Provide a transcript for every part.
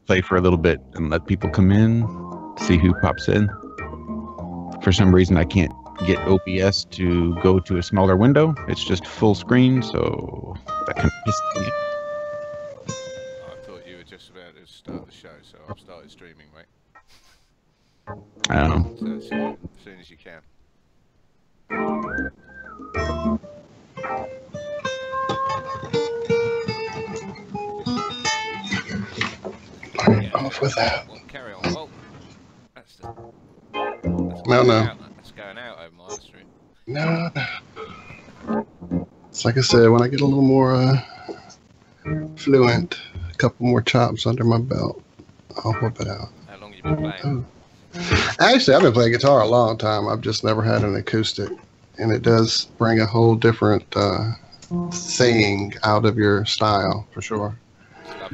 play for a little bit and let people come in, see who pops in. For some reason, I can't get OBS to go to a smaller window. It's just full screen, so that kind of pisses me off. I thought you were just about to start the show, so I've started streaming, mate. So as soon as you can. Off with that. Well, carry on. Oh, that's going out over my stream. No. It's like I said, when I get a little more fluent, a couple more chops under my belt, I'll whip it out. How long have you been playing? Actually, I've been playing guitar a long time. I've just never had an acoustic, and it does bring a whole different thing out of your style, for sure.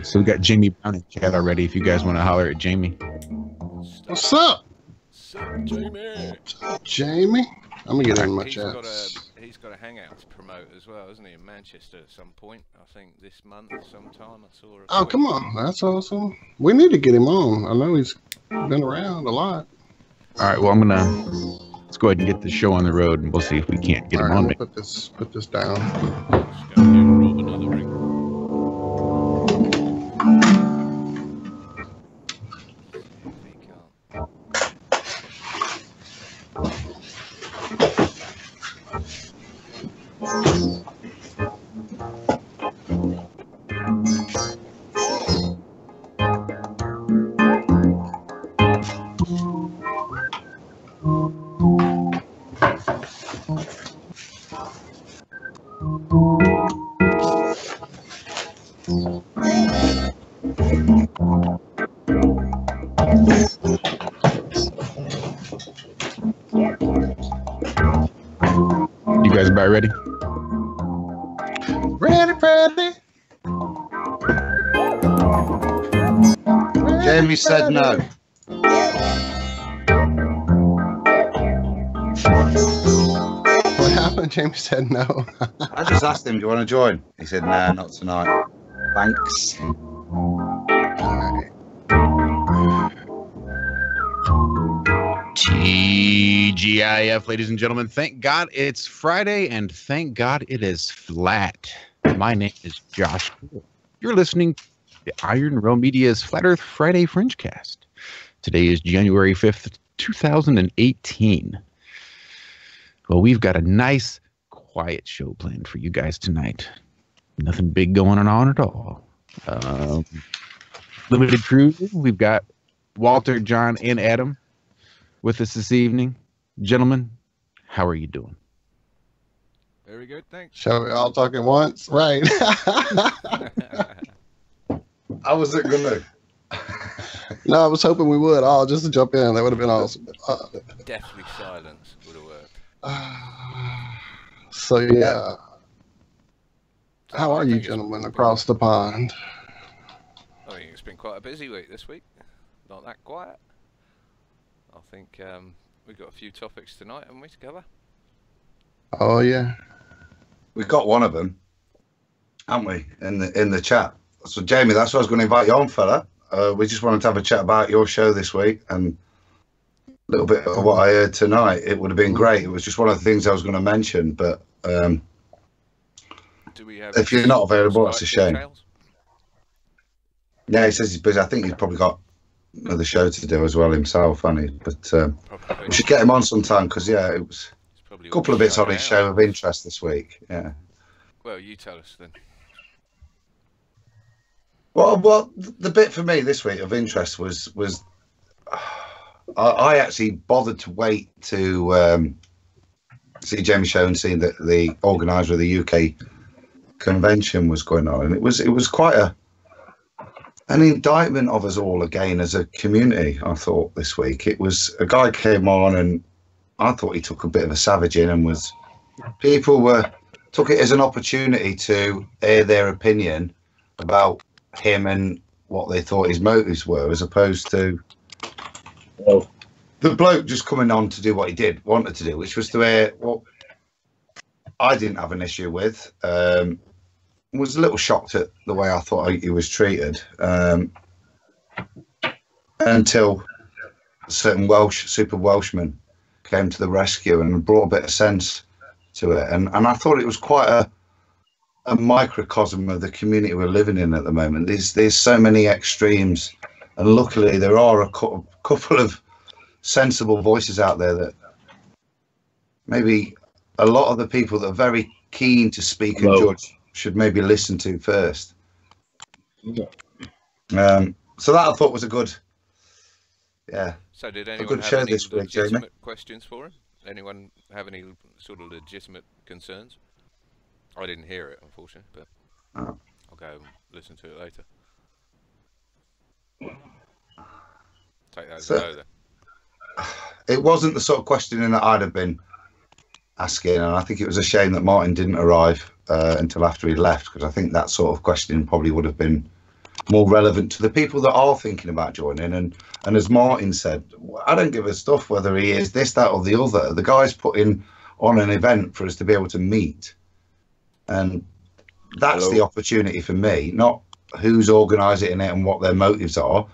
So we got Jamie Brown in chat already. If you guys want to holler at Jamie. What's up? What's up, Jamie? What's up, Jamie? I'm gonna get in my chat. He's got a hangout to promote as well, isn't he? In Manchester at some point. I think this month, sometime. I saw. Oh, come on, that's awesome. We need to get him on. I know he's been around a lot. All right. Well, let's go ahead and get the show on the road, and we'll see if we can't get him on. We'll put this down. Let's go and rob another ring. You guys about ready? Ready. Jamie said no. What happened? Jamie said no. I just asked him, do you want to join? He said, nah, not tonight. Thanks. TGIF, ladies and gentlemen. Thank God it's Friday, and thank God it is flat. My name is Josh. You're listening to IronRealmMedia's Flat Earth Friday FRINGE-CAST. Today is January 5th, 2018. Well, we've got a nice, quiet show planned for you guys tonight. Nothing big going on at all. Limited crew. We've got Walter, John, and Adam with us this evening. Gentlemen, how are you doing? Very good, thanks. Shall we all talk at once? Right. I wasn't gonna. No, I was hoping we would all just to jump in. That would have been awesome. Definitely silence would have worked. So yeah. How are you gentlemen across the pond? I think it's been quite a busy week this week. Not that quiet. I think we've got a few topics tonight, haven't we, to cover? Oh yeah. We've got one of them, haven't we, in the chat. So Jamie, that's why I was going to invite you on, fella. We just wanted to have a chat about your show this week and a little bit of what I heard tonight. It would have been great. It was just one of the things I was going to mention, but Do we have if you're not available, it's a shame. details? Yeah, he says he's busy. I think he's probably got another show to do as well himself, hasn't he? But we should get him on sometime because, yeah, it was a couple of bits on his show of interest this week. Yeah. Well, you tell us then. Well, the bit for me this week of interest was I actually bothered to wait to see Jamie's show and see that the organizer of the UK convention was going on, and it was quite an indictment of us all again as a community. I thought this week it was a guy came on, and I thought he took a bit of a savage in, and people took it as an opportunity to air their opinion about him and what they thought his motives were, as opposed to the bloke just coming on to do what he wanted to do, which was to air what I didn't have an issue with. Was a little shocked at the way I thought he was treated. until a certain super Welshman came to the rescue and brought a bit of sense to it. And I thought it was quite a microcosm of the community we're living in at the moment. There's so many extremes, and luckily there are a couple of sensible voices out there that maybe a lot of the people that are very keen to speak and judge should maybe listen to first. Okay. So that I thought was a good, yeah. So did anyone have any legitimate questions for him? Anyone have any sort of legitimate concerns? I didn't hear it, unfortunately, but I'll go and listen to it later. Take that as a no, then. It wasn't the sort of questioning that I'd have been asking, and I think it was a shame that Martin didn't arrive until after he left, because I think that sort of questioning probably would have been more relevant to the people that are thinking about joining. And as Martin said, I don't give a stuff whether he is this, that, or the other. The guy's putting on an event for us to be able to meet, and that's the opportunity for me, not who's organising it and what their motives are.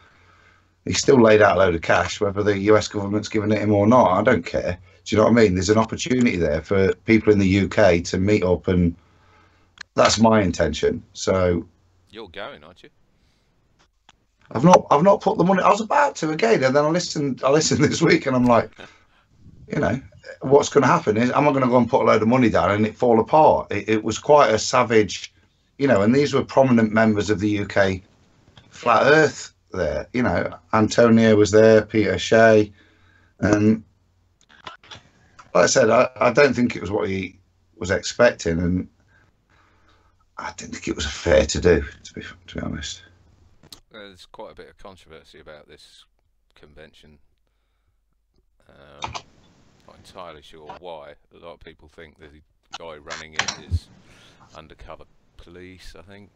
He's still laid out a load of cash, whether the US government's giving it him or not. I don't care. Do you know what I mean? There's an opportunity there for people in the UK to meet up, and that's my intention. So you're going, aren't you? I've not put the money. I was about to again, and then I listened this week, and I'm like, you know, what's going to happen is, am I going to go and put a load of money down and it fall apart? It was quite a savage, you know, and these were prominent members of the UK Flat Earth there. You know, Antonio was there, Peter Shea, and like I said, I don't think it was what he was expecting, and I didn't think it was fair to do, to be honest. There's quite a bit of controversy about this convention. Not entirely sure why. A lot of people think the guy running it is undercover police, I think.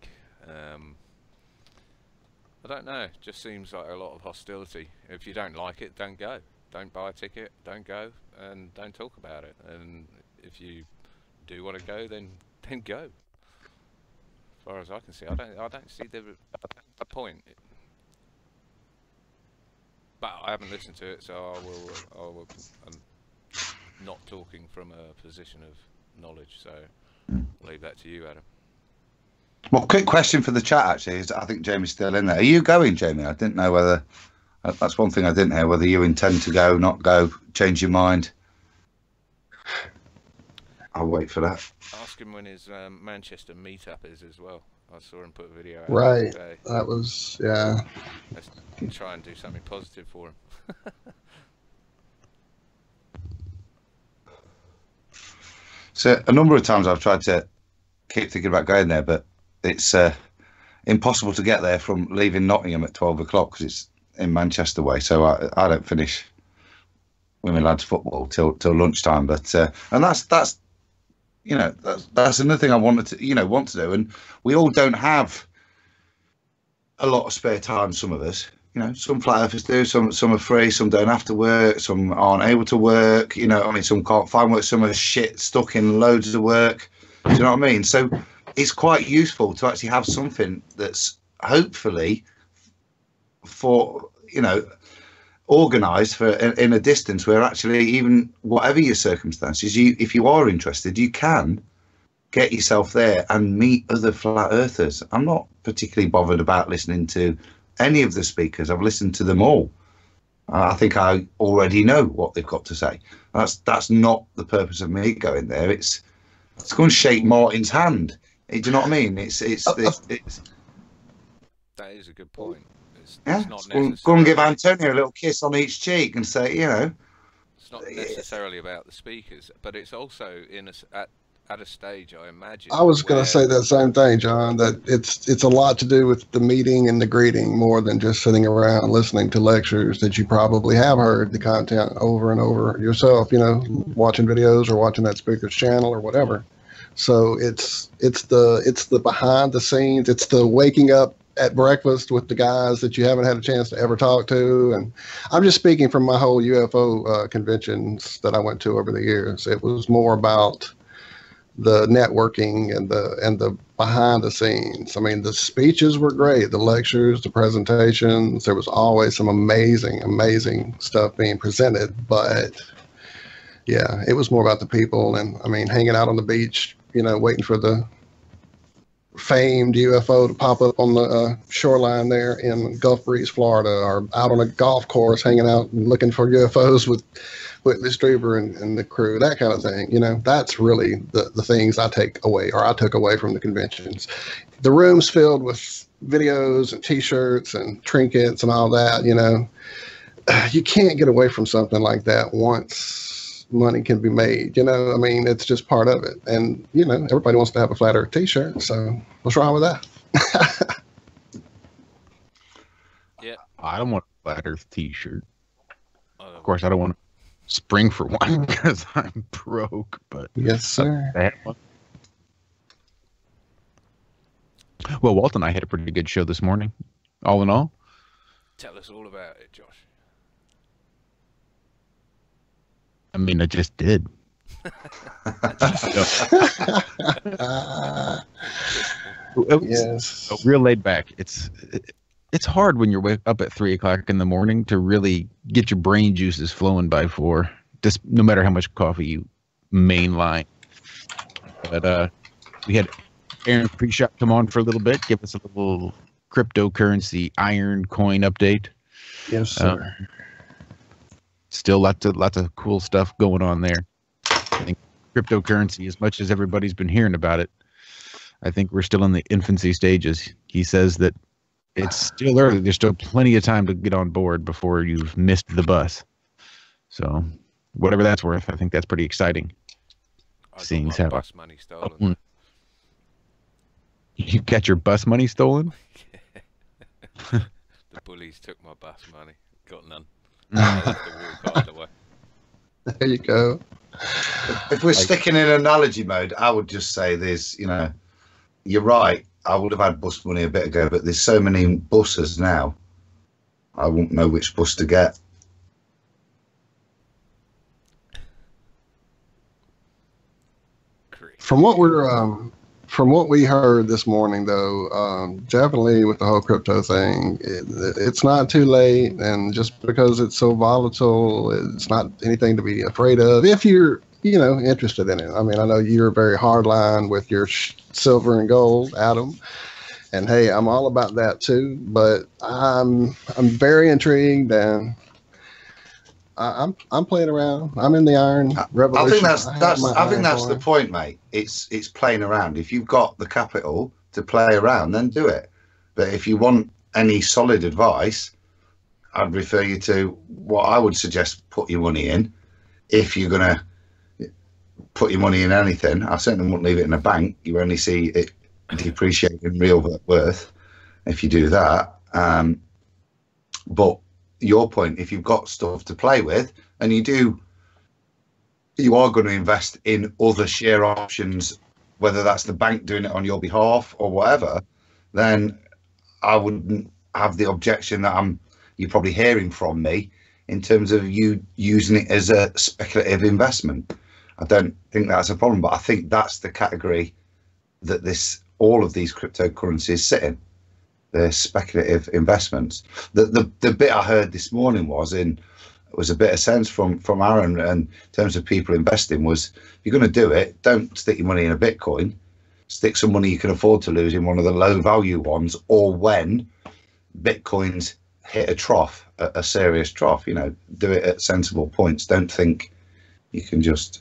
I don't know. It just seems like a lot of hostility. If you don't like it, don't go. Don't buy a ticket, don't go, and don't talk about it. And if you do want to go, then go. As far as I can see, I don't see the point. But I haven't listened to it, so I'm not talking from a position of knowledge. So I'll leave that to you, Adam. Well, quick question for the chat actually is, I think Jamie's still in there. Are you going, Jamie? I didn't know whether. That's one thing I didn't hear, whether you intend to go, not go, change your mind. I'll wait for that. Ask him when his Manchester meetup is as well. I saw him put a video out right today. That was, yeah. Let's try and do something positive for him. So a number of times I've tried to keep thinking about going there, but it's impossible to get there from leaving Nottingham at 12 o'clock because it's in Manchester way. So I don't finish women lads football till lunchtime. But and that's you know, that's another thing I want to do. And we all don't have a lot of spare time. Some of us, you know, some flat earthers do. Some are free. Some don't have to work. Some aren't able to work. You know, I mean, some can't find work. Some are stuck in loads of work. Do you know what I mean? So it's quite useful to actually have something that's hopefully for, you know, organised for in a distance where actually, even whatever your circumstances, if you are interested, you can get yourself there and meet other flat earthers. I'm not particularly bothered about listening to any of the speakers. I've listened to them all. I think I already know what they've got to say. That's not the purpose of me going there. It's going to shake Martin's hand. Do you know what I mean? It's that is a good point. It's not go and give Antonio a little kiss on each cheek and say, you know. It's not necessarily about the speakers, but it's also at a stage, I imagine. I was going to say that same thing, John, that it's a lot to do with the meeting and the greeting more than just sitting around listening to lectures that you probably have heard the content over and over yourself, you know, watching videos or watching that speaker's channel or whatever. So it's the behind the scenes, it's the waking up at breakfast with the guys that you haven't had a chance to ever talk to. And I'm just speaking from my whole UFO conventions that I went to over the years. It was more about the networking and the behind the scenes. I mean, the speeches were great, the lectures, the presentations. There was always some amazing stuff being presented. But yeah, it was more about the people, and I mean, hanging out on the beach, waiting for the famed UFO to pop up on the shoreline there in Gulf Breeze, Florida, or out on a golf course hanging out and looking for UFOs with Whitley Strieber and the crew, that kind of thing. That's really the things I took away from the conventions. The rooms filled with videos and T-shirts and trinkets and all that. You can't get away from something like that once money can be made. I mean, it's just part of it. And everybody wants to have a flat earth T-shirt, so what's wrong with that? Yeah, I don't want a flat earth T-shirt. Of course, I don't want to spring for one because I'm broke. But yes, sir. Well, Walt and I had a pretty good show this morning. All in all, tell us all about it, Josh. I mean, I just did. Yes. Real laid back. It's hard when you're up at 3 o'clock in the morning to really get your brain juices flowing by 4. Just no matter how much coffee you mainline. But we had Aaron Pre-Shot come on for a little bit, give us a little cryptocurrency iron coin update. Yes, sir. Still lots of cool stuff going on there. I think cryptocurrency, as much as everybody's been hearing about it, I think we're still in the infancy stages. He says that it's still early. There's still plenty of time to get on board before you've missed the bus. So whatever that's worth, I think that's pretty exciting. Seeing how bus money stolen. You got your bus money stolen? The bullies took my bus money. Got none. I'll have to walk all the way. There you go. If we're sticking in analogy mode, I would just say this, you're right. I would have had bus money a bit ago, but there's so many buses now. I won't know which bus to get. From what we heard this morning, though, definitely with the whole crypto thing, it's not too late. And just because it's so volatile, it's not anything to be afraid of if you're, interested in it. I mean, I know you're very hardline with your silver and gold, Adam. And hey, I'm all about that too. But I'm very intrigued, and I'm playing around. I'm in the iron revolution. I think that's the point, mate. It's playing around. If you've got the capital to play around, then do it. But if you want any solid advice, I'd refer you to what I would suggest: put your money in. If you're gonna put your money in anything, I certainly wouldn't leave it in a bank. You only see it depreciate in real worth if you do that. But your point, if you've got stuff to play with and you are going to invest in other share options, whether that's the bank doing it on your behalf or whatever, then I wouldn't have the objection that you're probably hearing from me in terms of you using it as a speculative investment. I don't think that's a problem, but I think that's the category that all of these cryptocurrencies sit in. They're speculative investments. The bit I heard this morning was a bit of sense from Aaron, and in terms of people investing, was if you're going to do it, don't stick your money in a Bitcoin. Stick some money you can afford to lose in one of the low value ones, or when Bitcoins hit a trough, a serious trough. Do it at sensible points. Don't think you can just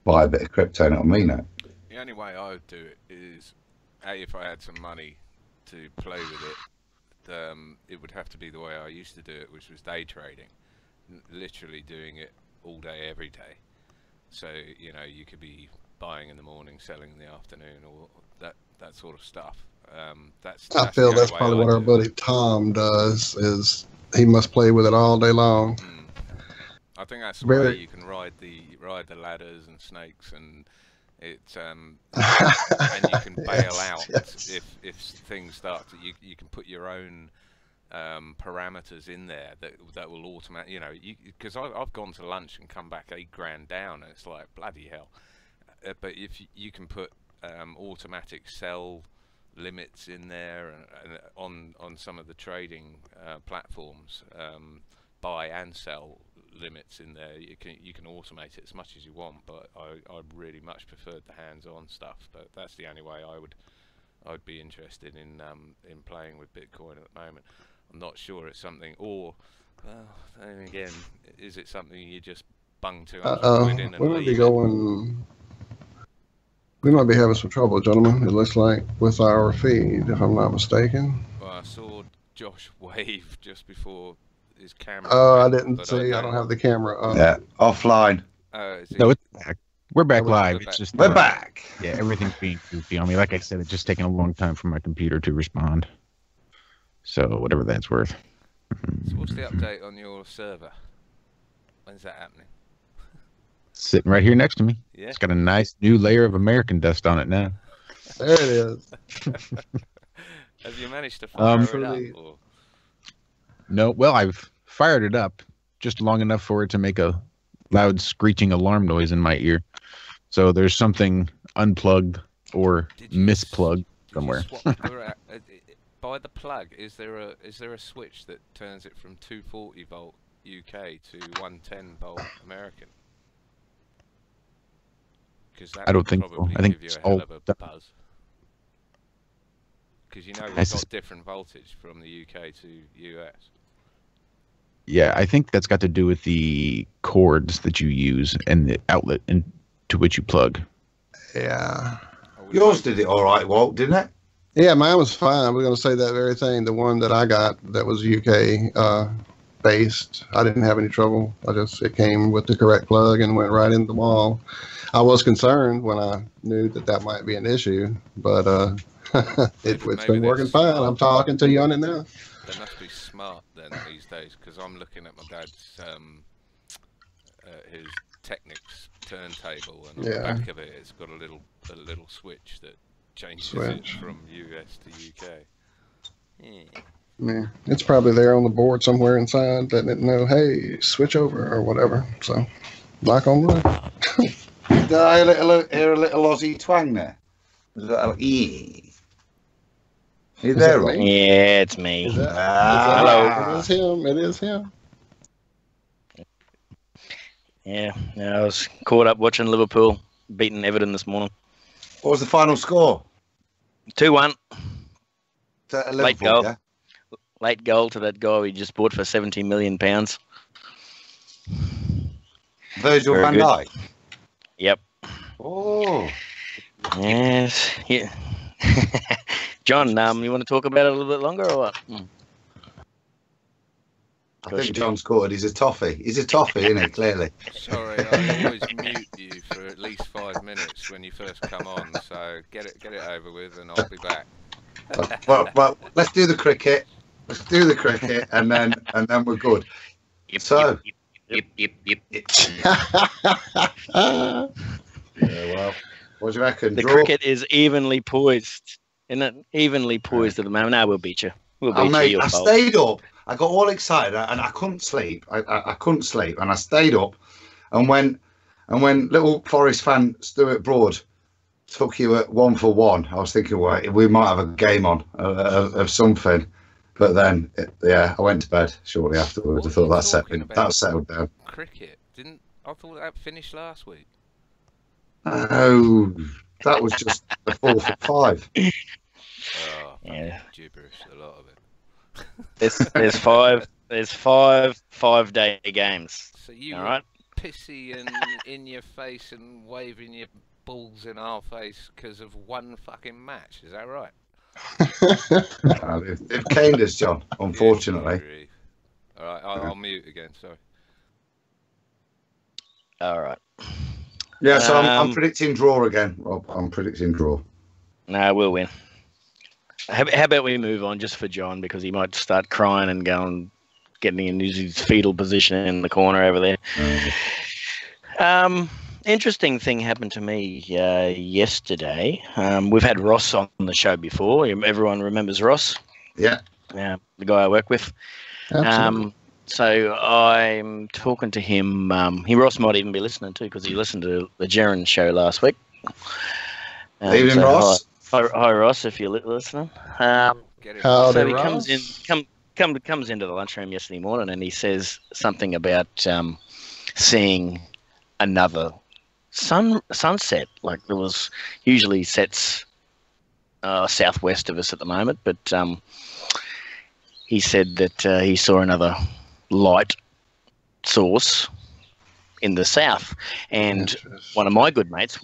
buy a bit of crypto and it'll mean it. The only way I would do it is, if I had some money to play with it, it would have to be the way I used to do it, which was day trading, literally doing it all day, every day. So you could be buying in the morning, selling in the afternoon, or that sort of stuff. I feel that's probably what our buddy Tom does. Is he must play with it all day long. I think that's the way you can ride the ladders and snakes, and it's and you can bail out if things start to, you can put your own parameters in there that will automatically, because I've gone to lunch and come back $8 grand down, and it's like, bloody hell. but if you can put automatic sell limits in there, and on some of the trading platforms, buy and sell limits in there, you can automate it as much as you want. But I really much preferred the hands-on stuff. But that's the only way I'd be interested in playing with Bitcoin at the moment. I'm not sure it's something, or well, then again, is it something you just bung 200 quid in and we might leave be it? going. We might be having some trouble, gentlemen. It looks like with our feed, if I'm not mistaken. Well, I saw Josh wave just before his camera. Oh, I went, didn't but see. I don't have the camera up. Yeah, offline. Is he, No, it's back. We're back We're live. back. It's just We're back. Yeah, everything's being goofy on me. Like I said, it's just taking a long time for my computer to respond. So whatever that's worth. So what's the update on your server? When's that happening? Sitting right here next to me. Yeah. It's got a nice new layer of American dust on it now. There it is. Have you managed to fire it Truly. up? Or? No, well, I've fired it up just long enough for it to make a loud screeching alarm noise in my ear. So there's something unplugged or misplugged somewhere. By the plug, is there a switch that turns it from 240 volt UK to 110 volt American? Because that I don't would think so. probably I think give you it's a hell all of a done. buzz. Because you know we've That's got just- different voltage from the UK to US. Yeah, I think that's got to do with the cords that you use and the outlet into which you plug. Yeah. Yours did it all right, Walt, didn't it? Yeah, mine was fine. I was going to say that very thing. The one that I got that was UK based, I didn't have any trouble. It came with the correct plug and went right in the wall. I was concerned when I knew that might be an issue, but it's Maybe been working fine. I'm talking to you on it now. They must be smart then these days, because I'm looking at my dad's his Technics turntable, and on the back of it, it's got a little switch that changes it from US to UK. Yeah, it's probably there on the board somewhere inside, letting it know, hey, switch over or whatever. So, knock on wood. Did I hear a little Aussie twang there? Was that a ee? Are you there, Rob? Yeah, it's me. Hello. It is him. It is him. Yeah, I was caught up watching Liverpool beating Everton this morning. What was the final score? 2-1. Late goal. Yeah? Late goal to that guy we just bought for £70 million. Virgil van Dijk. Yep. Oh. Yes. Yeah. John, you want to talk about it a little bit longer or what? I think John's caught it. He's a toffee. He's a toffee, isn't he? Clearly. Sorry, I always mute you for at least 5 minutes when you first come on. So get it over with, and I'll be back. well, let's do the cricket. Let's do the cricket, and then we're good. Yep, So. Yep. Yeah, well, what do you reckon? The Draw? cricket is evenly poised, isn't it? Evenly poised at the moment. Now we'll beat you. We'll beat you. Mate, I stayed up. I got all excited, and I couldn't sleep. I couldn't sleep, and I stayed up. And when little Forest fan Stuart Broad took you at 1 for 1, I was thinking, well, we might have a game on of something. But then, I went to bed shortly afterwards. I thought that settled down. Cricket? I thought that finished last week. Oh, that was just a 4 for 5. Oh, Yeah. Gibberish, a lot of it. There's five 5-day games. So you all were right? pissy and in your face and waving your balls in our face because of one fucking match. Is that right? They've caned us, John, unfortunately. All right, I'll mute again. Sorry. All right. Yeah, so I'm predicting draw again, Rob. I'm predicting draw. No, we'll win. How about we move on just for John, because he might start crying and getting in his fetal position in the corner over there. Interesting thing happened to me yesterday. We've had Ross on the show before. Everyone remembers Ross? Yeah. The guy I work with. Absolutely. So I'm talking to him. Ross might even be listening too, because he listened to the Jaron show last week. Evening, Ross. Hi, Ross, if you're listening. Get him. Howdy, So he Ross. comes into the lunchroom yesterday morning, and he says something about seeing another sunset. Like there was usually sets southwest of us at the moment, but he said that he saw another light source in the south, and one of my good mates,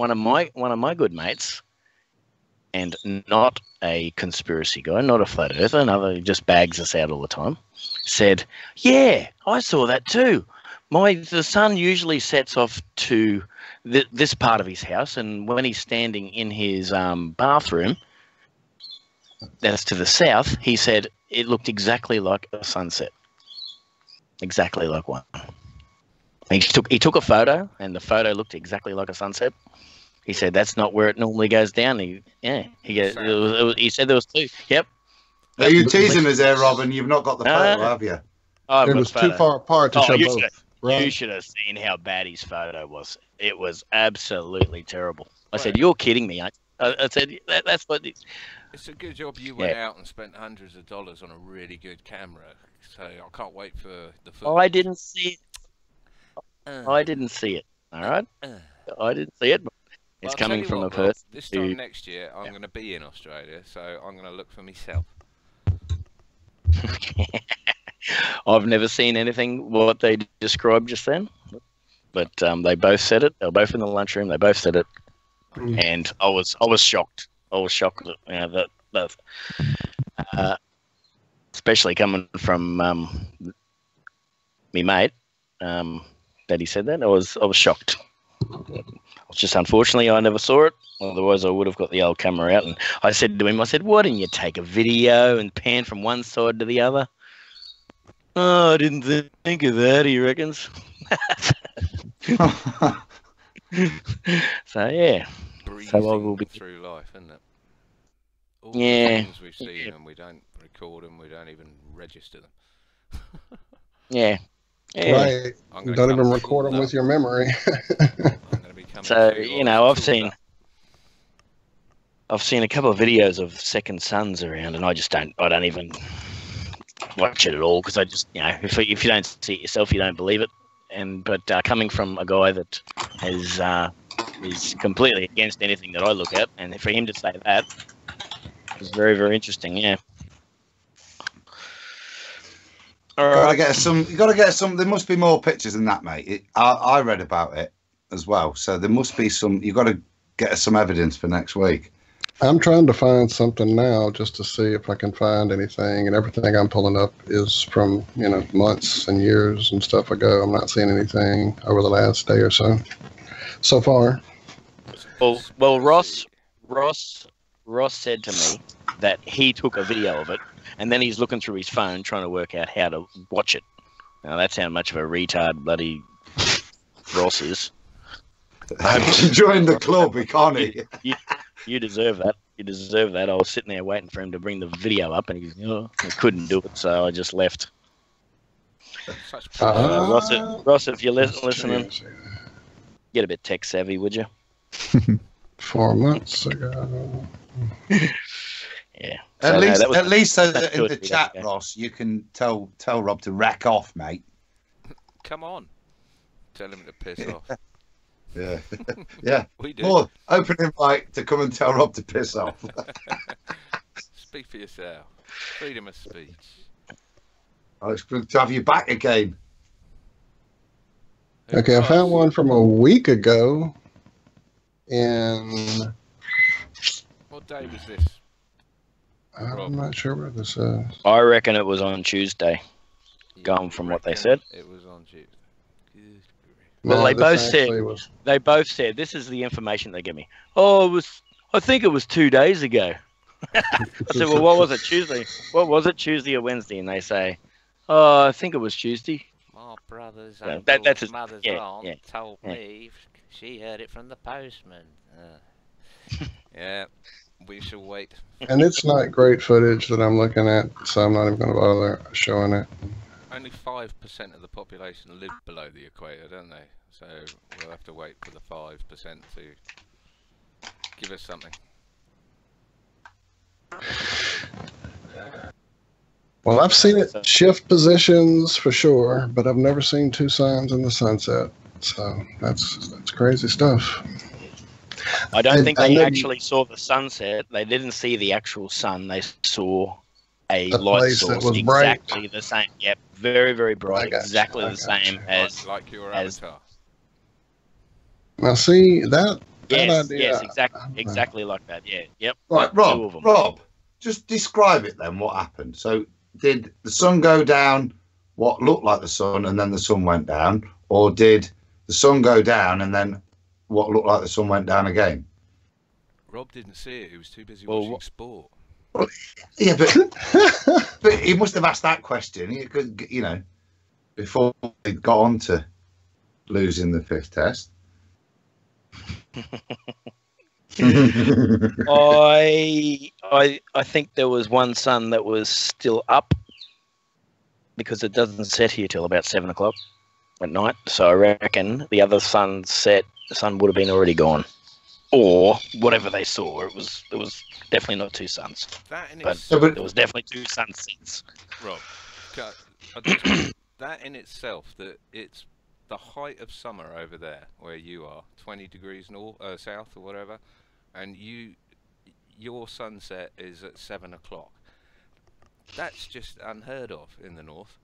and not a conspiracy guy, not a flat earther, another who just bags us out all the time, said, "Yeah, I saw that too. The sun usually sets off to this part of his house, and when he's standing in his bathroom, that's to the south." He said it looked exactly like a sunset, exactly like one. He took a photo, and the photo looked exactly like a sunset. He said that's not where it normally goes down. He said there was two. Yep. Are you teasing us there, Robin? You've not got the photo, have you? It was too far apart to show both. Right? You should have seen how bad his photo was. It was absolutely terrible. I said, "You're kidding me." I said, "That's what." It's a good job you went out and spent hundreds of dollars on a really good camera. So I can't wait for the footage. I didn't see it. I didn't see it. All right. I didn't see it. But it's coming from a person. This time next year, I'm going to be in Australia, so I'm going to look for myself. I've never seen anything what they described just then, but they both said it. They were both in the lunchroom. They both said it, and I was shocked. I was shocked, that especially coming from me mate, that he said that. I was shocked. It's just unfortunately I never saw it. Otherwise, I would have got the old camera out. And I said to him, "Why didn't you take a video and pan from one side to the other?" "Oh, I didn't think of that," he reckons. So yeah. Breezing So I will be through life, isn't it? All Yeah. the things we've seen, and we don't record them. We don't even register them. Yeah. Right. Don't even record them with your memory. So I've seen a couple of videos of second suns around, and I don't even watch it at all, because I just if you don't see it yourself, you don't believe it. But coming from a guy that is completely against anything that I look at, and for him to say that is very, very interesting. Yeah. You gotta get some. There must be more pictures than that, mate. I read about it as well, so there must be some. You got to get us some evidence for next week. I'm trying to find something now just to see if I can find anything, and everything I'm pulling up is from months and years and stuff ago. I'm not seeing anything over the last day or so far. Well, Ross said to me that he took a video of it, and then he's looking through his phone trying to work out how to watch it. Now that's how much of a retard bloody Ross is. Join the club, can't he? You deserve that. You deserve that. I was sitting there waiting for him to bring the video up, and he couldn't do it, so I just left. Ross, if you're listening, get a bit tech savvy, would you? 4 months ago. Yeah. At least in the chat, Ross, you can tell Rob to rack off, mate. Come on. Tell him to piss off. Yeah. Yeah. We do. More open invite to come and tell Rob to piss off. Speak for yourself. Freedom of speech. Oh, it's good to have you back again. Okay, I found one from a week ago. And what day was this? I'm not sure what this is. I reckon it was on Tuesday. Going from what they said. It was on Tuesday. Well, they both said this is the information they give me. Oh, I think it was 2 days ago. I said, well, what was it, Tuesday? What was it, Tuesday or Wednesday? And they say, oh, I think it was Tuesday. My brother's mother's aunt told me she heard it from the postman. Yeah, we shall wait. And it's not great footage that I'm looking at, so I'm not even going to bother showing it. Only 5% of the population live below the equator, don't they? So we'll have to wait for the 5% to Give us something. Well, I've seen it shift positions for sure, but I've never seen two suns in the sunset. So that's crazy stuff. I don't think I they never- actually saw the sunset. They didn't see the actual sun. They saw a A light place that source was bright. exactly the same. Yep, very, very I bright, got you, exactly I the got same you. as. Like your as- avatar. Now, see that Yes, idea. yes, exactly like that. Yeah, yep. Right, Two of them. Rob, just describe it then. What happened? So, did the sun go down? What looked like the sun, and then the sun went down, or did the sun go down and then what looked like the sun went down again? Rob didn't see it. He was too busy Well, watching sport. Yeah, but he must have asked that question, you know, before he got on to losing the fifth test. I think there was one sun that was still up because it doesn't set here till about 7 o'clock at night. So I reckon the other sun set, the sun would have been already gone, or whatever they saw. It was definitely not two suns, That in but itself, there was definitely two sunsets. Rob, that in itself, that it's the height of summer over there where you are, 20 degrees north, south or whatever, and your sunset is at 7 o'clock. That's just unheard of in the north.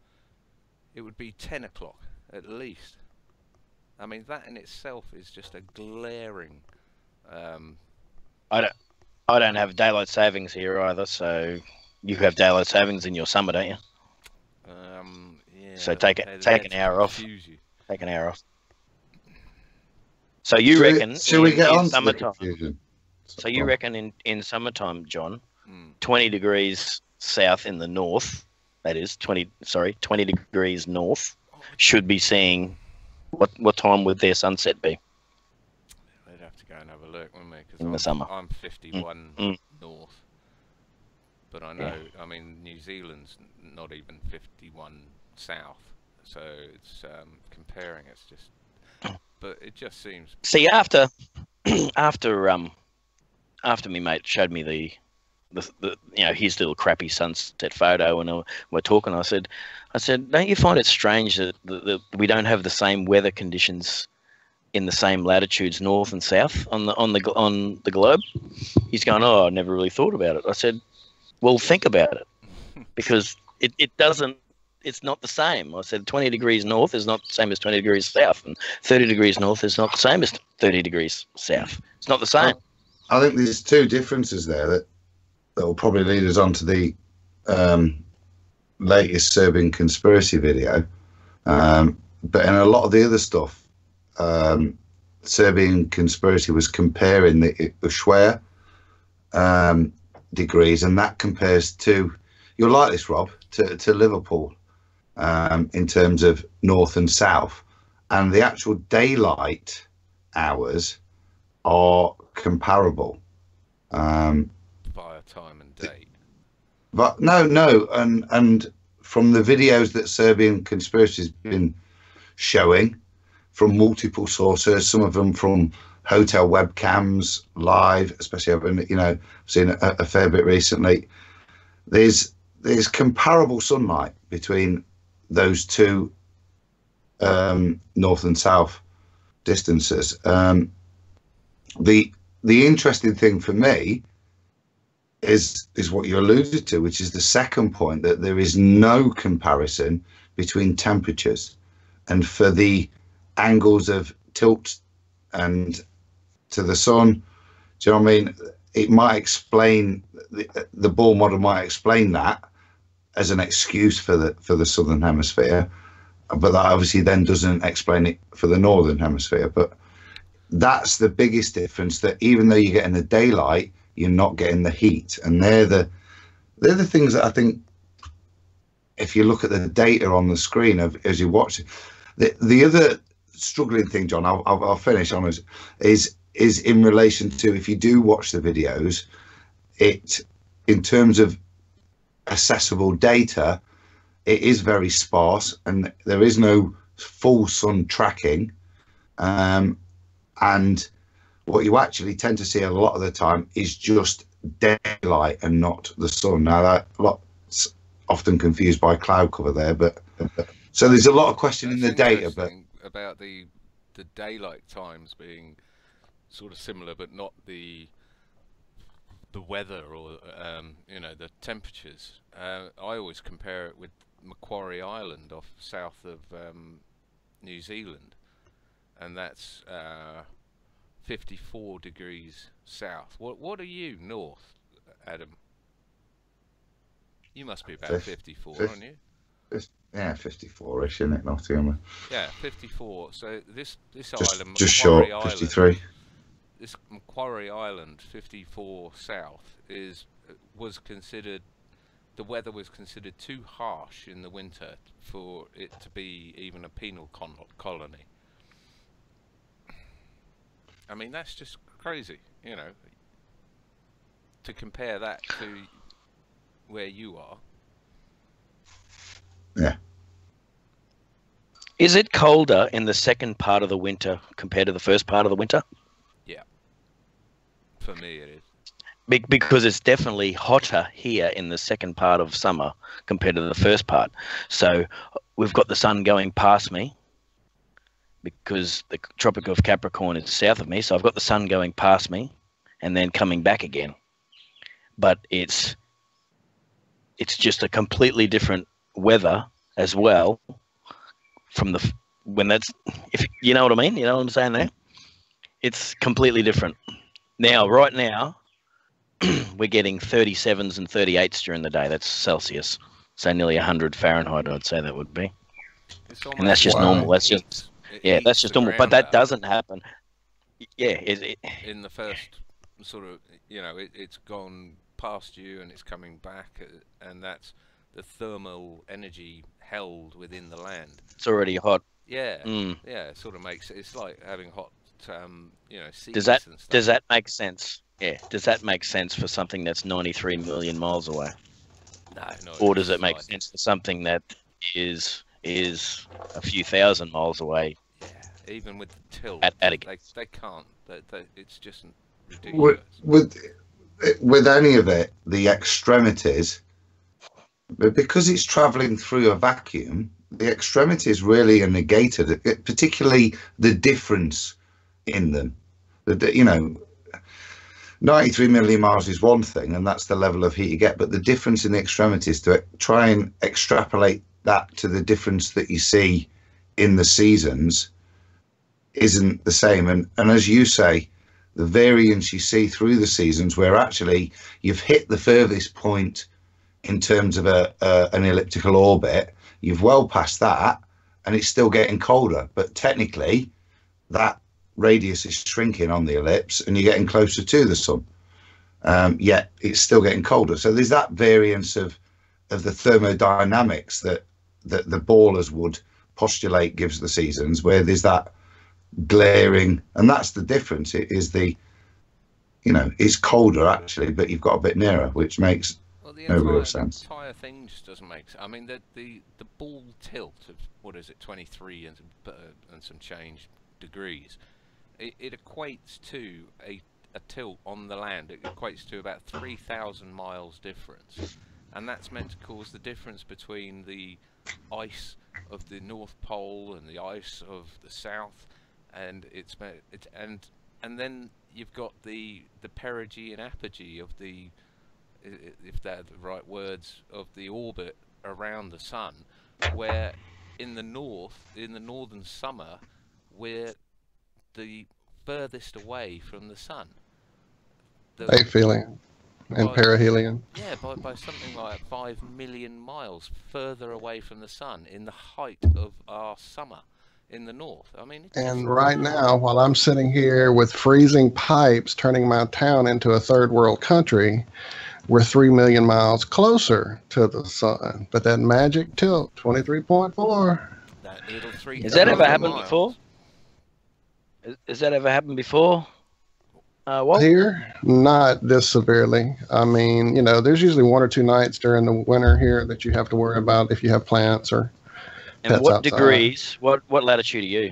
It would be 10 o'clock at least. I mean, that in itself is just a glaring. I don't have daylight savings here either, so you have daylight savings in your summer, don't you? Yeah. So take an hour off. You. Take an hour off. So you reckon Should we get in on to the summertime? confusion? So you reckon in summertime, John, Mm. 20 degrees south in the north, that is 20 degrees north, should be seeing what time would their sunset be? They'd have to go and have a look, wouldn't they? In the Because summer. I'm 51 Mm. north, but I know. I mean, New Zealand's not even 51 south, so it's comparing. It's just, but it just seems. See, after me mate showed me the his little crappy sunset photo, and we're talking. I said, don't you find it strange that we don't have the same weather conditions in the same latitudes, north and south, on the globe? He's going, oh, I never really thought about it. I said, well, think about it, because it doesn't. It's not the same. I said 20 degrees north is not the same as 20 degrees south, and 30 degrees north is not the same as 30 degrees south. It's not the same. I think there's two differences there that will probably lead us on to the latest Serbian conspiracy video. But in a lot of the other stuff, Serbian conspiracy was comparing the Ushuaia degrees, and that compares to, you'll like this, Rob, to Liverpool in terms of north and south, and the actual daylight hours are comparable. Via time and date. But no, and from the videos that Serbian conspiracy has been showing from multiple sources, some of them from hotel webcams live, especially I've seen a fair bit recently. There's comparable sunlight between those two north and south distances. The interesting thing for me is what you alluded to, which is the second point, that there is no comparison between temperatures, and for the angles of tilt and to the sun. Do you know what I mean? It might explain, the Bohr model might explain that as an excuse for the southern hemisphere, but that obviously then doesn't explain it for the northern hemisphere. But that's the biggest difference, that even though you're getting the daylight, you're not getting the heat. And they're the things that I think, if you look at the data on the screen as you watch it, the other struggling thing, John, I'll finish on, is in relation to, if you do watch the videos, it, in terms of accessible data, it is very sparse, and there is no full sun tracking. And what you actually tend to see a lot of the time is just daylight and not the sun. Now that a lot's often confused by cloud cover there, but so there's a lot of question in the data, but about the daylight times being sort of similar, but not the weather or you know, the temperatures. I always compare it with Macquarie Island off south of New Zealand, and that's 54 degrees south. What are you north, Adam? You must be about 54, aren't you? Yeah, 54-ish, isn't it, Nottingham? Yeah, 54. So this island, just short, Macquarie 53. Island, this Macquarie Island, 54 south, was considered, the weather was considered too harsh in the winter for it to be even a penal colony. I mean, that's just crazy, you know, to compare that to where you are. Yeah. Is it colder in the second part of the winter compared to the first part of the winter? Yeah. For me, it is. Because it's definitely hotter here in the second part of summer compared to the first part. So we've got the sun going past me because the Tropic of Capricorn is south of me. So I've got the sun going past me and then coming back again. But it's just a completely different weather as well from if you know what I mean? You know what I'm saying there? It's completely different. Now, right now, we're getting 37s and 38s during the day. That's Celsius. So nearly 100 Fahrenheit, I'd say that would be. And that's just normal. That's just, yeah, that's just normal. But that doesn't happen. Yeah. In the first sort of, you know, it's gone past you and it's coming back, and that's the thermal energy held within the land. It's already hot. Yeah. Yeah, it sort of makes it, it's like having hot, you know, seas. Does that make sense? Yeah. Does that make sense for something that's 93 million miles away? No. Or does it make sense for something that is a few thousand miles away? Yeah. Even with the tilt, they can't. It's just ridiculous. With any of it, the extremities, but because it's traveling through a vacuum, the extremities really are negated, particularly the difference in them. You know, 93 million miles is one thing, and that's the level of heat you get, but the difference in the extremities, to try and extrapolate that to the difference that you see in the seasons isn't the same. And as you say, the variance you see through the seasons, where actually you've hit the furthest point in terms of an elliptical orbit, you've well past that, and it's still getting colder. But technically, that radius is shrinking on the ellipse, and you're getting closer to the sun. Yet it's still getting colder. So there's that variance of the thermodynamics that the ballers would postulate gives the seasons, where there's that glaring, and that's the difference. It is you know, it's colder actually, but you've got a bit nearer, which makes no real sense. The entire thing just doesn't make sense. I mean, the ball tilt of, what is it, 23 and some change degrees, it equates to a tilt on the land. It equates to about 3,000 miles difference, and that's meant to cause the difference between the ice of the North Pole and the ice of the South. And and then you've got the perigee and apogee of the, if they're the right words, of the orbit around the sun, where in the northern summer, we're the furthest away from the sun. Aphelion and perihelion. Yeah, by something like 5 million miles further away from the sun in the height of our summer in the north. I mean, and right now, while I'm sitting here with freezing pipes turning my town into a third world country, we're 3 million miles closer to the sun. But that magic tilt, 23.4. That little 3. Has that ever happened before? Has that ever happened before? Walt? Here, not this severely. I mean, you know, there's usually 1 or 2 nights during the winter here that you have to worry about if you have plants or. And what degrees, what latitude are you?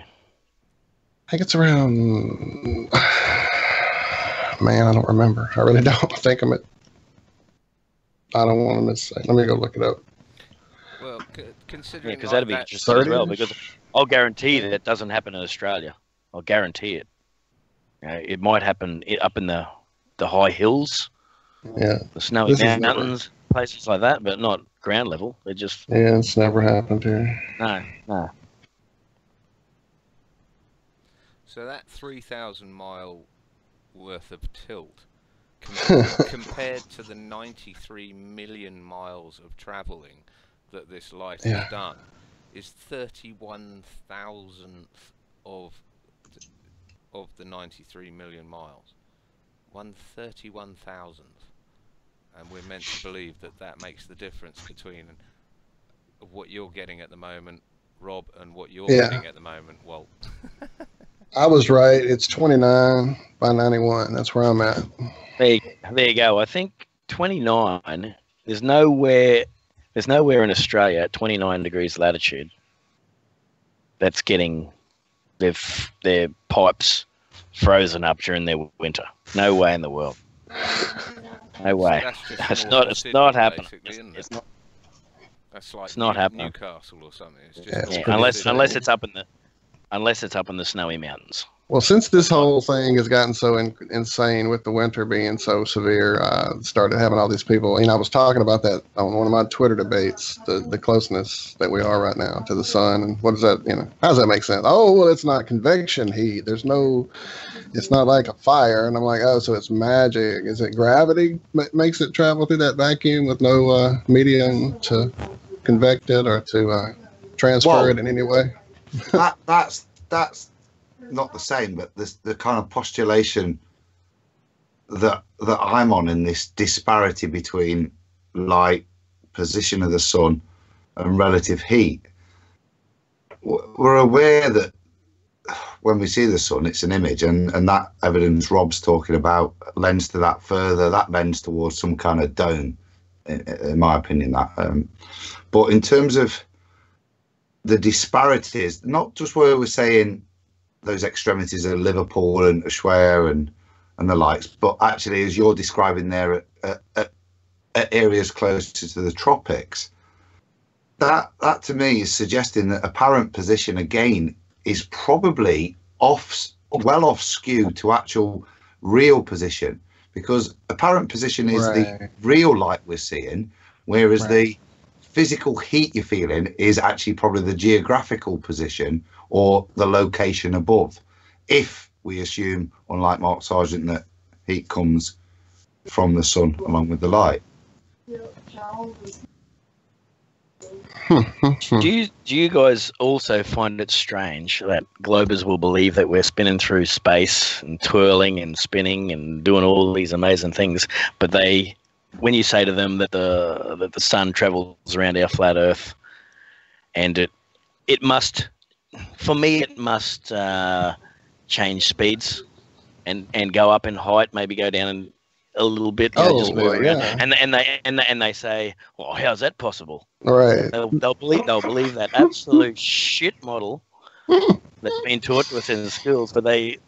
I think it's around Man, I don't remember. I really don't. I think I don't want to miss it. Let me go look it up. Well, considering because like that'd be that, interesting as well. 30-ish? Because I'll guarantee that doesn't happen in Australia. I'll guarantee it. It might happen up in the high hills, Yeah. the snowy This is never- mountains, places like that, but not ground level. It just Yeah, it's never happened here. no. So that 3,000 mile worth of tilt compared to the 93 million miles of travelling that this light has done is 31,000th of the 93 million miles. 1/31,000th. And we're meant to believe that that makes the difference between what you're getting at the moment, Rob, and what you're getting at the moment, Walt. I was right. It's 29 by 91. That's where I'm at. There you go. I think 29. There's nowhere in Australia at 29 degrees latitude that's getting their pipes frozen up during their winter. No way in the world. No way. It's not happening. It's not. That's like It's not happening. Newcastle or something. It's just Unless it's up in the snowy mountains. Well, since this whole thing has gotten so insane with the winter being so severe, started having all these people. I was talking about that on one of my Twitter debates, the closeness that we are right now to the sun. And what does that, how does that make sense? Oh, well, it's not convection heat. It's not like a fire. And I'm like, oh, so it's magic. Is it gravity makes it travel through that vacuum with no medium to convect it or to transfer it in any way? That's not the same, but the kind of postulation that I'm on in this disparity between light, position of the sun, and relative heat. We're aware that when we see the sun, it's an image, and that evidence Rob's talking about lends to that further. That lends towards some kind of dome, in my opinion. But in terms of the disparities, not just where we're saying those extremities of Liverpool and Ushuaia and the likes, but actually, as you're describing there, at areas closer to the tropics, that to me is suggesting that apparent position again is probably well off skew to actual real position, because apparent position is the real light we're seeing, whereas the physical heat you're feeling is actually probably the geographical position or the location above, if we assume, unlike Mark Sargent, that heat comes from the sun along with the light. Do you guys also find it strange that globers will believe that we're spinning through space and twirling and spinning and doing all these amazing things, but when you say to them that the sun travels around our flat Earth, and it must, for me, it must change speeds and go up in height, maybe go down a little bit, just move around. And they say, "Well, how's that possible?" Right. They'll believe that absolute shit model that's been taught to us in the schools, but they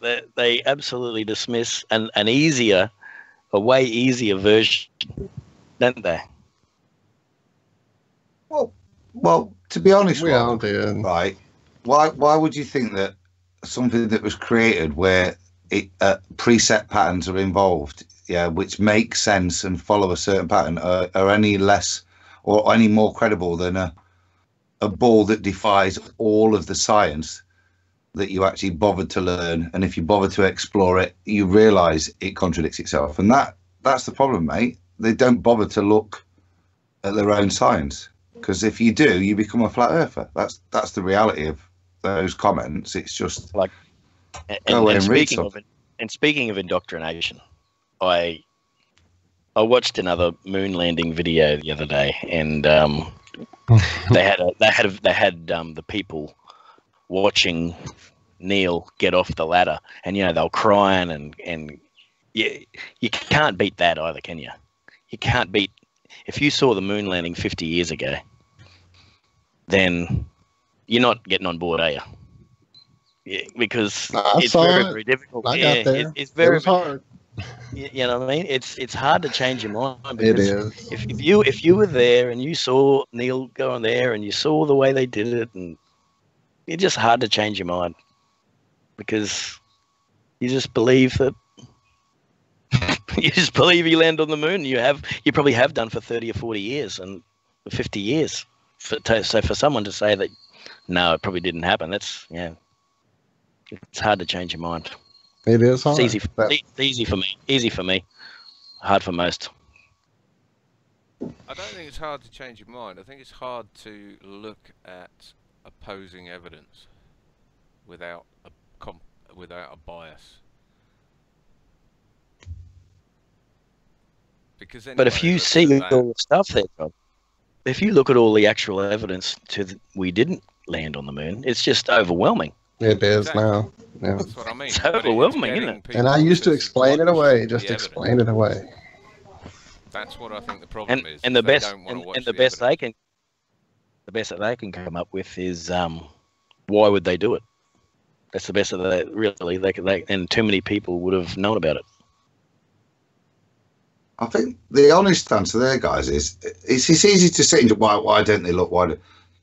absolutely dismiss a way easier version, don't they? Well, to be honest, we all did. Right? Why would you think that something that was created where preset patterns are involved, which make sense and follow a certain pattern, are any less or any more credible than a ball that defies all of the science that you actually bothered to learn? And if you bother to explore it, you realise it contradicts itself. And that's the problem, mate. They don't bother to look at their own science, because if you do, you become a flat earther. That's the reality of those comments. It's just like, and speaking of indoctrination, I watched another moon landing video the other day, and they had the people watching Neil get off the ladder, and they were crying, and you can't beat that either, can you? You can't beat, if you saw the moon landing 50 years ago, then you're not getting on board, are you? Yeah, because it's very, very difficult. I got there. It's very hard. You know what I mean? It's hard to change your mind It because is. if you were there and you saw Neil going there and you saw the way they did it, and it's just hard to change your mind because you just believe that you just believe he landed on the moon. You probably have done for 30 or 40 years and 50 years. So for someone to say that no, it probably didn't happen, it's hard to change your mind. It is hard. It's easy for me. Easy for me. Hard for most. I don't think it's hard to change your mind. I think it's hard to look at opposing evidence without a bias. Because But if you see all the stuff there, Rob, if you look at all the actual evidence we didn't land on the moon, it's just overwhelming. It is now. Yeah. That's what I mean. It's overwhelming, isn't it? And I used to explain it away, just explain it away. That's what I think the problem is. And the best that they can come up with is why would they do it? That's the best that and too many people would have known about it. I think the honest answer there, guys, is it's easy to sit into why don't they look?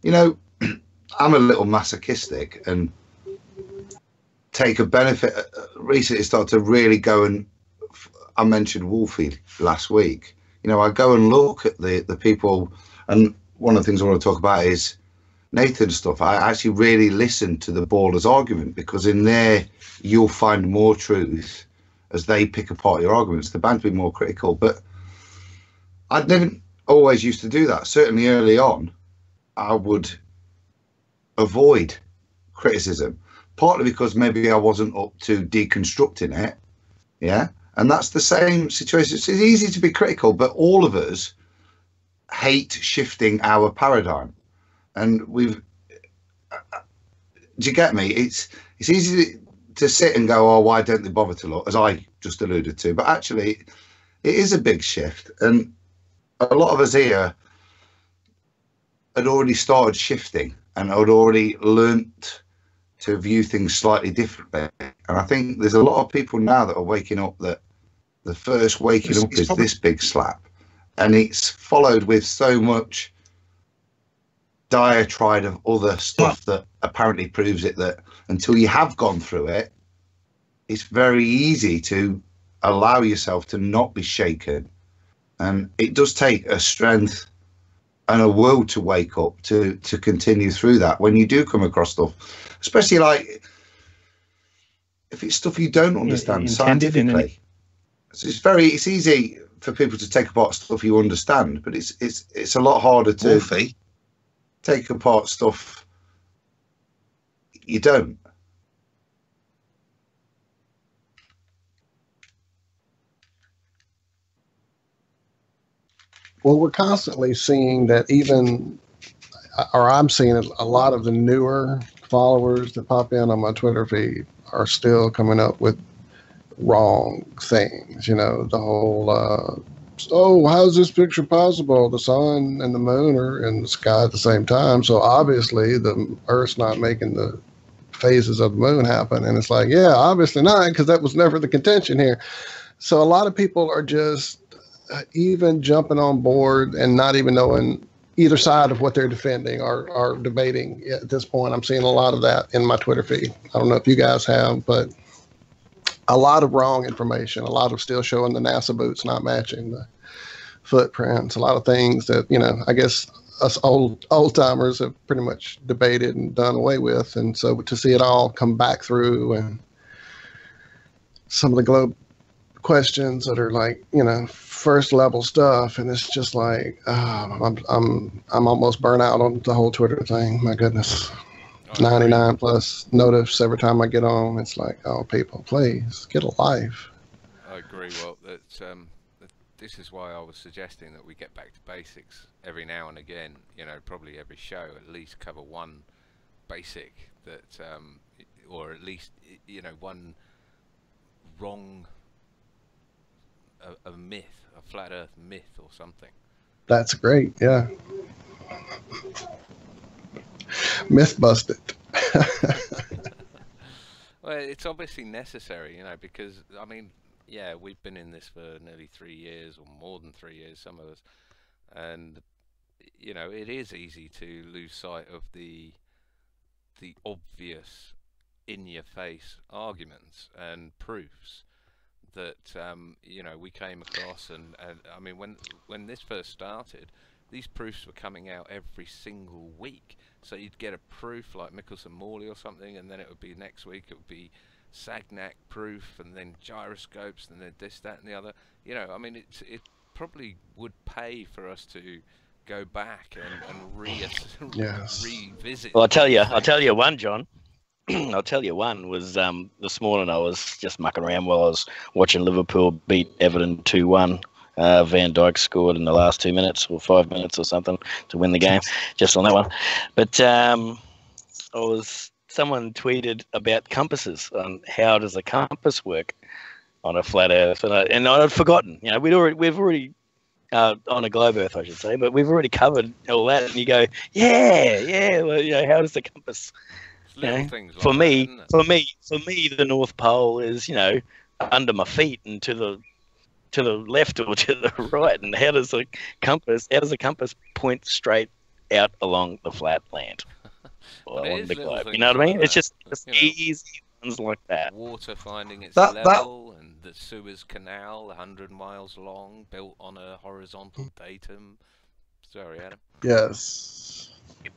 You know, I'm a little masochistic and take a benefit. Recently, started to really go and I mentioned Wolfie last week. You know, I go and look at the people, and one of the things I want to talk about is Nathan's stuff. I actually really listen to the ballers' argument because in there you'll find more truth as they pick apart your arguments. The band to be more critical, but I didn't always used to do that. Certainly early on, I would avoid criticism, partly because maybe I wasn't up to deconstructing it. Yeah. And that's the same situation. It's easy to be critical, but all of us hate shifting our paradigm. And do you get me? It's easy to sit and go, oh, why don't they bother to look, as I just alluded to. But actually, it is a big shift. And a lot of us here had already started shifting and had already learnt to view things slightly differently. And I think there's a lot of people now that are waking up that the first waking up is this big slap. And it's followed with so much diatribe of other stuff that apparently proves it, that until you have gone through it, it's very easy to allow yourself to not be shaken. And it does take a strength and a will to wake up to continue through that when you do come across stuff, especially like if it's stuff you don't understand scientifically. It's easy for people to take apart stuff you understand, but it's a lot harder to take apart stuff you don't. Well, we're constantly seeing that I'm seeing a lot of the newer followers that pop in on my Twitter feed are still coming up with wrong things. You know, the whole, how's this picture possible? The sun and the moon are in the sky at the same time. So obviously the Earth's not making the phases of the moon happen. And it's like, yeah, obviously not, because that was never the contention here. So a lot of people are just even jumping on board and not even knowing either side of what they're defending or debating at this point. I'm seeing a lot of that in my Twitter feed. I don't know if you guys have, but a lot of wrong information, a lot of still showing the NASA boots not matching the footprints, a lot of things that, you know, I guess us old timers have pretty much debated and done away with. And so to see it all come back through, and some of the globe questions that are like, you know, first level stuff, and it's just like I'm almost burnt out on the whole Twitter thing. My goodness. 99 plus notice every time I get on. It's like, oh, people, please get a life. I agree, Walt. This is why I was suggesting that we get back to basics every now and again. You know, probably every show at least cover one basic that, or at least, you know, one wrong, a myth, a flat Earth myth or something. That's great. Yeah. Myth busted. Well, it's obviously necessary, you know, because I mean, yeah, we've been in this for nearly 3 years, or more than 3 years, some of us, and it is easy to lose sight of the obvious, in-your-face arguments and proofs that we came across, and I mean, when this first started, these proofs were coming out every single week. So you'd get a proof like Mickelson-Morley or something, and then it would be next week it would be Sagnac proof, and then gyroscopes, and then this, that, and the other. I mean, it probably would pay for us to go back and Yes. revisit. Well, I'll tell you one, John. I'll tell you one was this morning I was just mucking around while I was watching Liverpool beat Everton 2-1. Van Dijk scored in the last 2 minutes or 5 minutes or something to win the game, just on that one. But someone tweeted about compasses and how does a compass work on a flat Earth, and I'd forgotten. We've already on a globe Earth, I should say, but we've already covered all that. And you go, yeah. Well, how does the compass? Things like for me, that, the North Pole is under my feet and to the left or to the right. And how does a compass point straight out along the flat land or along the globe? You know what I mean? Like it's just easy ones like that. Water finding its level, and the Suez Canal, 100 miles long, built on a horizontal datum. Sorry, Adam. Yes.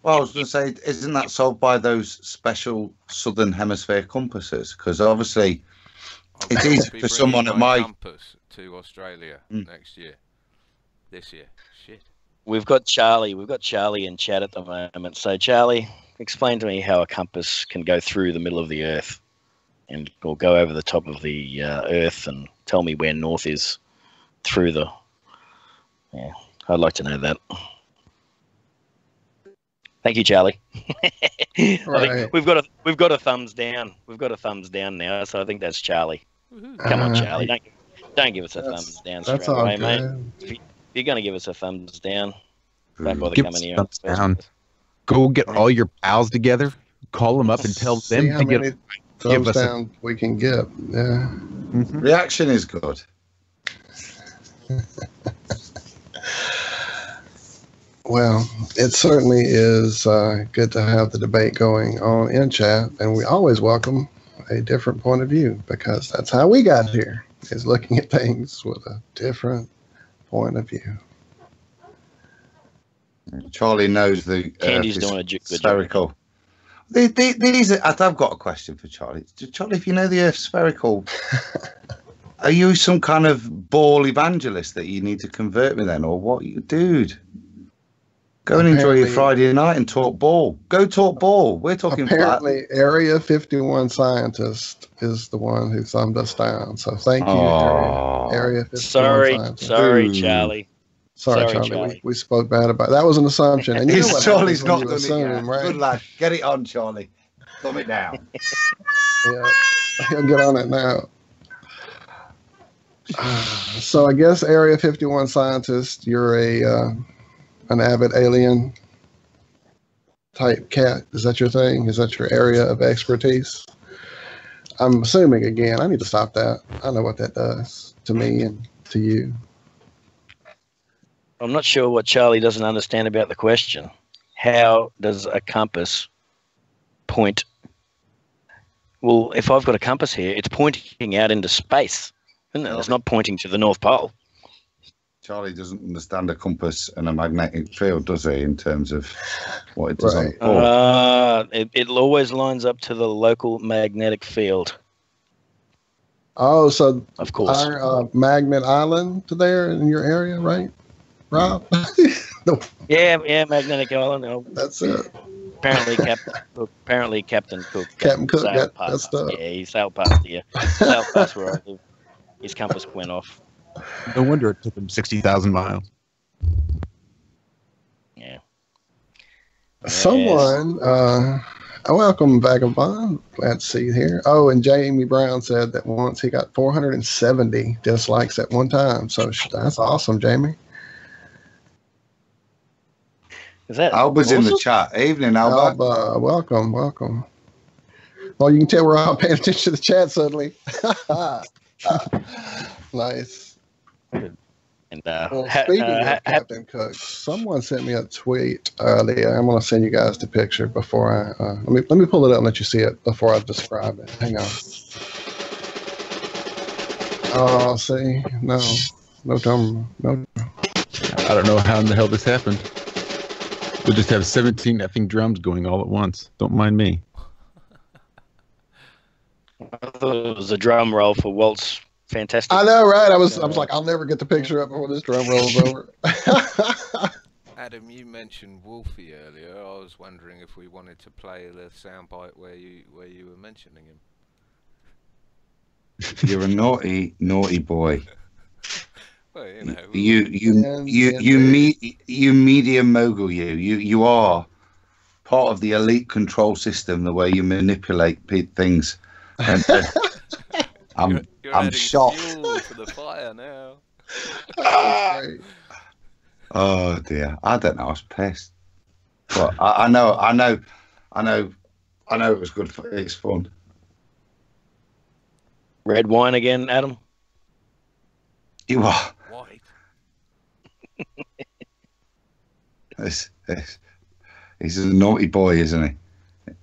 Well, I was going to say, isn't that solved by those special Southern Hemisphere compasses? Because obviously, it's easy for someone at my compass to Australia next year. This year, shit. We've got Charlie in chat at the moment. So Charlie, explain to me how a compass can go through the middle of the Earth, or go over the top of the Earth, and tell me where north is through the. Yeah, I'd like to know that. Thank you, Charlie. Right. I think we've got a thumbs down. We've got a thumbs down now, so I think that's Charlie. Come on, Charlie. Don't give us a thumbs down straight that's all away, good. mate. If you're going to give us a thumbs down, don't bother Give coming us here. thumbs down. Go get all your pals together, call them up, and tell See them how to many give thumbs us down we can get. Yeah. reaction is good. Well, it certainly is good to have the debate going on in chat, and we always welcome a different point of view, because that's how we got here, is looking at things with a different point of view. Charlie knows the Candy's Earth is doing a good job. spherical. These are, I've got a question for Charlie. Charlie, if you know the Earth's spherical, are you some kind of ball evangelist that you need to convert me then, or what? Dude, go and enjoy your Friday night and talk ball. Go talk ball. We're talking. Apparently, Area 51 scientist is the one who thumbed us down. So thank you, Area 51 scientist. Sorry, Charlie. Sorry, Charlie. We spoke bad about it. That was an assumption. And you know what Charlie's not you done assume, it yet. right? Good lad. Get it on, Charlie. Thumb it down. Yeah, I'll get on it now. So I guess Area 51 scientist, you're an avid alien type cat. Is that your thing? Is that your area of expertise? I'm assuming, again, I need to stop that. I know what that does to me and to you. I'm not sure what Charlie doesn't understand about the question. How does a compass point? Well, if I've got a compass here, it's pointing out into space, isn't it? It's not pointing to the North Pole. Charlie doesn't understand a compass and a magnetic field, does he, in terms of what it does on the pole? It always lines up to the local magnetic field. Oh, so of course, our Magnet Island there in your area, right, Rob? No. Yeah, magnetic island. Oh, that's it. Apparently, Captain Cook. Captain Cook got that stuff. Yeah, he sailed past here. Sailed past where I live. His compass went off. No wonder it took him 60,000 miles. Yeah. Someone, welcome, Vagabond. Glad to see you here. Oh, and Jamie Brown said that once he got 470 dislikes at one time. So that's awesome, Jamie. Is that Alba's in the chat. Evening, Alba. Alba, welcome. Well, you can tell we're all paying attention to the chat suddenly. Nice. And Well, speaking of Captain Cook, someone sent me a tweet earlier. I'm going to send you guys the picture before I let me pull it up and let you see it before I describe it. Hang on. Oh, see, no drum, no. I don't know how in the hell this happened. We'll just have 17 effing drums going all at once. Don't mind me. I thought it was a drum roll for Walt's fantastic. I know, right? I was like, I'll never get the picture up before this drum rolls over. Adam, you mentioned Wolfie earlier. I was wondering if we wanted to play the soundbite where you were mentioning him. You're a naughty boy. Well, you know, you media mogul. You are part of the elite control system. The way you manipulate things. And, you're I'm shocked. Fuel to the fire now. Oh dear, I don't know. I was pissed, but I know it was good. It's fun. Red wine again, Adam? You are. White. He's a naughty boy, isn't he?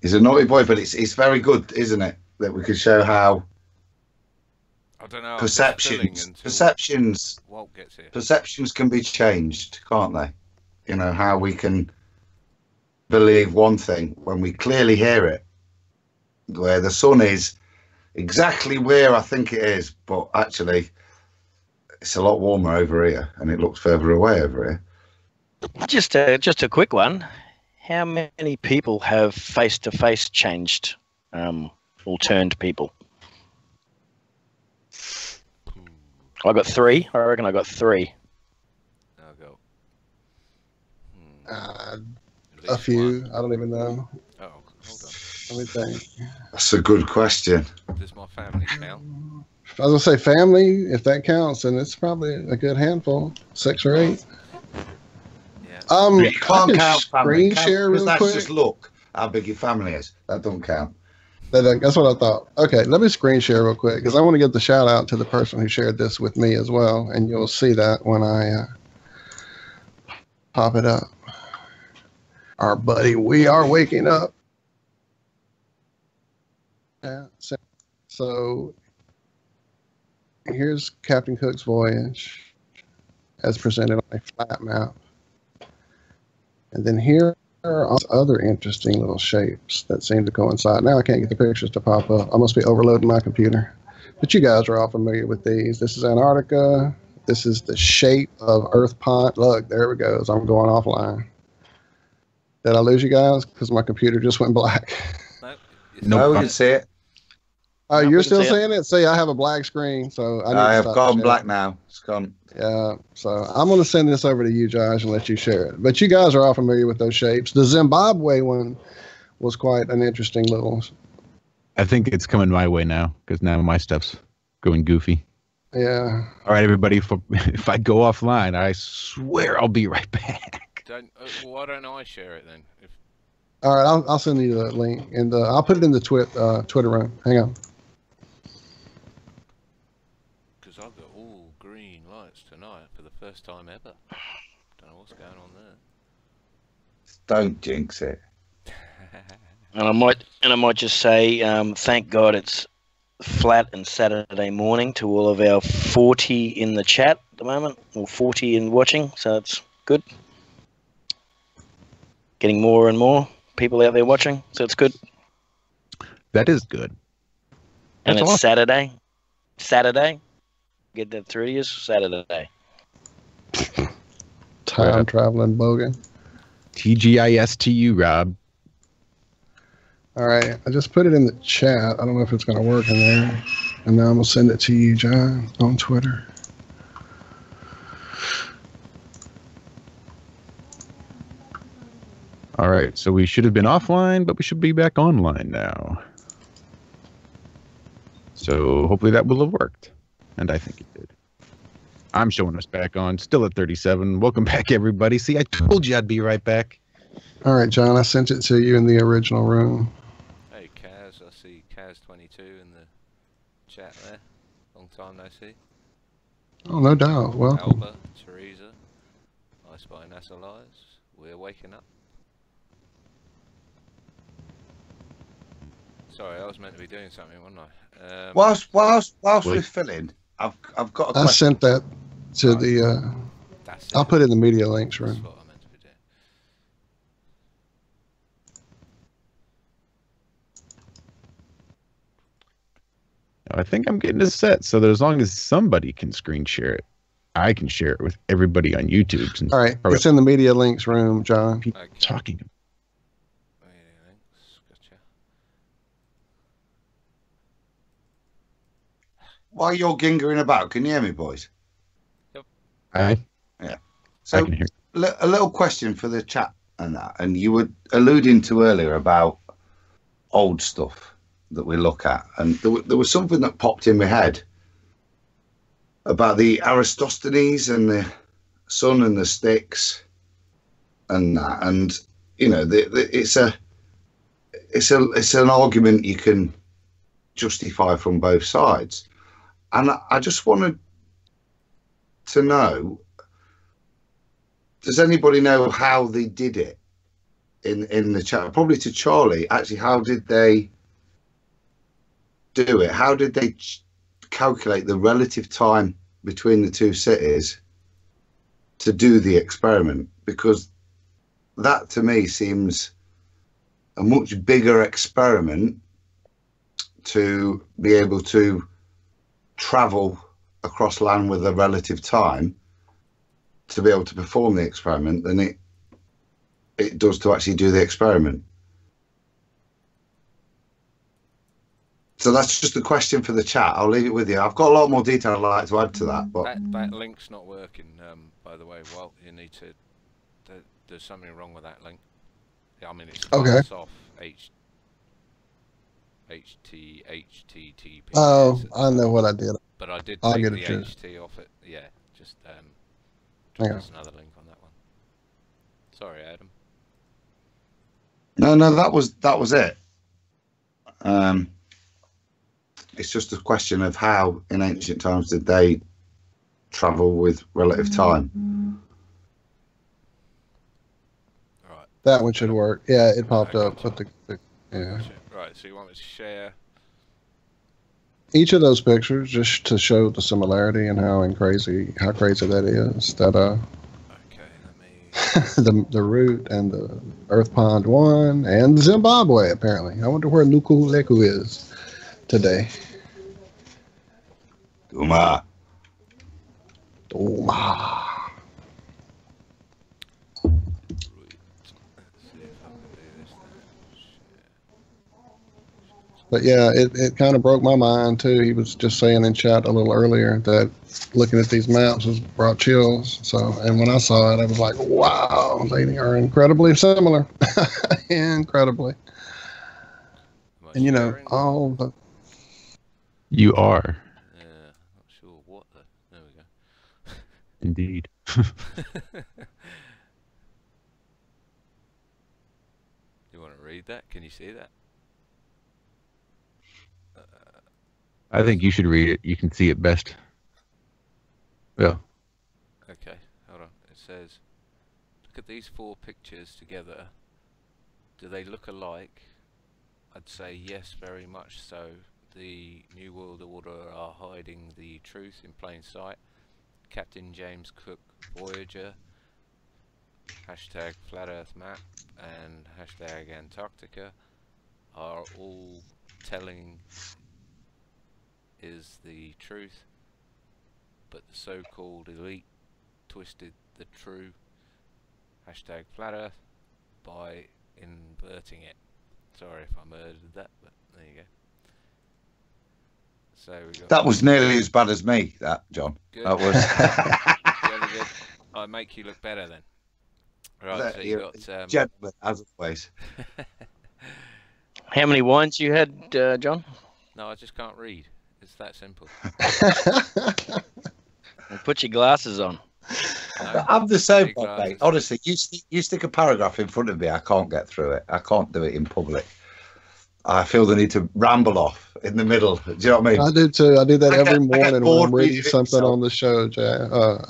He's a naughty boy, but it's very good, isn't it? That we could show how I don't know. Perceptions Walt gets here. Perceptions can be changed, can't they? You know, how we can believe one thing when we clearly hear it, where the sun is exactly where I think it is, but actually it's a lot warmer over here and it looks further away over here. Just a quick one. How many people have face-to-face changed or turned people? I got 3. I reckon I got 3. I'll go. A few. I don't even know. Oh, hold on. Let me think. That's a good question. Does my family count? I was gonna say family. If that counts, then it's probably a good handful, 6 or 8. Yeah. You can't count family. Screen share real that's quick. just look how big your family is. That don't count. That's what I thought. Okay, let me screen share real quick because I want to give the shout out to the person who shared this with me as well, and you'll see that when I pop it up. Our buddy, we are waking up. Yeah. So here's Captain Cook's voyage as presented on a flat map, and then here are all other interesting little shapes that seem to coincide. Now I can't get the pictures to pop up. I must be overloading my computer. But you guys are all familiar with these. This is Antarctica. This is the shape of Earth Pond. Look, there it goes. I'm going offline. Did I lose you guys? Because my computer just went black. No, we can see it. Oh, you're still seeing it? See, I have a black screen, so I have gone black now. It's gone. Yeah, so I'm going to send this over to you, Josh, and let you share it. But you guys are all familiar with those shapes. The Zimbabwe one was quite an interesting little. I think it's coming my way now because now my stuff's going goofy. Yeah. All right, everybody. If I go offline, I swear I'll be right back. Why don't I share it then? All right, I'll send you the link, and I'll put it in the Twitter room. Hang on. Because I've got all green lights tonight for the first time ever. Don't know what's going on there. Don't jinx it. And I might just say, thank God it's flat and Saturday morning to all of our 40 in the chat at the moment, or 40 in watching, so it's good. Getting more and more people out there watching, so it's good. That is good. And That's it's awesome. Saturday. Get that through to you, Saturday. Time traveling bogan. TGISTU, Rob. All right, I just put it in the chat. I don't know if it's going to work in there. And now I'm going to send it to you, John, on Twitter. All right, so we should have been offline, but we should be back online now. So hopefully that will have worked. And I think it did. I'm showing us back on, still at 37. Welcome back, everybody. See, I told you I'd be right back. All right, John, I sent it to you in the original room. Hey, Kaz, I see Kaz22 in the chat there. Long time no see. Oh, no doubt. Welcome. Alba, Teresa, I Spy NASA Lies. We're waking up. Sorry, I was meant to be doing something, wasn't I? Whilst Wait. we're filling, I've got a I question. sent that to the. That's it. I'll put it in the media links That's room. what I meant to be doing. I think I'm getting a set, so that as long as somebody can screen share it, I can share it with everybody on YouTube. Since All right, probably it's in the media links room, John. people Okay. talking. Thanks. Gotcha. While you're gingering about, can you hear me, boys? I So can hear. a little question for the chat and that, and you were alluding to earlier about old stuff that we look at, and there was something that popped in my head about the Aristophanes and the sun and the sticks and that, and you know, it's an argument you can justify from both sides, and I just wanted to know, does anybody know how they did it in the chat? Probably to Charlie. Actually, how did they do it? How did they calculate the relative time between the two cities to do the experiment? Because that to me seems a much bigger experiment to be able to travel across land with a relative time to be able to perform the experiment than it does to actually do the experiment. So that's just a question for the chat. I'll leave it with you. I've got a lot more detail I'd like to add to that, but That link's not working, by the way, Walt. You need to... There's something wrong with that link. I mean, it starts off HTTP. Oh, I know what I did. But I did I'll take get the it to you. HT off it. Yeah, just Hang on. there's another link on that one. Sorry, Adam. no, that was it. It's just a question of how in ancient times did they travel with relative time. Right. That one should work. Yeah, it popped Okay. up. Put the yeah. Right, so you want me to share? Each of those pictures just to show the similarity and how crazy that is. That Okay, let me... the root and the Earth Pond 1 and Zimbabwe apparently. I wonder where Nukuleku is today. Uma. Oh, but yeah, it kind of broke my mind too. He was just saying in chat a little earlier that looking at these maps has brought chills. So, and when I saw it, I was like, wow, they are incredibly similar. Incredibly. Am I And you know, sharing? all the You are Yeah, not sure what the... There we go. indeed. You want to read that? Can you see that? I think you should read it. You can see it best. Yeah. Okay, hold on. It says, look at these four pictures together. Do they look alike? I'd say yes, very much so. The New World Order are hiding the truth in plain sight. Captain James Cook Voyager, hashtag Flat Earth Map, and hashtag Antarctica are all telling is the truth, but the so-called elite twisted the true hashtag Flat Earth by inverting it. Sorry if I murdered that, but there you go. So we got That was nearly as bad as me, that, John. good. That was. Jolly good. I make you look better then. Right, so you got Gentlemen, as always. How many wines you had, John? No, I just can't read. It's that simple. Well, put your glasses on. No, I'm the same, big mate. glasses. Honestly, you stick a paragraph in front of me, I can't get through it. I can't do it in public. I feel the need to ramble off in the middle. Do you know what I mean? I do too. I do that every I get morning when bored I'm reading reading it something myself. on the show,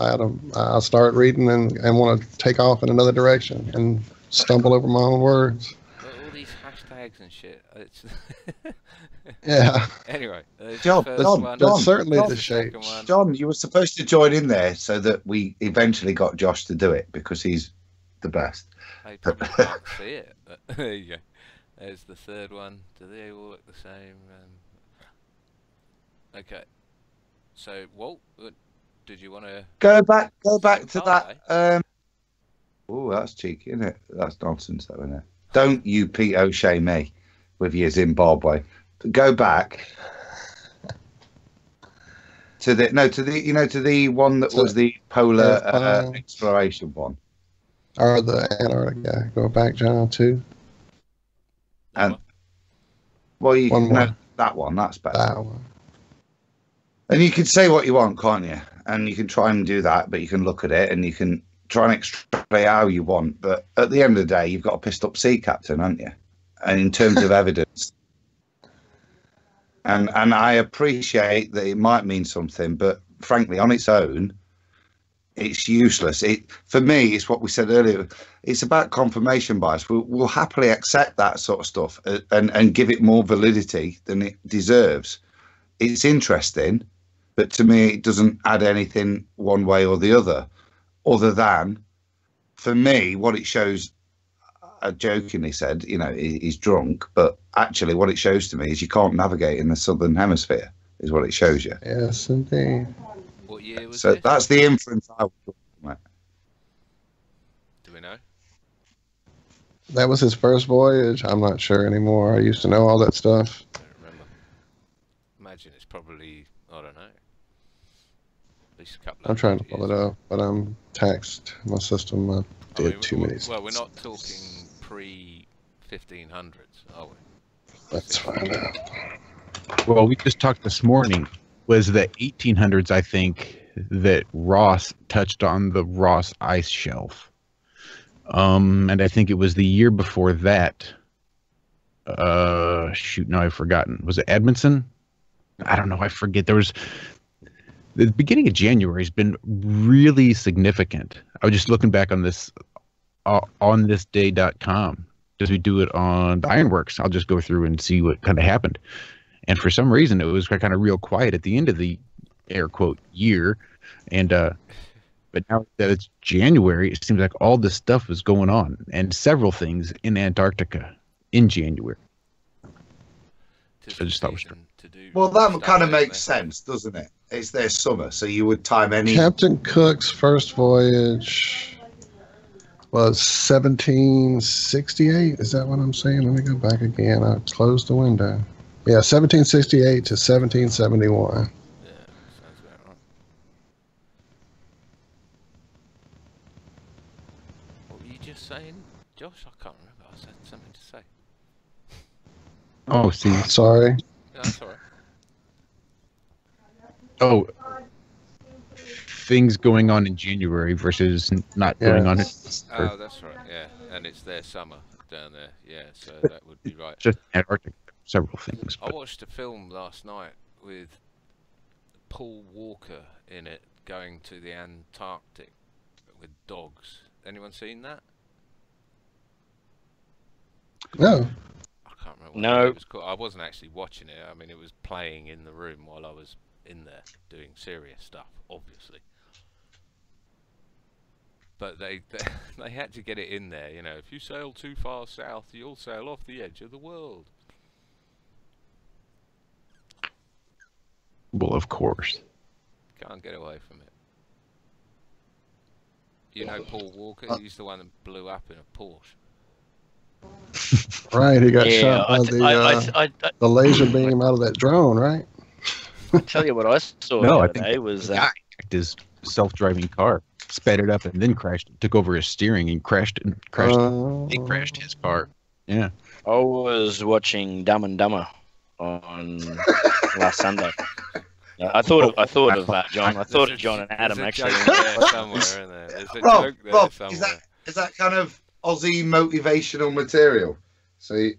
Adam. I start reading and want to take off in another direction and stumble over my own words. All these hashtags and shit. It's Yeah. anyway, there's John, the first John, one, That's certainly John, the the second shapes. one. John, you were supposed to join in there so that we eventually got Josh to do it because he's the best. I probably can't see it, but there you go. There's the third one. Do they all look the same? Okay. So, Walt, did you want to... Go back to Hi. that. Oh, that's cheeky, isn't it? That's nonsense, though, isn't it? Don't you Pete O'Shea me with your Zimbabwe. Go back to the one that was the polar exploration one. Or the Antarctic guy. Go back, John, too. And well, you One can more. know that one. That's better. That one. And you can say what you want, can't you? And you can try and do that, but you can look at it and you can try and extrapolate how you want. But at the end of the day, you've got a pissed up sea captain, haven't you? And in terms of evidence, and I appreciate that it might mean something, but frankly, on its own, it's useless. For me, it's what we said earlier. It's about confirmation bias. We'll happily accept that sort of stuff and give it more validity than it deserves. It's interesting, but to me, it doesn't add anything one way or the other than, for me, what it shows. I jokingly said, he's drunk, but actually, what it shows to me is you can't navigate in the southern hemisphere. Is what it shows you. Yes, indeed. What year was So this? that's the inference I would draw from it. Do we know? That was his first voyage. I'm not sure anymore. I used to know all that stuff. I don't remember. Imagine it's probably, I don't know, at least a couple of I'm trying to years. pull it up, but I'm taxed. My system I did mean, too many. Well, we're not talking pre-1500s, are we? Let's find out. Well, we just talked this morning. Was the 1800s, I think, that Ross touched on the Ross ice shelf. And I think it was the year before that. Shoot, no, I've forgotten. Was it Edmondson? I don't know. I forget. There was the beginning of January has been really significant. I was just looking back on this on thisday.com because we do it on the Ironworks. I'll just go through and see what kind of happened. And for some reason, it was kind of real quiet at the end of the air quote year. And but now that it's January, it seems like all this stuff is going on, and several things in Antarctica in January. I just thought it was true. Well, that kind of makes sense, doesn't it? It's their summer, so you would time any. Captain Cook's first voyage was 1768. Is that what I'm saying? Let me go back again. I closed the window. Yeah, 1768 to 1771. Yeah, sounds about right. What were you just saying, Josh? I can't remember. I had something to say. Oh, see. Sorry. No, that's all right. Oh, things going on in January versus not going on. Oh, that's right. Yeah, and it's their summer down there. Yeah, so that would be right. Just Antarctica. Several things. I But watched a film last night with Paul Walker in it, going to the Antarctic with dogs. Anyone seen that? No. I can't remember what No. it was called. I wasn't actually watching it. I mean, it was playing in the room while I was in there doing serious stuff, obviously. But they had to get it in there, if you sail too far south, you'll sail off the edge of the world. well, of course. Can't get away from it. You know Paul Walker? He's the one that blew up in a Porsche. Right, he got Yeah, shot by the laser beam out of that drone, right? I tell you what I saw No, the I other think day was the guy hacked his self-driving car, sped it up, and then crashed. Took over his steering and crashed. He crashed his car. Yeah. I was watching Dumb and Dumber on last Sunday. I thought of John. I thought of John and Adam There's a actually. joke there somewhere, isn't there? There's a Rob, joke there Rob, somewhere. is that kind of Aussie motivational material? So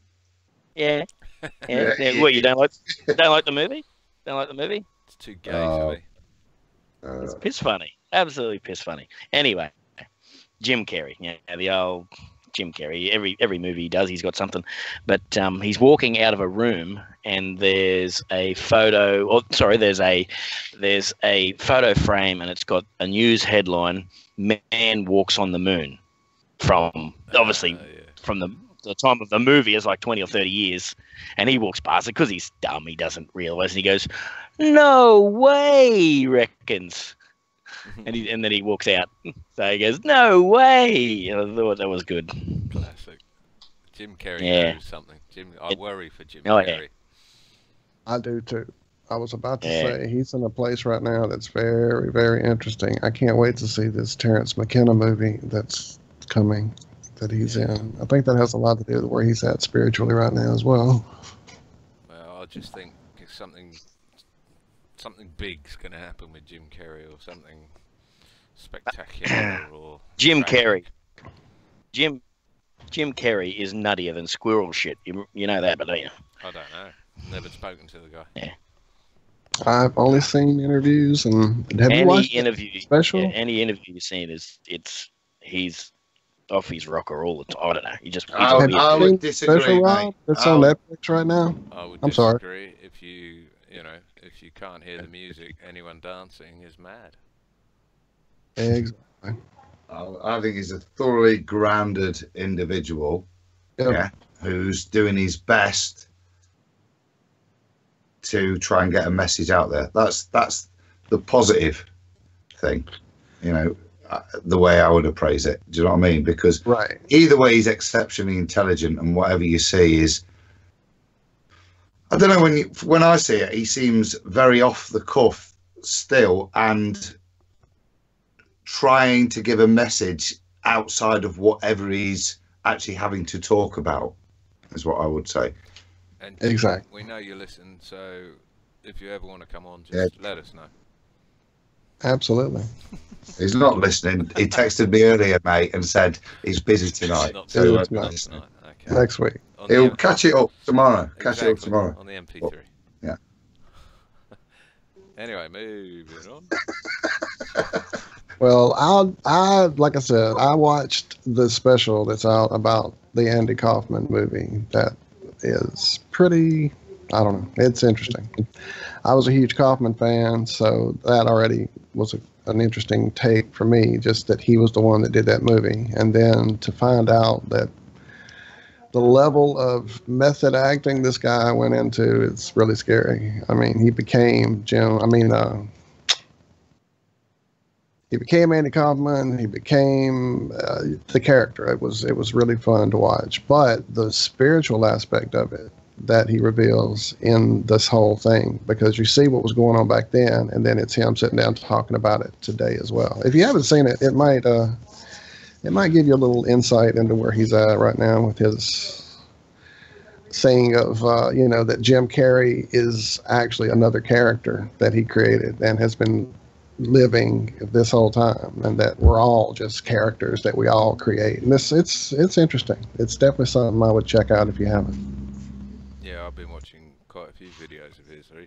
Yeah. Yeah. What, you don't like the movie? Don't like the movie? It's too gay for me. It's piss funny. Absolutely piss funny. Anyway, Jim Carrey. Yeah, the old Jim Carrey. Every movie he does, he's got something. But he's walking out of a room, and there's a photo. Or sorry, there's a photo frame, and it's got a news headline: "Man walks on the moon." From obviously from the time of the movie is like 20 or 30 years, and he walks past it because he's dumb. He doesn't realize, and he goes, "No way," he reckons. And then he walks out. So he goes, "No way." And I thought that was good. Classic. Jim Carrey knows something. I worry for Jim Oh, Carrey. yeah. I do too. I was about to say he's in a place right now that's very, very interesting. I can't wait to see this Terrence McKenna movie that's coming that he's in. I think that has a lot to do with where he's at spiritually right now as well. Well, I just think something big's going to happen with Jim Carrey, or something spectacular, or Jim tragic. Carrey. Jim Carrey is nuttier than squirrel shit. You know that, but don't you? I don't know. Never spoken to the guy. Yeah. I've only seen interviews, and have you watched the special? Yeah, any interview you've seen he's off his rocker all the time. I don't know. I would disagree, special, mate. Rob, that's on Netflix right now. I would I'm sorry. disagree. If you can't hear the music, anyone dancing is mad. Exactly. I think he's a thoroughly grounded individual, who's doing his best to try and get a message out there. That's the positive thing, the way I would appraise it. Do you know what I mean? Because either way, he's exceptionally intelligent, and whatever you see is, I don't know, when I see it, he seems very off the cuff still, and trying to give a message outside of whatever he's actually having to talk about, is what I would say. And exactly. We know you listen, so if you ever want to come on, just let us know. Absolutely. He's not listening. He texted me earlier, mate, and said he's busy tonight. Tonight. Okay. Next week. He'll catch it up tomorrow. Catch it up tomorrow. On the MP3. Yeah. Anyway, moving on. Well, like I said, I watched the special that's out about the Andy Kaufman movie. That is pretty, I don't know, it's interesting. I was a huge Kaufman fan, so that already was an interesting take for me, just that he was the one that did that movie. And then to find out that the level of method acting this guy went into, it's really scary. I mean, he became Andy Kaufman. He became the character. It was really fun to watch. But the spiritual aspect of it that he reveals in this whole thing, because you see what was going on back then, and then it's him sitting down talking about it today as well. If you haven't seen it, it might give you a little insight into where he's at right now with his saying of that Jim Carrey is actually another character that he created and has been living this whole time, and that we're all just characters that we all create. And it's interesting. It's definitely something I would check out if you haven't. Yeah, I've been watching quite a few videos of his over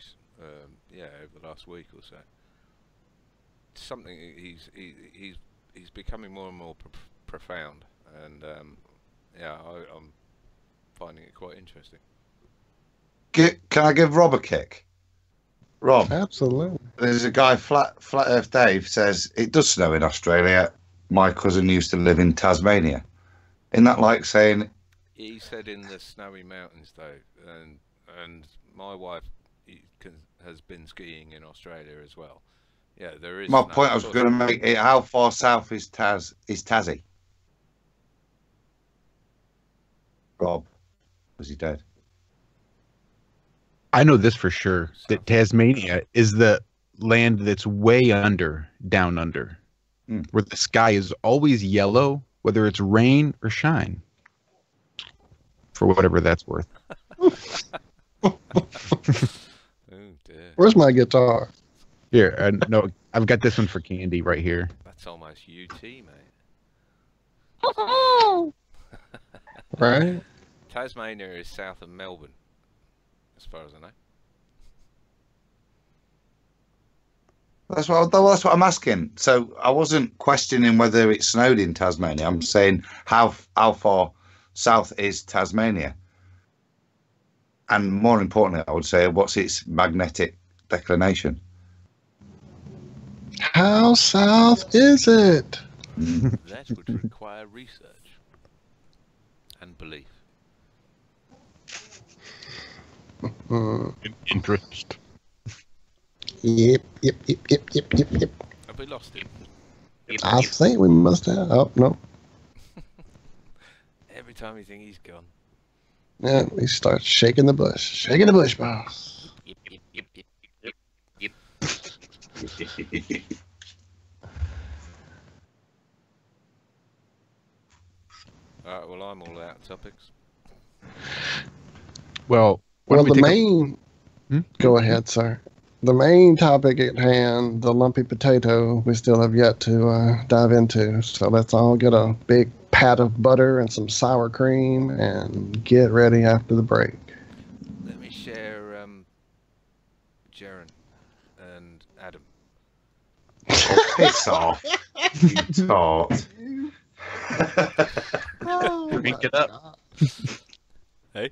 the last week or so. It's something he's becoming more and more profound, and I'm finding it quite interesting. Can I give Rob a kick? Rob, absolutely. There's a guy, Flat Earth Dave, says it does snow in Australia. My cousin used to live in Tasmania. Isn't that like saying? He said in the snowy mountains though, and my wife has been skiing in Australia as well. Yeah, there is. My point I was going to make: how far south is Tassie? Rob, was he dead? I know this for sure, that Tasmania is the land that's way down under, where the sky is always yellow, whether it's rain or shine, for whatever that's worth. Oh dear. Where's my guitar? Here, no, I've got this one for Candy right here. That's almost UT, mate. Right? Tasmania is south of Melbourne. as far as I know. That's what I'm asking. So I wasn't questioning whether it snowed in Tasmania. I'm saying how far south is Tasmania? And more importantly, I would say, what's its magnetic declination? How south is it? That would require research and belief. Interest. Yep. Have we lost him? I think we must have. Oh, no. Every time you think he's gone. Yeah, he starts shaking the bush. Shaking the bush, boss. Alright, well, I'm all out of topics. Well, The main... Go ahead, sir. The main topic at hand, the lumpy potato, we still have yet to dive into. So let's all get a big pat of butter and some sour cream and get ready after the break. Let me share Jaren and Adam. Piss off, you tart. Crank it up. Hey?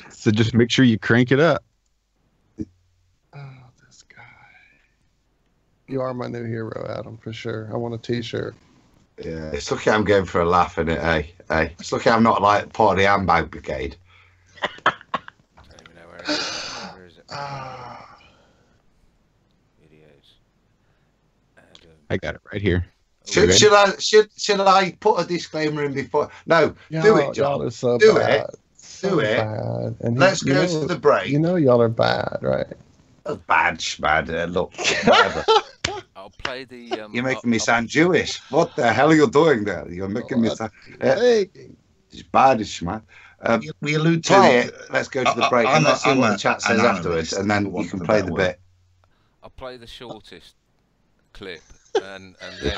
So just make sure you crank it up. Oh, this guy. You are my new hero, Adam, for sure. I want a t-shirt. Yeah, it's lucky I'm going for a laugh, isn't it? Hey, it's lucky I'm not like part of the handbag brigade. I don't even know where it is. Where is it? Videos. Adam. I got it right here. Should I put a disclaimer in before? No, do it, John. Y'all are so Do bad. it. So Do it. bad. And Let's go to the break. You know y'all are bad, right? Bad schmad. Look, whatever. I'll play the. You're making me sound Jewish. What the hell are you doing there? You're making me sound. It's bad as schmad. We allude to it. Let's go to the break. And let's see what the chat says afterwards, and then you can play the bit. I'll play the shortest clip, and then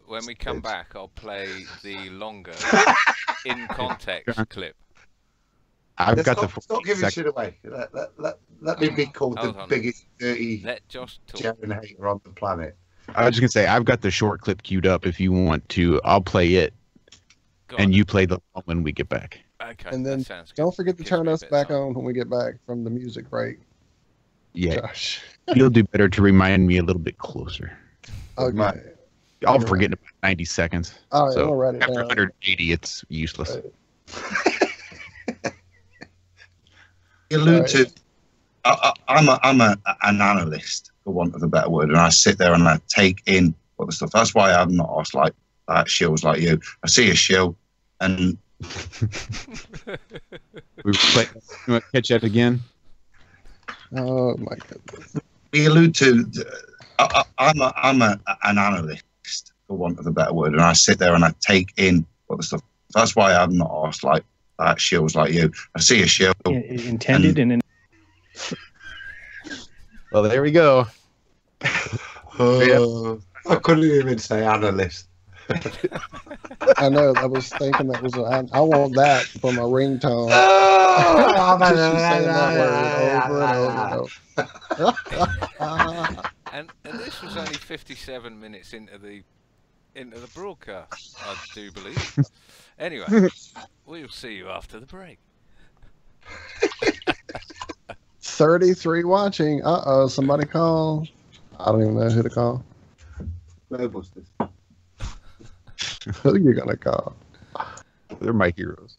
when we come back, I'll play the longer in context clip. I've got the. Stop giving shit away. Let me be called the biggest dirty Let Josh talk. Jaren hater on the planet. I was just gonna say I've got the short clip queued up. If you want to, I'll play it, and you play the long when we get back. Okay. And then that sounds good. don't forget to Gives turn me a us bit of back time. on when we get back from the music break. Yeah, Josh. you'll do better to remind me a little bit closer. Okay. I'll forget in about 90 seconds. All right, So we'll write it after down. 180, it's useless. You allude to. I'm an analyst, for want of a better word, and I sit there and I take in what the stuff. That's why I'm not asked like shills like you. I see a shill, and We play. You want to catch that again? Oh my goodness. we allude to. I'm an analyst, for want of a better word, and I sit there and I take in what the stuff. That's why I'm not asked like shills like you. I see a shill. Intended and Well, there we go. I couldn't even say analyst. I know. I was thinking that was. I want that for my ringtone. Just saying that word over and over. And this was only 57 minutes into the broadcast, I do believe. Anyway, we'll see you after the break. 33 watching. Uh-oh, somebody call. I don't even know who to call. Glowbusters. Who you gonna call? They're my heroes.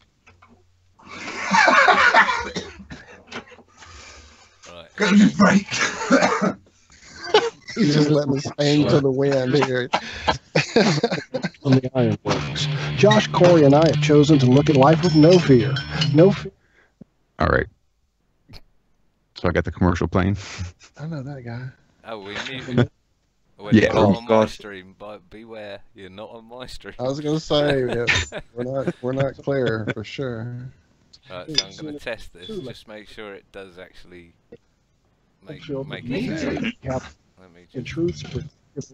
Right. Go to break. He's just letting us hang to the wind here. on the Ironworks. Josh, Corey, and I have chosen to look at life with no fear. No fear. All right. So I got the commercial playing. I know that guy. Oh, we knew. Well, Yeah. you're not Oh, on my God. stream, but beware, you're not on my stream. I was gonna say we're not clear for sure. Right, so I'm going to test this. Just make sure it does actually make it Amazing. sound. Cap Let me in just. truth,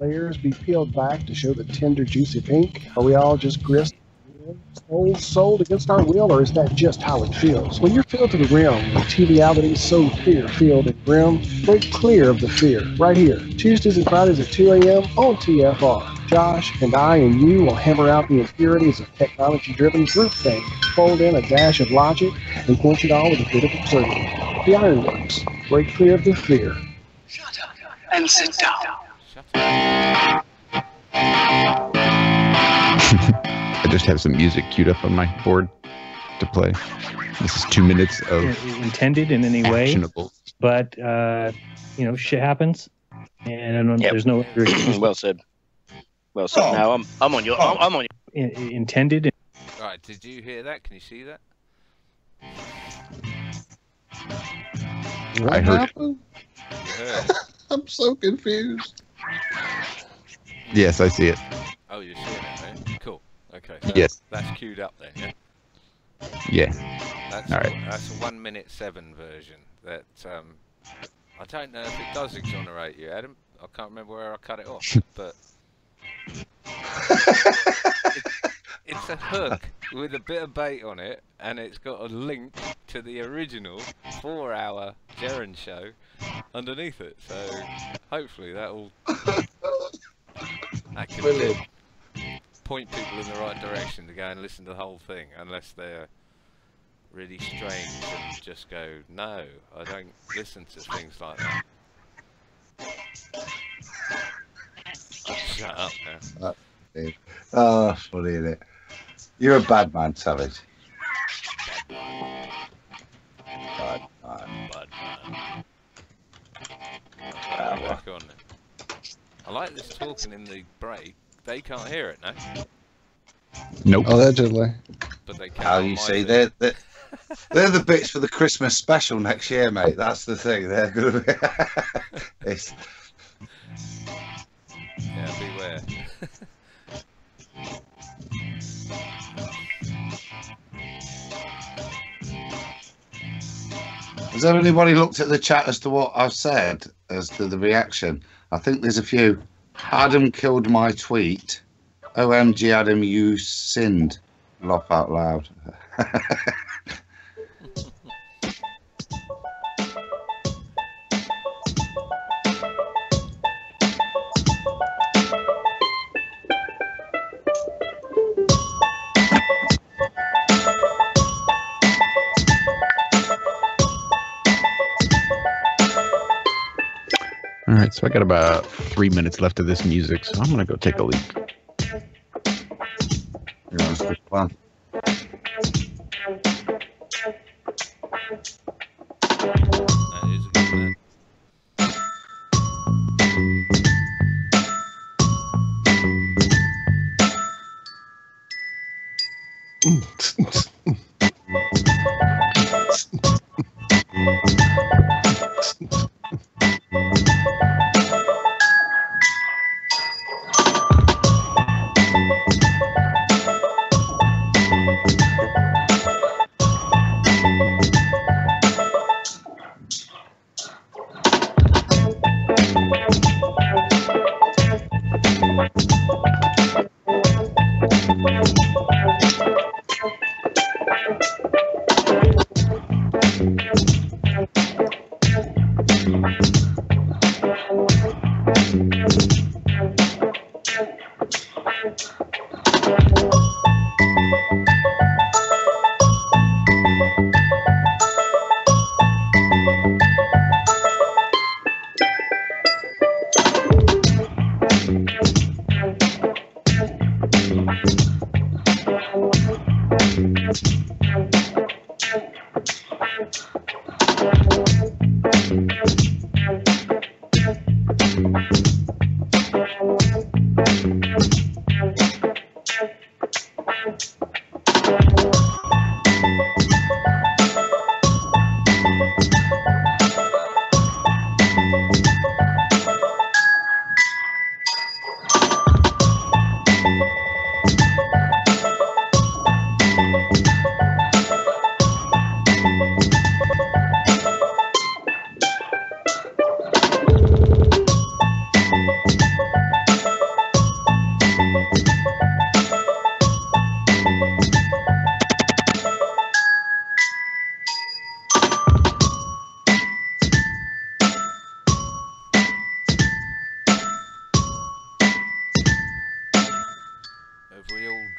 layers be peeled back to show the tender, juicy pink. Are we all just grist? sold against our will, or is that just how it feels? When you're filled to the rim with trivialities so fear-filled and grim, break clear of the fear right here. Tuesdays and Fridays at 2 a.m. on TFR. Josh and I and you will hammer out the impurities of technology-driven groupthink, fold in a dash of logic, and quench it all with a bit of absurdity. The Ironworks. Break clear of the fear. Shut up and sit down. Shut up. I just have some music queued up on my board to play. This is 2 minutes of intended in any way, actionable. but shit happens, and there's no well said. Well said. Now I'm on your. I'm on your. Intended. Right, did you hear that? Can you see that? What I heard happened? You heard it? I'm so confused. Yes, I see it. Oh, you're seeing it, eh? Cool. Okay. So Yes. That's queued up then, yeah? Yeah. That's All right. That's a 1:07 version. That I don't know if it does exonerate you, Adam. I can't remember where I cut it off, but it's a hook with a bit of bait on it, and it's got a link to the original 4-hour Jaren show underneath it. So hopefully that can Brilliant. point people in the right direction to go and listen to the whole thing, unless they're really strange and just go, no, I don't listen to things like that. Oh, shut up now. Oh, funny, isn't it? You're a bad man, Savage. Bad man. Bad man. Back on then. I like this talking in the break. They can't hear it, no? Nope. Allegedly. But they can. How on you my see, thing. they're the bits for the Christmas special next year, mate. That's the thing. They're going to be. It's... Yeah, beware. Has anybody looked at the chat as to what I've said, as to the reaction? I think there's a few. Adam killed my tweet. OMG, Adam, you sinned. Laugh out loud. All right, so I got about 3 minutes left of this music, so I'm gonna go take a leak. Yeah, that's a good plan. That is a good plan.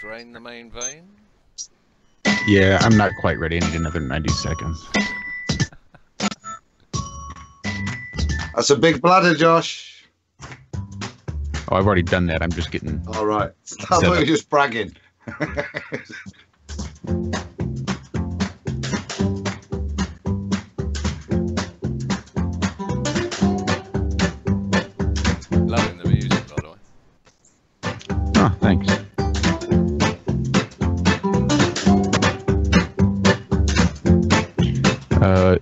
drain the main vein. Yeah, I'm not quite ready. I need another 90 seconds. That's a big bladder, Josh. Oh, I've already done that. I'm just getting... All right. I thought you were just bragging. Loving the music, by the way. Oh, thanks.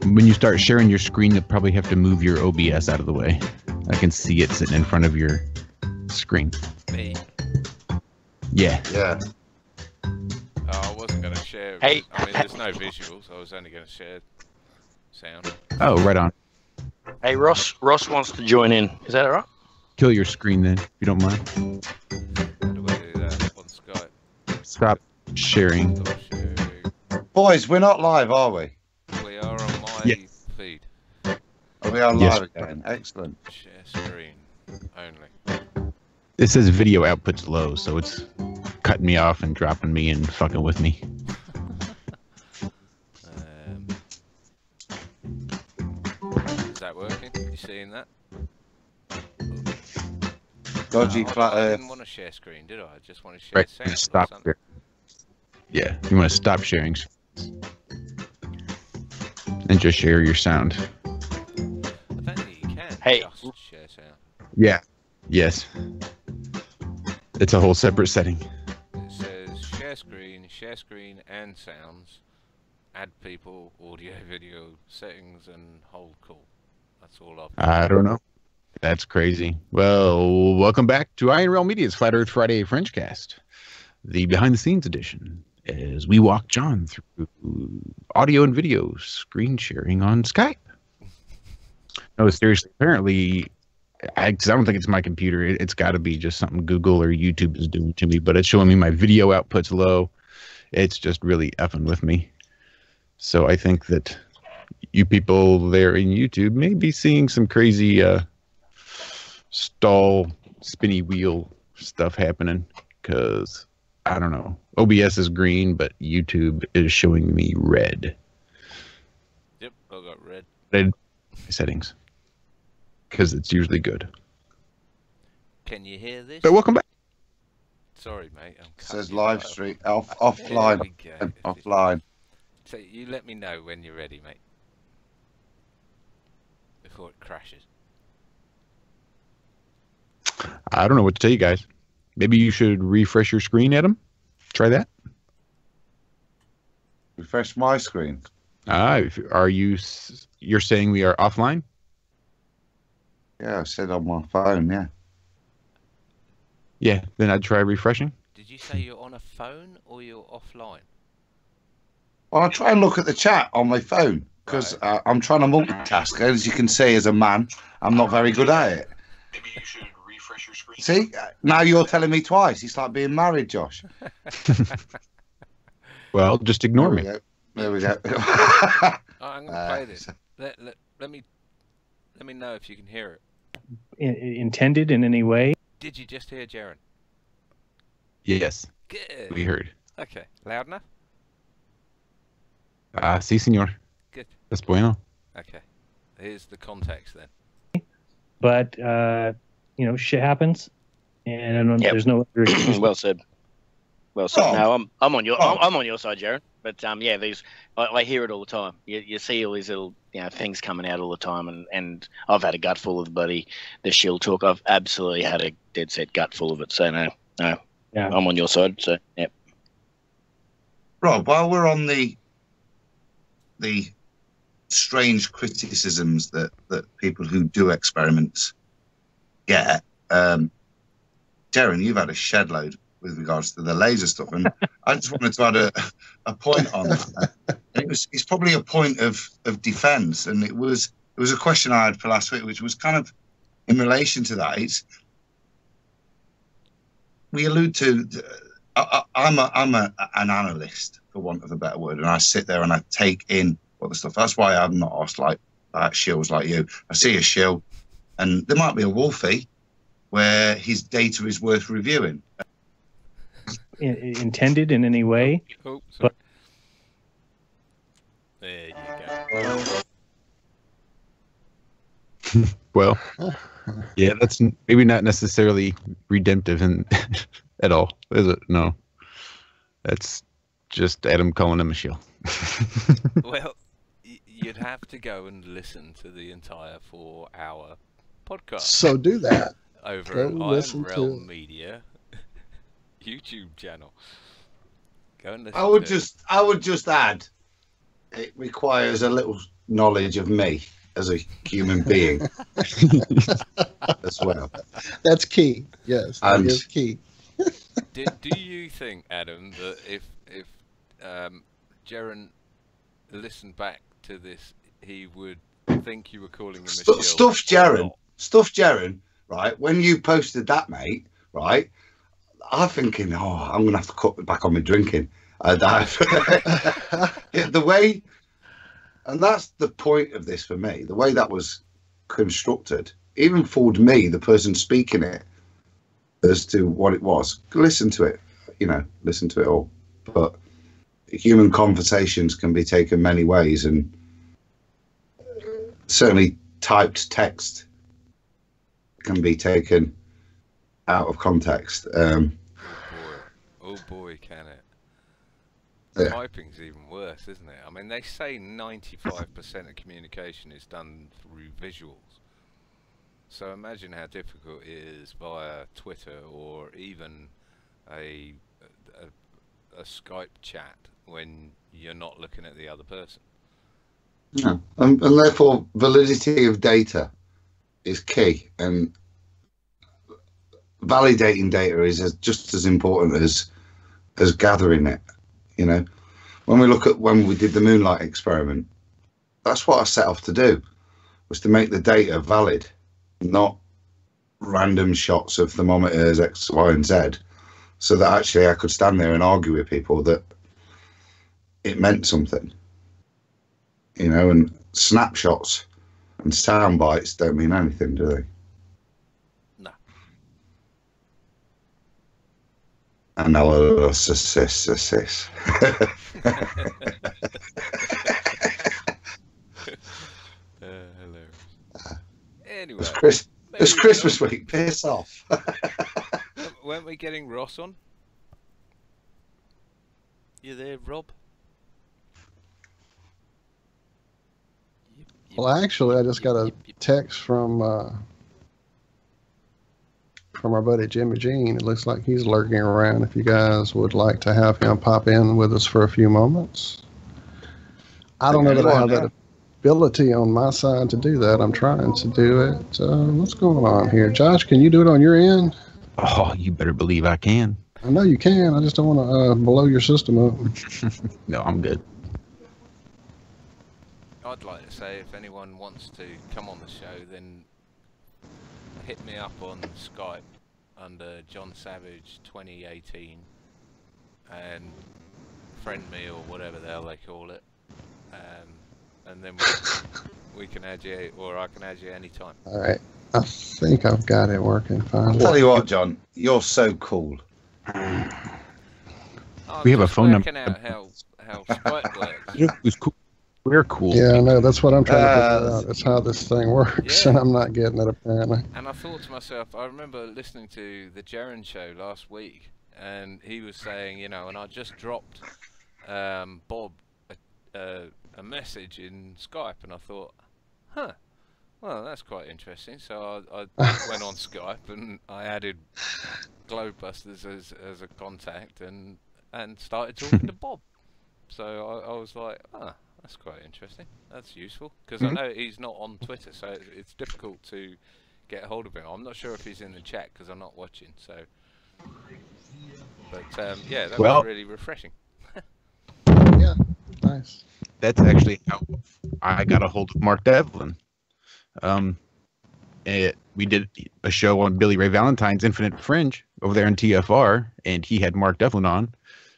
When you start sharing your screen, you'll probably have to move your OBS out of the way. I can see it sitting in front of your screen. Me? Yeah. Yeah. I wasn't going to share. Hey. I mean, there's no visuals. I was only going to share sound. Oh, right on. Hey, Ross wants to join in. Is that all right? Kill your screen then, if you don't mind. How do we do that on Skype? Stop sharing. Stop sharing. Boys, we're not live, are we? We are on my Yes. feed. We are Yes. live again. Excellent. Share screen only. It says video output's low, so it's cutting me off and dropping me and fucking with me. Is that working? You seeing that? Dodgy No, flat I earth. didn't want to share screen, did I? I just want to share Right, sound. or stop something. there. Yeah, you want to stop sharing and just share your sound. I don't think you can Hey. just share sound. Yeah. Yes. It's a whole separate setting. It says share screen and sounds, add people, audio, video, settings, and hold call. That's all I've got. I don't know. That's crazy. Well, welcome back to IronRealmMedia's Flat Earth Friday FRINGE-CAST, the behind-the-scenes edition, as we walk John through audio and video screen sharing on Skype. No, seriously. Apparently, I don't think it's my computer. It's got to be just something Google or YouTube is doing to me, but it's showing me my video output's low. It's just really effing with me. So I think that you people there in YouTube may be seeing some crazy stall spinny wheel stuff happening, because I don't know. OBS is green, but YouTube is showing me red. Yep, I got red. Red settings, because it's usually good. Can you hear this? But welcome back. Sorry, mate. I'm It says cutting you live off. stream There offline. we go. Offline. So you let me know when you're ready, mate. Before it crashes. I don't know what to tell you guys. Maybe you should refresh your screen, Adam. Try that. Refresh my screen. Are you? You're saying we are offline? Yeah, I said on my phone. Yeah. Yeah. Then I'd try refreshing. Did you say you're on a phone or you're offline? Well, I try and look at the chat on my phone because I'm trying to multitask. As you can see, as a man, I'm not very good at it. Maybe you should refresh your screen. See, now you're telling me twice. It's like being married, Josh. Well, just ignore me. There we go. I'm going to play this. Let me know if you can hear it. Intended in any way? Did you just hear Jaren? Yes, Good. we heard. Okay. Loud enough? Sí, señor. Good. Es bueno. Okay. Here's the context then. But shit happens, and Yep. there's no other excuse. Well said. Well said. Oh. No, I'm on your Oh. I'm on your side, Jaron. But yeah, these I hear it all the time. You see all these little things coming out all the time, and I've had a gut full of the shield talk. I've absolutely had a dead set gut full of it. So no, Yeah. I'm on your side. So yeah. Rob, while we're on the strange criticisms that people who do experiments get, Darren, you've had a shed load with regards to the laser stuff, and I just wanted to add a point on that. It's probably a point of defence, and it was a question I had for last week, which was kind of in relation to that. We allude to. I'm an analyst, for want of a better word, and I sit there and I take in what the stuff. That's why I'm not asked like shills like you. I see a shill, and there might be a wolfie where his data is worth reviewing. intended in any way. Oh, sorry. There you go. Well, yeah, that's maybe not necessarily redemptive at all, is it? No, that's just Adam calling him a shill. Well, you'd have to go and listen to the entire 4-hour podcast. So do that. Over Go at listen to it. IronRealmMedia YouTube channel. Go and listen I would to just add, it requires a little knowledge of me as a human being as well. That's key. Yes, that And- is key. Do you think, Adam, that if Jaren listened back to this, he would think you were calling him a shill? Stuff Jaren, right? When you posted that, mate, right? I'm thinking, I'm gonna have to cut back on my drinking. The way, and that's the point of this for me. The way that was constructed, even fooled me, the person speaking it, as to what it was. Listen to it, listen to it all. But human conversations can be taken many ways, and certainly typed text can be taken out of context. Oh boy, can it? Yeah. Typing's even worse, isn't it? I mean, they say 95% of communication is done through visuals. So imagine how difficult it is via Twitter or even a Skype chat when you're not looking at the other person. Yeah. And therefore, validity of data is key, and validating data is just as important as gathering it. When we did the moonlight experiment, that's what I set off to do, was to make the data valid, not random shots of thermometers X, Y, and Z, so that actually I could stand there and argue with people that it meant something. And snapshots and sound bites don't mean anything, do they? No. Analysis. Hilarious. Anyway, it's Christmas week. Piss off. Weren't we getting Ross on? You there, Rob? Well, actually, I just got a text from our buddy Jimmy Jean. It looks like he's lurking around. If you guys would like to have him pop in with us for a few moments. I don't know that I have that ability on my side to do that. I'm trying to do it. What's going on here? Josh, can you do it on your end? Oh, you better believe I can. I know you can. I just don't want to blow your system up. No, I'm good. I'd like to say, if anyone wants to come on the show, then hit me up on Skype under John Savage 2018 and friend me or whatever the hell they call it, and then we can add you, or I can add you anytime. All right. I think I've got it working fine. I'll tell you what, John, you're so cool. We have a phone number. Working out how Skype works. It was cool. We're cool. Yeah, I know. That's what I'm trying to figure out. That's how this thing works, Yeah. and I'm not getting it apparently. And I thought to myself, I remember listening to the Jaren show last week, and he was saying, and I just dropped Bob a message in Skype, and I thought, well, that's quite interesting. So I went on Skype and I added Globebusters as a contact and started talking to Bob. So I was like, that's quite interesting. That's useful, because I know he's not on Twitter, so it's difficult to get a hold of him. I'm not sure if he's in the chat because I'm not watching. So, but yeah, that was really refreshing. Yeah, nice. That's actually how I got a hold of Mark Devlin. We did a show on Billy Ray Valentine's Infinite Fringe over there in TFR, and he had Mark Devlin on.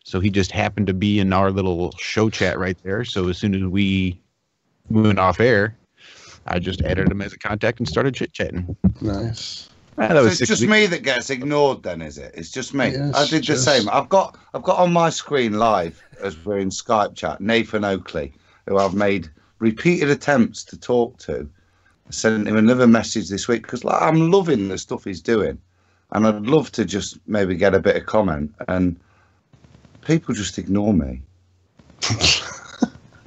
So he just happened to be in our little show chat right there. So as soon as we went off air, I just added him as a contact and started chit-chatting. Nice. That So was it's 6 just weeks. me that gets ignored then, is it? It's just me. Yes, I did the just- same. I've got on my screen live as we're in Skype chat, Nathan Oakley, who I've made repeated attempts to talk to. I sent him another message this week because I'm loving the stuff he's doing. And I'd love to just maybe get a bit of comment. And people just ignore me.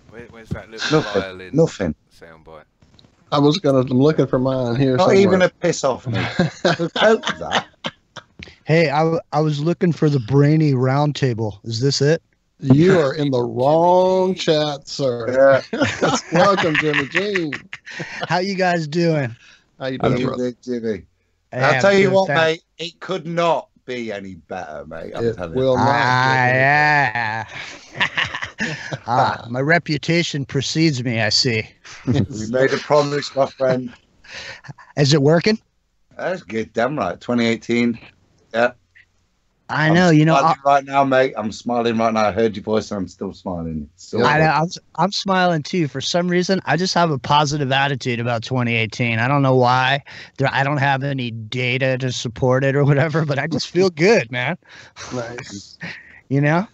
Where's that little violin Nothing. soundbite? I'm looking for mine here. Not somewhere. even a piss off me. Who cope with that? Hey, I was looking for the brainy round table. Is this it? You are in the wrong chat, sir. Yeah. Welcome, Jimmy G. How you guys doing? How you How doing, you brother? doing, Jimmy? Hey, I'll I'm tell you doing what, fine. mate. It could not be any better, mate. I'm It telling will you. not. Yeah. My reputation precedes me, I see. We made a promise, my friend. Is it working? That's good. Damn right. 2018. Yeah. I know, you know, Smiling right now, mate. I'm smiling right now. I heard your voice and I'm still smiling. I know, I'm smiling too. For some reason, I just have a positive attitude about 2018. I don't know why. I don't have any data to support it or whatever, but I just feel good, man. Nice. You know?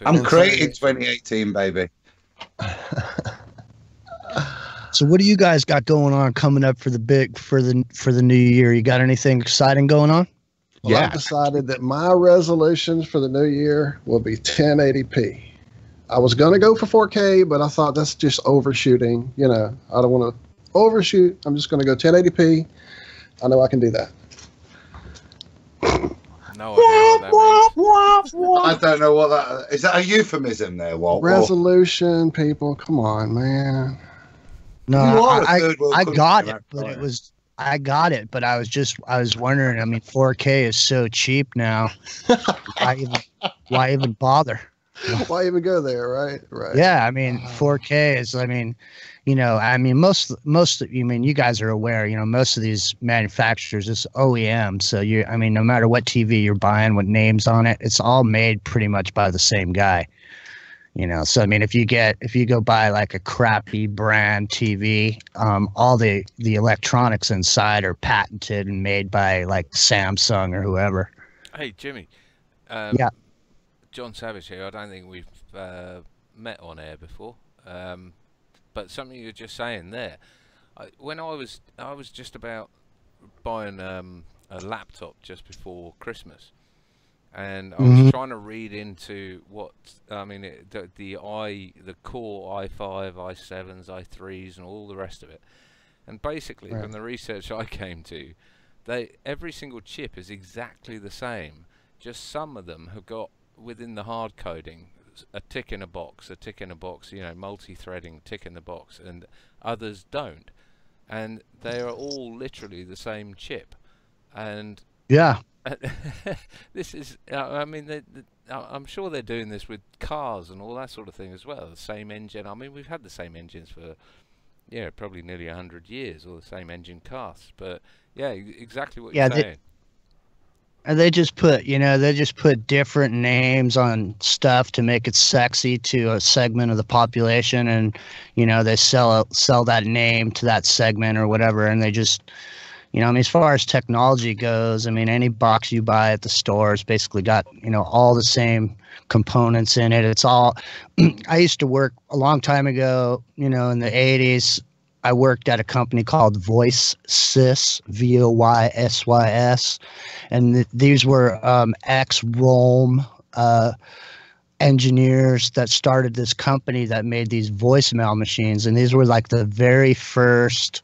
I'm creating 2018, baby. So what do you guys got going on coming up for the new year? You got anything exciting going on? Well, Yeah. I've decided that my resolutions for the new year will be 1080p. I was going to go for 4K, but I thought that's just overshooting. You know, I don't want to overshoot. I'm just going to go 1080p. I know I can do that. No idea what that means. I don't know what that is. That a euphemism there, Walt? Resolution, people. Come on, man. No, You are a I third world got country, it, but right? I got it, but I was wondering. I mean, 4K is so cheap now. Why even bother? Why even go there, right? Right. Yeah, I mean, 4K is. I mean, you know, I mean, most. You mean, you guys are aware. You know, most of these manufacturers is OEM. So I mean, no matter what TV you're buying, what names on it, it's all made pretty much by the same guy. You know, so I mean, if you go buy like a crappy brand TV, all the electronics inside are patented and made by like Samsung or whoever. Hey, Jimmy. Yeah. John Savage here. I don't think we've met on air before. But something you're just saying there. When I was just about buying a laptop just before Christmas. And I was trying to read into what I mean, the core i5, i7s, i3s, and all the rest of it. And basically, from the research I came to, every single chip is exactly the same. Just some of them have got within the hard coding a tick in a box, you know, multi-threading, tick in the box, and others don't. And they are all literally the same chip. And Yeah. this is, I mean, I'm sure they're doing this with cars and all that sort of thing as well. The same engine. I mean, we've had the same engines for, yeah, probably nearly 100 years, or the same engine casts. But yeah, exactly what you're saying. And they just put different names on stuff to make it sexy to a segment of the population, and you know, they sell that name to that segment or whatever, and they just. You know, I mean, as far as technology goes, I mean, any box you buy at the store has basically got, you know, all the same components in it. It's all, I used to work a long time ago, you know, in the 80s. I worked at a company called VoiceSys, VoySys. And these were ex-Realm engineers that started this company that made these voicemail machines. And these were like the very first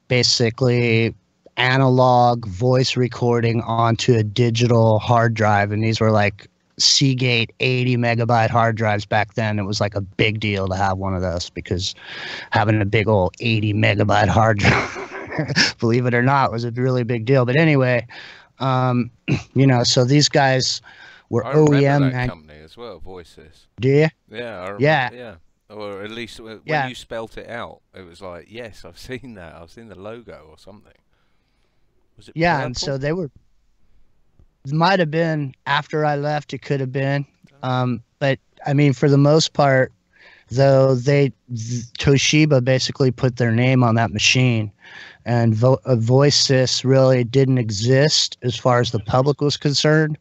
basically analog voice recording onto a digital hard drive, and these were like Seagate 80 megabyte hard drives back then. It was like a big deal to have one of those, because having a big old 80 megabyte hard drive, believe it or not, was a really big deal. But anyway, you know, so these guys were I remember OEM that company as well, Voices. Do you? Yeah, I remember, yeah. Or at least when you spelt it out, it was like, yes, I've seen that. I've seen the logo or something. Was it purple? And so they were. It might have been after I left. It could have been. But I mean, for the most part, though Toshiba basically put their name on that machine, and VoiceSys really didn't exist as far as the public was concerned.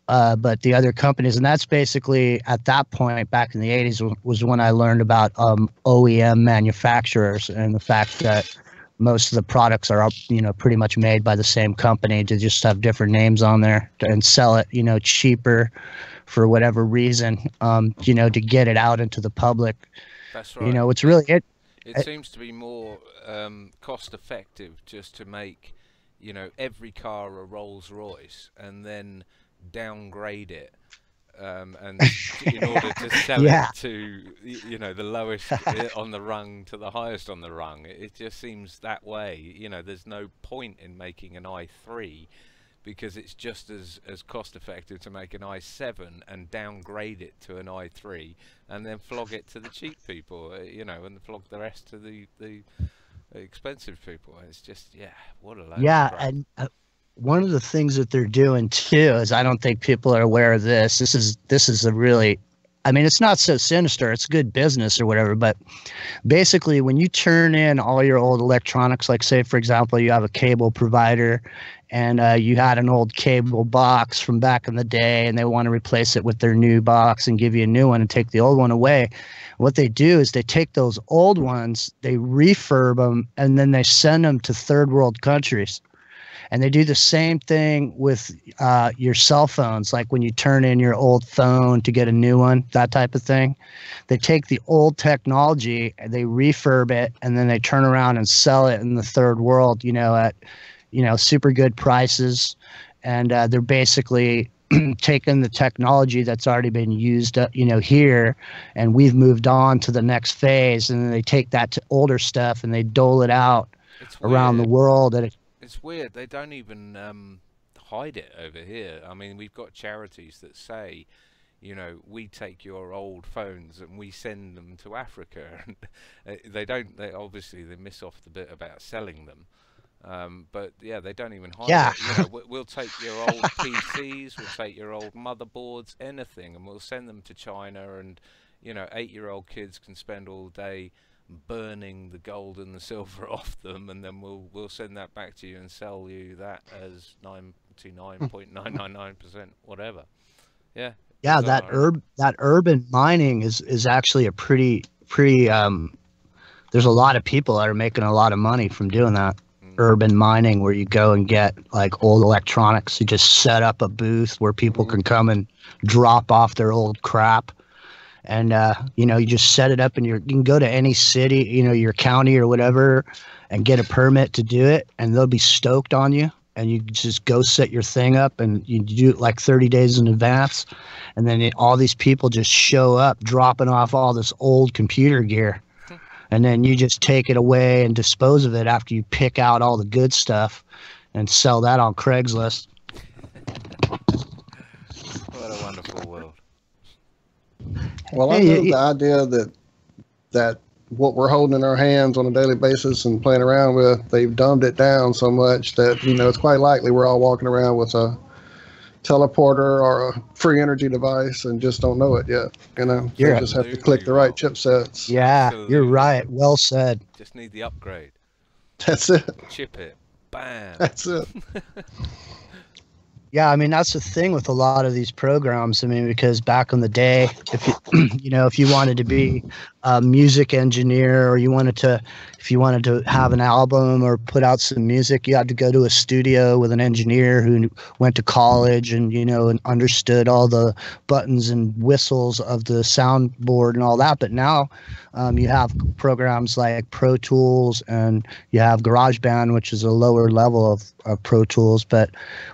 But the other companies, and that's basically at that point back in the 80s was when I learned about OEM manufacturers and the fact that most of the products are, pretty much made by the same company to just have different names on there and sell it, cheaper for whatever reason, to get it out into the public. That's right. It's really it. It seems to be more cost effective just to make, every car a Rolls Royce and then downgrade it and in order to sell it to the lowest on the rung to the highest on the rung. It just seems that way. There's no point in making an i3 because it's just as cost effective to make an i7 and downgrade it to an i3 and then flog it to the cheap people, and flog the rest to the expensive people. It's just, what a load of crap. And one of the things that they're doing too is, I don't think people are aware of this. This is a really, it's not so sinister. It's good business or whatever. But basically, when you turn in all your old electronics, like say, for example, you have a cable provider and you had an old cable box from back in the day and they want to replace it with their new box and give you a new one and take the old one away. What they do is they take those old ones, they refurb them, and then they send them to third world countries. And they do the same thing with your cell phones, like when you turn in your old phone to get a new one, that type of thing. They take the old technology, they refurb it, and then they turn around and sell it in the third world, at super good prices. And they're basically taking the technology that's already been used, here, and we've moved on to the next phase. And then they take that older stuff and they dole it out around the world. It's weird. They don't even hide it over here. We've got charities that say, we take your old phones and we send them to Africa. They don't. They obviously miss off the bit about selling them. But they don't even hide it. We'll take your old PCs, we'll take your old motherboards, anything, and we'll send them to China. And 8-year-old kids can spend all day burning the gold and the silver off them, and then we'll send that back to you and sell you that as 99.999% whatever. That urban mining is actually a pretty there's a lot of people that are making a lot of money from doing that. Urban mining, where you go and get like old electronics, you just set up a booth where people can come and drop off their old crap. And, you just set it up and you can go to any city, your county or whatever, and get a permit to do it. And they'll be stoked on you. And you just go set your thing up and you do it like 30 days in advance. And then all these people just show up dropping off all this old computer gear. And then you just take it away and dispose of it after you pick out all the good stuff and sell that on Craigslist. What a wonderful world. Well, I know the idea that what we're holding in our hands on a daily basis and playing around with, they've dumbed it down so much that, it's quite likely we're all walking around with a teleporter or a free energy device and just don't know it yet. You just have to click the right chipsets. Yeah, you're right. Well said. Just need the upgrade. That's it. Chip it. Bam. That's it. Yeah, that's the thing with a lot of these programs. Because back in the day, if if you wanted to be a music engineer, or if you wanted to have an album or put out some music, you had to go to a studio with an engineer who went to college and and understood all the buttons and whistles of the soundboard and all that. But now you have programs like Pro Tools and you have GarageBand, which is a lower level of Pro Tools. But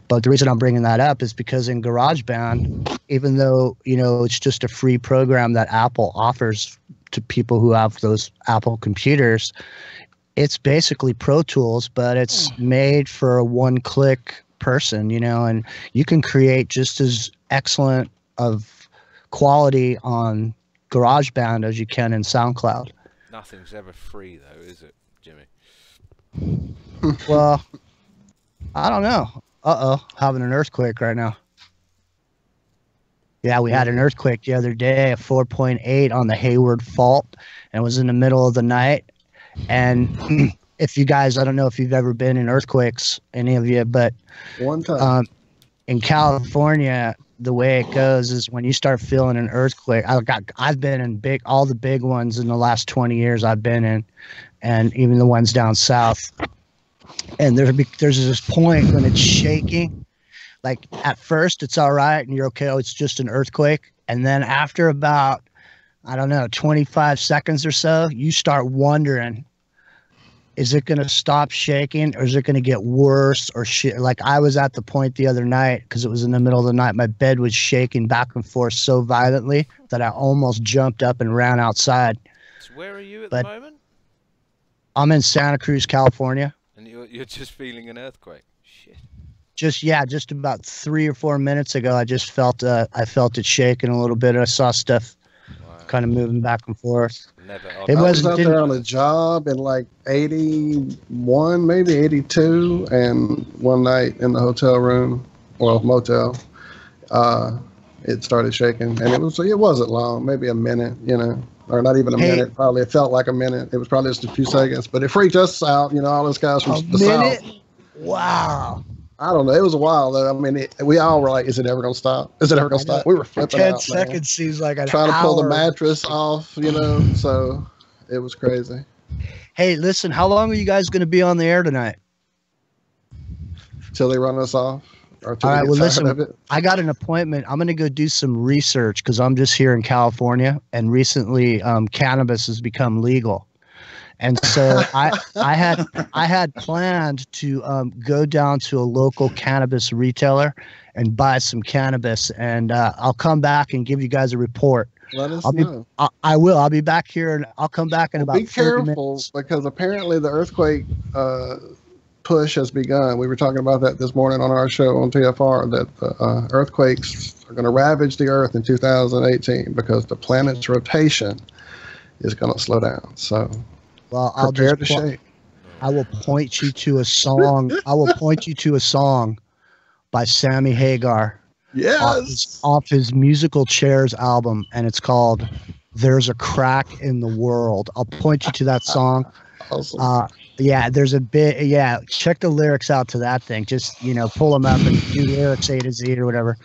the reason I'm bringing that up is because in GarageBand, even though it's just a free program that Apple offers to people who have those Apple computers, it's basically Pro Tools, but it's made for a one-click person, and you can create just as excellent of quality on GarageBand as you can in SoundCloud. Nothing's ever free, though, is it, Jimmy? Well, I don't know. Having an earthquake right now. Yeah, we had an earthquake the other day, a 4.8 on the Hayward Fault, and it was in the middle of the night. And if you guys, I don't know if you've ever been in earthquakes, any of you, but One time. in California, the way it goes is when you start feeling an earthquake. I've been in all the big ones in the last 20 years I've been in, and even the ones down south. And there's this point when it's shaking. Like at first it's all right and you're okay. Oh, it's just an earthquake. And then after about, I don't know, 25 seconds or so, you start wondering, is it going to stop shaking or is it going to get worse or shit? Like I was at the point the other night because it was in the middle of the night. My bed was shaking back and forth so violently that I almost jumped up and ran outside. So where are you at the moment? I'm in Santa Cruz, California. And you're just feeling an earthquake? Shit. Just about 3 or 4 minutes ago, I just felt it shaking a little bit. I saw stuff kind of moving back and forth. I was out there on a job in like 81, maybe 82, and one night in the hotel room, motel, it started shaking, and it wasn't long, maybe a minute, or not even a minute. Probably it felt like a minute. It was probably just a few seconds, but it freaked us out. All those guys from the south. Wow. I don't know. It was a while though. I mean, we all were like, "Is it ever gonna stop? Is it ever gonna stop?" We were flipping 10 out. seconds Man. seems like an trying hour. to pull the mattress off, So it was crazy. Hey, listen, how long are you guys going to be on the air tonight? Till they run us off. Or till all right. Well, listen. Of it. I got an appointment. I'm going to go do some research because I'm just here in California, and recently, cannabis has become legal. And so I had planned to go down to a local cannabis retailer and buy some cannabis, and I'll come back and give you guys a report. Let us know. I will. I'll be back here, and I'll come back in about 30 careful, minutes. Because apparently the earthquake push has begun. We were talking about that this morning on our show on TFR, that the earthquakes are going to ravage the Earth in 2018 because the planet's rotation is going to slow down. So. Well, I will point you to a song. I will point you to a song by Sammy Hagar. Yes. Off his Musical Chairs album, and it's called "There's a Crack in the World." I'll point you to that song. Awesome. Yeah, there's a bit. Yeah, check the lyrics out to that thing. Just pull them up and do lyrics A to Z or whatever.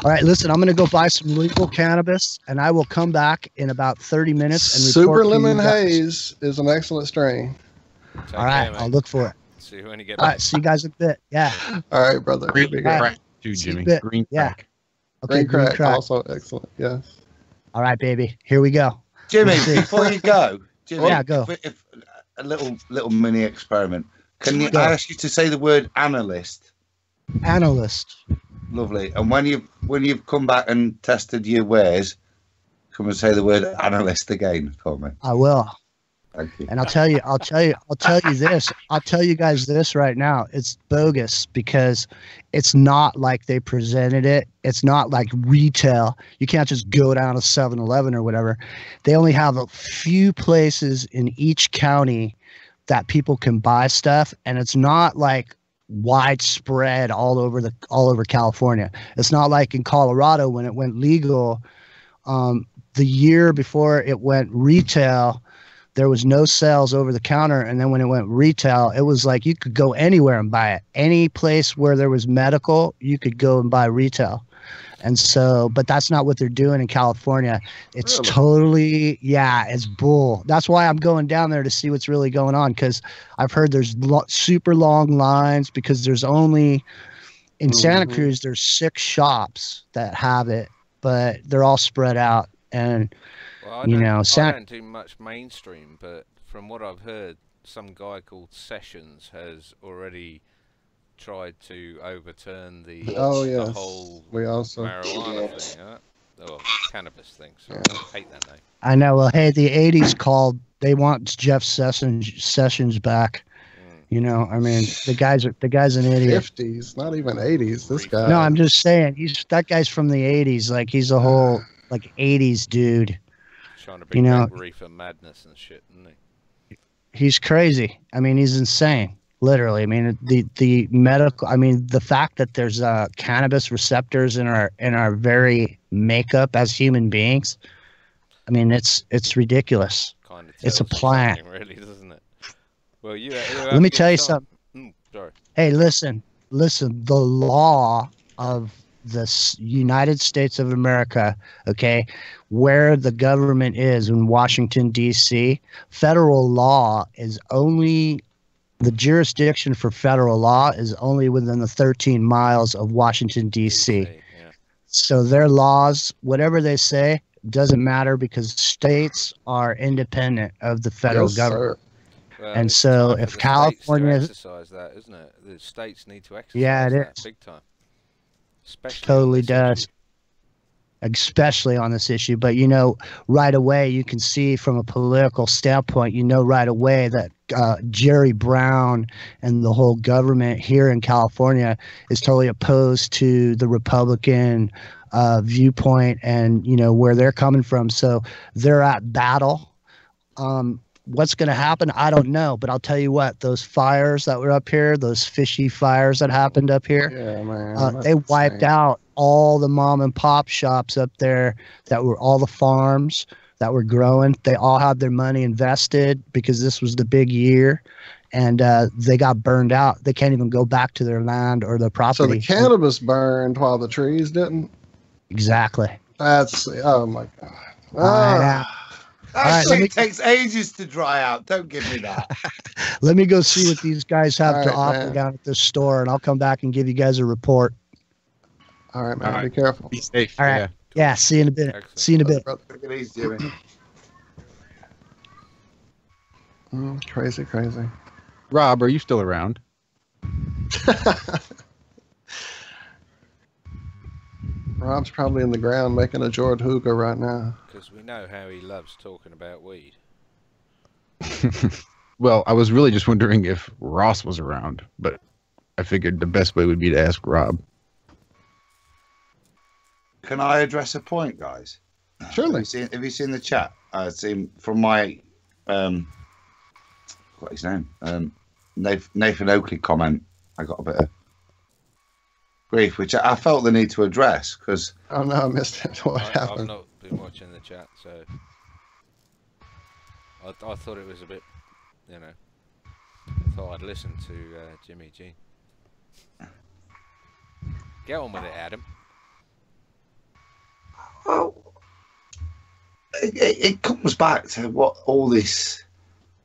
All right, listen, I'm going to go buy some legal cannabis, and I will come back in about 30 minutes and report. Super Lemon Haze is an excellent strain. All right, I'll look for it. See you when you get back. All back. right, see you guys in a bit. Yeah. All right, brother. Green crack, too, Jimmy. Green crack. Okay, green crack. Also excellent. Yes. All right, baby. Here we go. Jimmy, before you go, Jimmy, go. If a little mini experiment. Can I ask you to say the word analyst? Analyst. Lovely. And when you've come back and tested your wares, come and say the word analyst again for me. I will. Thank you. And I'll tell you this. I'll tell you guys this right now. It's bogus because it's not like they presented it. It's not like retail. You can't just go down to 7-Eleven or whatever. They only have a few places in each county that people can buy stuff, and it's not like widespread all over California. It's not like in Colorado when it went legal. The year before it went retail, there was no sales over the counter, and then when it went retail, it was like you could go anywhere and buy it. Any place where there was medical, you could go and buy retail. And so, but that's not what they're doing in California. It's totally, it's bull. That's why I'm going down there to see what's really going on, because I've heard there's super long lines because there's only, in Santa Cruz, there's 6 shops that have it, but they're all spread out. And, well, I don't do much mainstream, but from what I've heard, some guy called Sessions has already tried to overturn the whole marijuana thing, or cannabis thing. So I hate that name. I know. Well, hey, the 80s called. They want Jeff Sessions back. I mean, the guy's an idiot. 50s, not even 80s. This guy. No, I'm just saying. That guy's from the 80s. Like he's a whole 80s dude. Trying to bring reefer madness and shit, isn't he? He's crazy. I mean, he's insane. Literally, I mean the medical. I mean the fact that there's cannabis receptors in our very makeup as human beings. I mean it's ridiculous. Kind of It's a tells you plant. something, really, doesn't it? Well, you Let me tell you something. Sorry. Hey, listen. The law of the United States of America, okay, where the government is in Washington, D.C., federal law is only, the jurisdiction for federal law is only within the 13 miles of Washington, D.C. Yeah. So their laws, whatever they say, doesn't matter because states are independent of the federal government. Well, And it's so time if for the California, states to exercise that, isn't it? The states need to exercise yeah, it that is. big time. Especially Totally on this does. issue. Especially on this issue. But, you know, right away, you can see from a political standpoint, you know, right away that Jerry Brown and the whole government here in California is totally opposed to the Republican viewpoint and, you know, where they're coming from. So they're at battle. What's going to happen? I don't know. But I'll tell you what, those fires that were up here, those fishy fires that happened up here, Yeah, man. they wiped out all the mom and pop shops up there that were all the farms that were growing. They all had their money invested because this was the big year, and they got burned out. They can't even go back to their land or their So property. the cannabis burned while the trees didn't? Exactly. That's, oh my God. That right, shit takes ages to dry out. Don't give me that. Let me go see what these guys have All to right, offer man. down at this store, and I'll come back and give you guys a report. All right, man. All Be right. careful. Be safe. All right. Yeah. Yeah, see you in a bit. Excellent. See you in a bit. Take it easy, Jimmy. Crazy, crazy. Rob, are you still around? Rob's probably in the ground making a Jord hookah right now. Because we know how he loves talking about weed. Well, I was really just wondering if Ross was around, but I figured the best way would be to ask Rob. Can I address a point, guys? Surely. Have you seen the chat? I've seen from my what's his name? Nathan Oakley comment. I got a bit of grief, which I felt the need to address because Oh, no, I missed it. What I've happened? not been watching the chat, so I thought it was a bit, you know, I thought I'd listen to Jimmy G. Get on with it, Adam. well, it comes back to what all this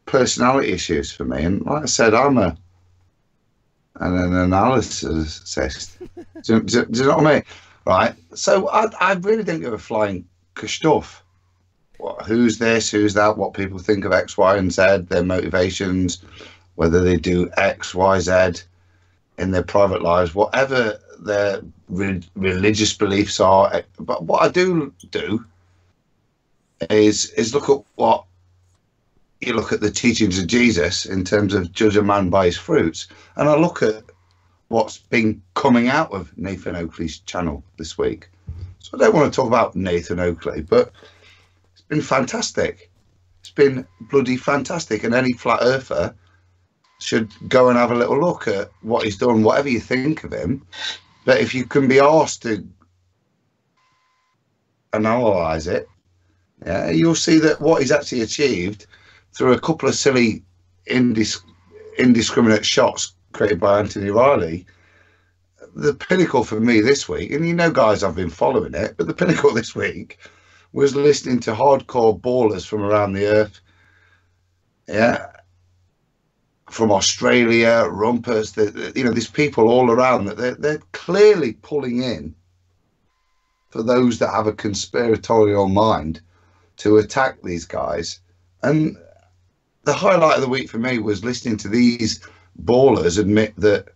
personality issues for me. And like I said, I'm an analyst. do you know what I mean? Right. So I really don't give a flying stuff. Who's this? Who's that? What people think of X, Y, and Z, their motivations, whether they do X, Y, Z in their private lives, whatever their religious beliefs are. But what I do is look at what you look at the teachings of Jesus in terms of judge a man by his fruits, and I look at what's been coming out of Nathan Oakley's channel this week. So I don't want to talk about Nathan Oakley, but it's been fantastic. It's been bloody fantastic, and any flat earther should go and have a little look at what he's done, whatever you think of him. But if you can be asked to analyse it, yeah, you'll see that what he's actually achieved through a couple of silly indiscriminate shots created by Anthony Riley. The pinnacle for me this week, and you know, guys, I've been following it, but the pinnacle this week was listening to hardcore ballers from around the earth. Yeah. From Australia, Rumpers, you know, there's people all around that they're clearly pulling in for those that have a conspiratorial mind to attack these guys. And the highlight of the week for me was listening to these ballers admit that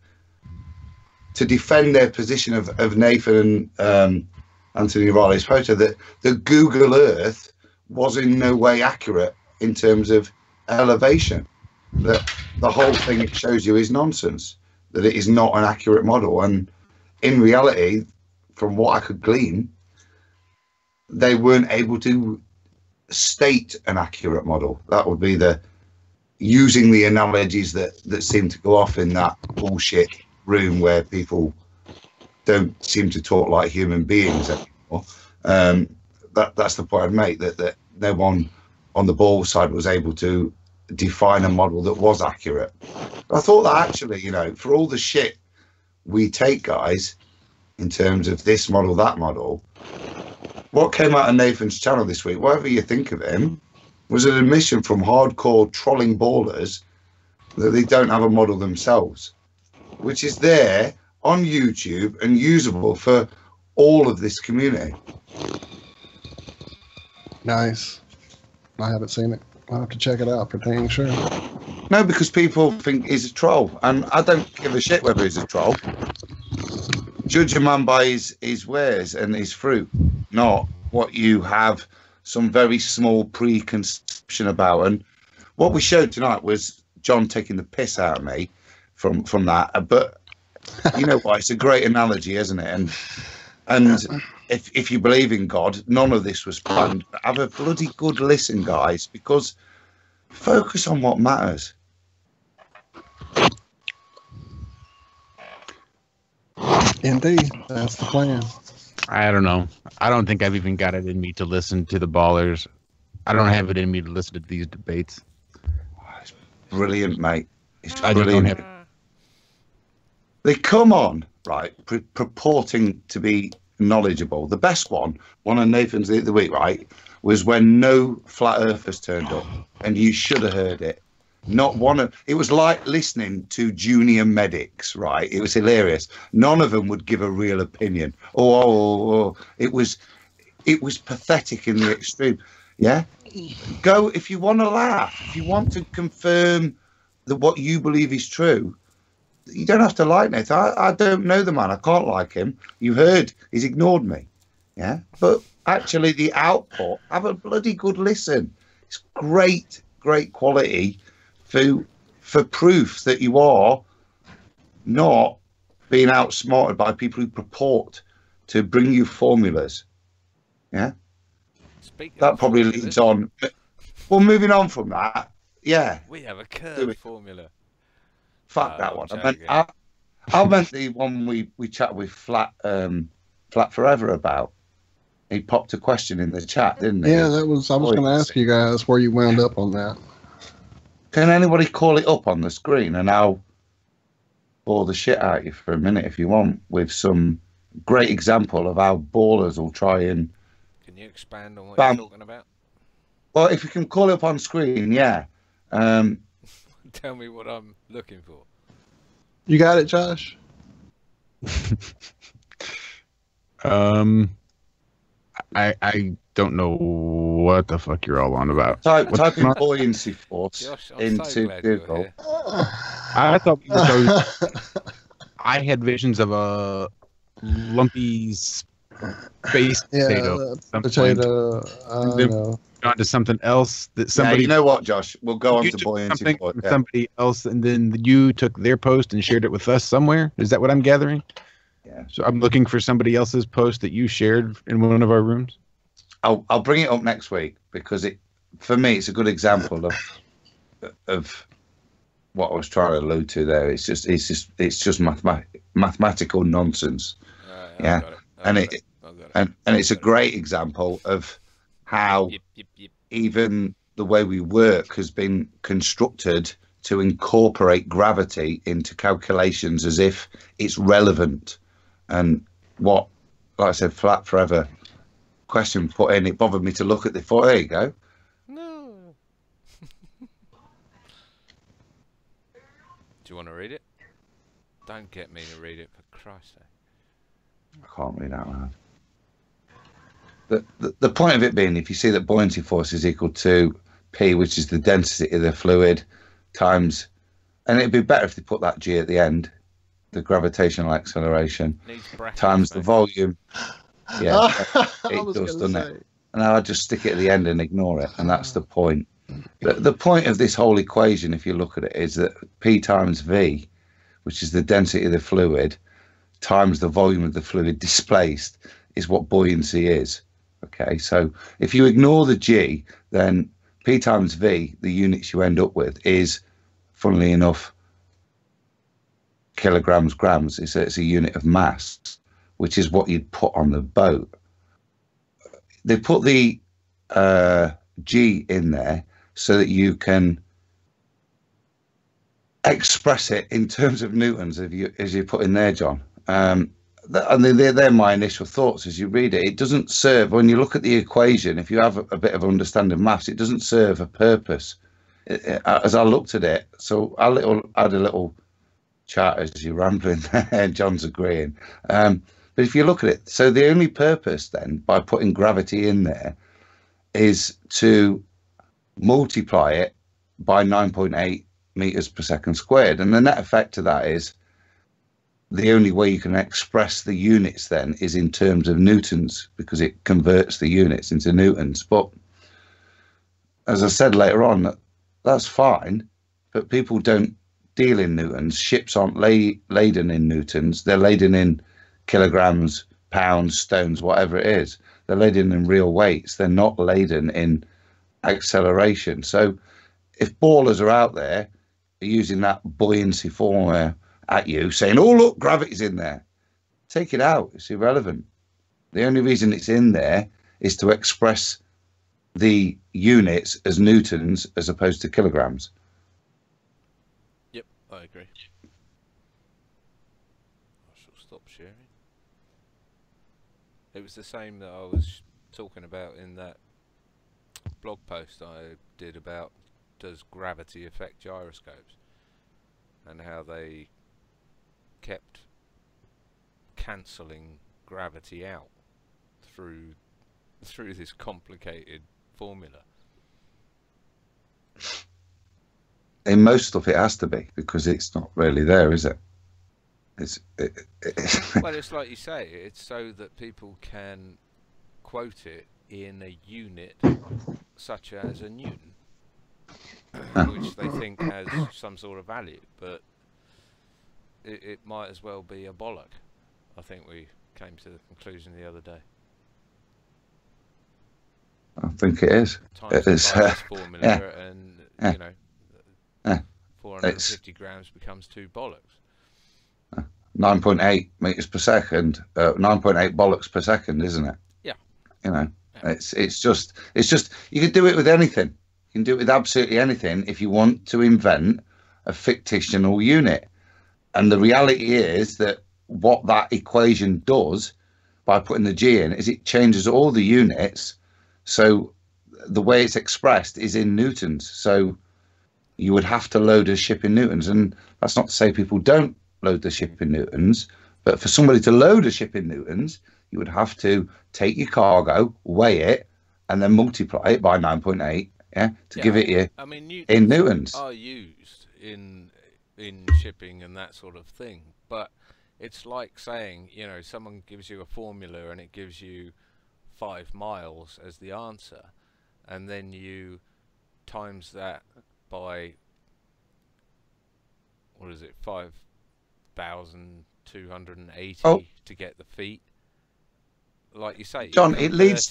to defend their position of Nathan and Anthony Riley's photo, that the Google Earth was in no way accurate in terms of elevation. That the whole thing it shows you is nonsense, that it is not an accurate model. And in reality, from what I could glean, they weren't able to state an accurate model. That would be the using the analogies that seem to go off in that bullshit room where people don't seem to talk like human beings anymore. That's the point I'd make, that no one on the ball side was able to define a model that was accurate. I thought that actually, you know, for all the shit we take, guys, in terms of this model, that model, what came out of Nathan's channel this week, whatever you think of him, was an admission from hardcore trolling ballers that they don't have a model themselves, which is there on YouTube and usable for all of this community. Nice. I haven't seen it. I'll have to check it out for dang sure. No, because people think he's a troll, and I don't give a shit whether he's a troll. Judge a man by his wares and his fruit, not what you have some very small preconception about. And what we showed tonight was John taking the piss out of me from that. But you know what? It's a great analogy, isn't it? And if you believe in God, none of this was planned. Have a bloody good listen, guys, because focus on what matters. Indeed, that's the plan. I don't know. I don't think I've even got it in me to listen to the ballers. I don't have it in me to listen to these debates. It's brilliant, mate. It's I brilliant. don't have. They come on, right, purporting to be knowledgeable. The best one of Nathan's the week, right, was when no flat earthers turned up, and you should have heard it. Not one of it was like listening to junior medics, right? It was hilarious. None of them would give a real opinion. It was pathetic in the extreme. Yeah, go if you want to laugh, if you want to confirm that what you believe is true. You don't have to like Nathan. I don't know the man. I can't like him. You heard he's ignored me. Yeah, but actually the output, have a bloody good listen. It's great quality for proof that you are not being outsmarted by people who purport to bring you formulas. Yeah, that probably leads on. Well, moving on from that, yeah, we have a curve formula. Fuck that one. I meant the one we chatted with Flat Forever about. He popped a question in the chat, didn't he? Yeah, that was. I was going to ask you guys where you wound up on that. Can anybody call it up on the screen, and I'll bore the shit out of you for a minute if you want, with some great example of how ballers will try and. Can you expand on what you're talking about? Well, if you can call it up on screen, yeah. Tell me what I'm looking for. You got it, Josh? I don't know what the fuck you're all on about. Type in buoyancy force Josh, into Google. I thought we were I had visions of a lumpy space potato. On to something else that somebody. Yeah, you know what, Josh? We'll go on to buoyancy force. Yeah. Somebody else, and then you took their post and shared it with us somewhere. Is that what I'm gathering? Yeah. So I'm looking for somebody else's post that you shared in one of our rooms. I'll bring it up next week because for me it's a good example of what I was trying to allude to there. It's just mathematical nonsense. Yeah, and it's a great example of how even the way we work has been constructed to incorporate gravity into calculations as if it's relevant. And what, like I said, Flat Forever question put in, it bothered me to look at the foot. There you go. No. Do you want to read it? Don't get me to read it, for Christ's sake. I can't read out loud. The point of it being, if you see that buoyancy force is equal to P, which is the density of the fluid, times, and it'd be better if they put that G at the end, the gravitational acceleration, times the volume. Yeah, it does, doesn't it? And I just stick it at the end and ignore it, and that's the point. The point of this whole equation, if you look at it, is that P times V, which is the density of the fluid, times the volume of the fluid displaced, is what buoyancy is. Okay, so if you ignore the G, then P times V, the units you end up with, is, funnily enough, kilograms, grams. It's a unit of mass, which is what you'd put on the boat. They put the G in there so that you can express it in terms of newtons, as you put in there, John. And they're my initial thoughts as you read it. It doesn't serve, when you look at the equation, if you have a bit of understanding of maths, it doesn't serve a purpose. As I looked at it, so I had a little chat as you're rambling there, and John's agreeing. But if you look at it, so the only purpose then, by putting gravity in there, is to multiply it by 9.8 meters per second squared. And the net effect of that is, the only way you can express the units then is in terms of newtons, because it converts the units into newtons. But as I said later on, that's fine, but people don't deal in newtons. Ships aren't laden in newtons. They're laden in kilograms, pounds, stones, whatever it is. They're laden in real weights. They're not laden in acceleration. So if ballers are out there using that buoyancy formula at you, saying, oh, look, gravity's in there, take it out. It's irrelevant. The only reason it's in there is to express the units as newtons as opposed to kilograms. Yep, I agree. I shall stop sharing. It was the same that I was talking about in that blog post I did about, does gravity affect gyroscopes, and how they kept cancelling gravity out through this complicated formula. In most stuff it has to be, because it's not really there, is it? Well, it's like you say, it's so that people can quote it in a unit such as a newton, which they think has some sort of value, but it might as well be a bollock. I think we came to the conclusion the other day. I think it is. Times It's this formula, and you know, 450 grams becomes 2 bollocks. 9.8 meters per second, 9.8 bollocks per second, isn't it? Yeah. You know, it's just you can do it with anything. You can do it with absolutely anything if you want to invent a fictional unit. And the reality is that what that equation does by putting the G in is it changes all the units. So the way it's expressed is in newtons. So you would have to load a ship in newtons. And that's not to say people don't load the ship in newtons, but for somebody to load a ship in newtons, you would have to take your cargo, weigh it, and then multiply it by 9.8, to give it you, I mean, in newtons. Are used in shipping and that sort of thing, but it's like saying, you know, someone gives you a formula and it gives you 5 miles as the answer, and then you times that by, what is it, 5,280 to get the feet. Like you say, John, it leads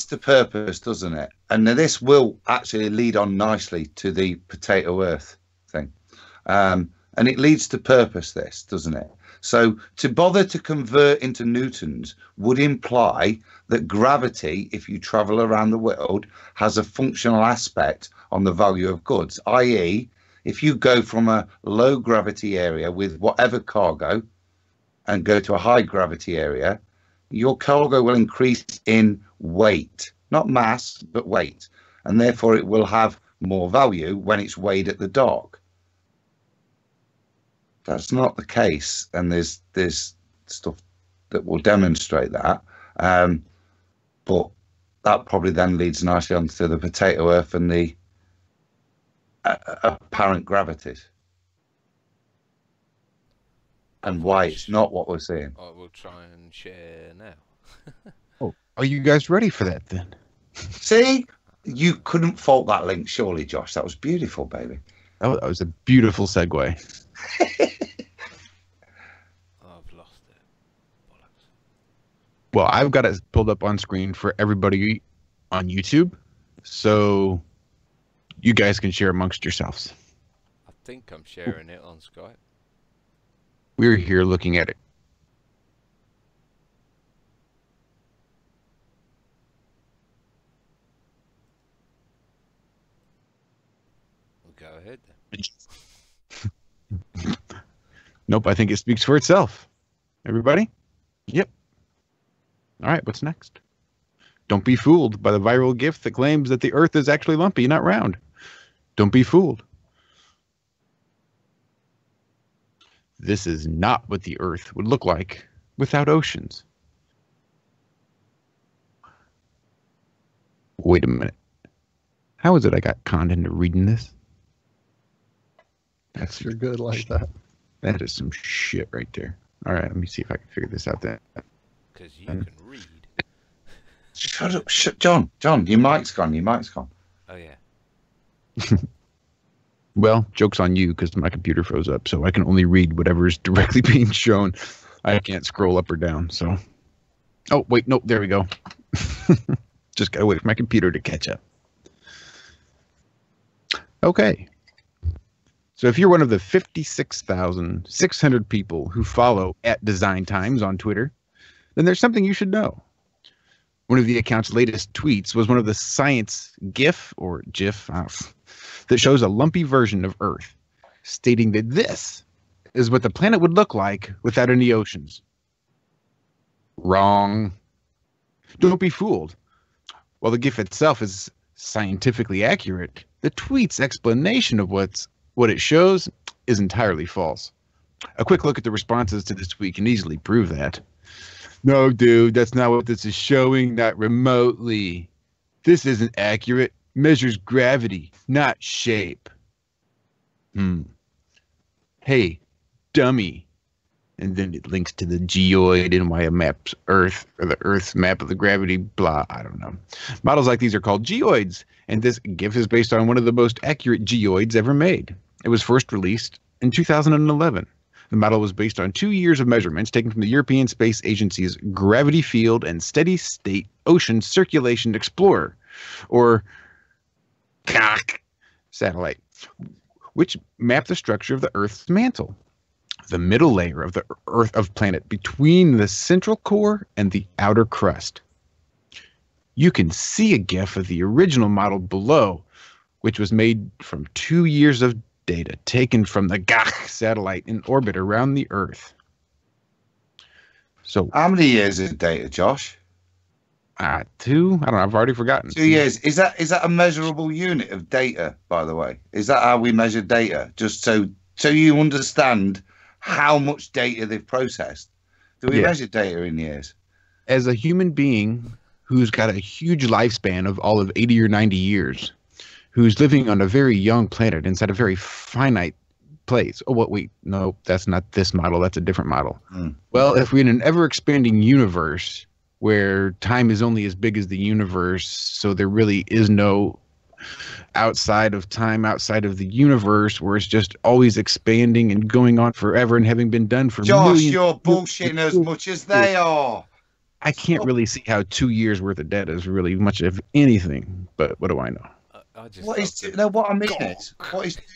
to purpose, doesn't it? And this will actually lead on nicely to the potato Earth thing. And it leads to purpose, this, doesn't it? So to bother to convert into newtons would imply that gravity, if you travel around the world, has a functional aspect on the value of goods, i.e., if you go from a low gravity area with whatever cargo and go to a high gravity area, your cargo will increase in weight, not mass, but weight. And therefore it will have more value when it's weighed at the dock. That's not the case. And there's stuff that will demonstrate that. But that probably then leads nicely onto the potato Earth and the apparent gravities, and why it's not what we're seeing. I will try and share now. Oh, are you guys ready for that then? See, you couldn't fault that link, surely, Josh. That was beautiful, baby. That was a beautiful segue. I've lost it. Bollocks. Well, I've got it pulled up on screen for everybody on YouTube. so you guys can share amongst yourselves. I think I'm sharing it on Skype. We're here looking at it. Well, go ahead then. Nope, I think it speaks for itself. Everybody? Yep. All right, what's next? Don't be fooled by the viral GIF that claims that the Earth is actually lumpy, not round. Don't be fooled. This is not what the Earth would look like without oceans. Wait a minute. How is it I got conned into reading this? That's you're good like that. That is some shit right there. All right, let me see if I can figure this out then. Because you can read. Shut up, John. John, your mic's gone. Your mic's gone. Oh, yeah. Well, joke's on you because my computer froze up, so I can only read whatever is directly being shown. I can't scroll up or down, so. Oh, wait, no, there we go. Just gotta wait for my computer to catch up. Okay. So if you're one of the 56,600 people who follow @DesignTimes on Twitter, then there's something you should know. One of the account's latest tweets was one of the science GIF or GIF that shows a lumpy version of Earth, stating that this is what the planet would look like without any oceans. Wrong. Don't be fooled. While the GIF itself is scientifically accurate, the tweet's explanation of what it shows is entirely false. A quick look at the responses to this tweet can easily prove that. No, dude, that's not what this is showing, not remotely. This isn't accurate. Measures gravity, not shape. Hey, dummy. And then it links to the geoid and why it maps Earth, or the Earth's map of the gravity, blah, I don't know. Models like these are called geoids, and this GIF is based on one of the most accurate geoids ever made. It was first released in 2011. The model was based on 2 years of measurements taken from the European Space Agency's Gravity Field and Steady State Ocean Circulation Explorer, or GOC satellite, which mapped the structure of the Earth's mantle, the middle layer of the Earth planet between the central core and the outer crust. You can see a GIF of the original model below, which was made from 2 years of data taken from the GOC satellite in orbit around the Earth. So, how many years of data, Josh? 2? I don't know. I've already forgotten. 2 years. Is that a measurable unit of data, by the way? Is that how we measure data? Just so you understand how much data they've processed. Do we measure data in years? As a human being who's got a huge lifespan of all of 80 or 90 years, who's living on a very young planet inside a very finite place. Oh, wait, no, that's not this model. That's a different model. Well, if we're in an ever-expanding universe where time is only as big as the universe, so there really is no outside of time, outside of the universe, where it's just always expanding and going on forever and having been done for Josh, millions. you're bullshitting as much as they are. I can't really see how 2 years worth of data is really much of anything, but what do I know? What is 2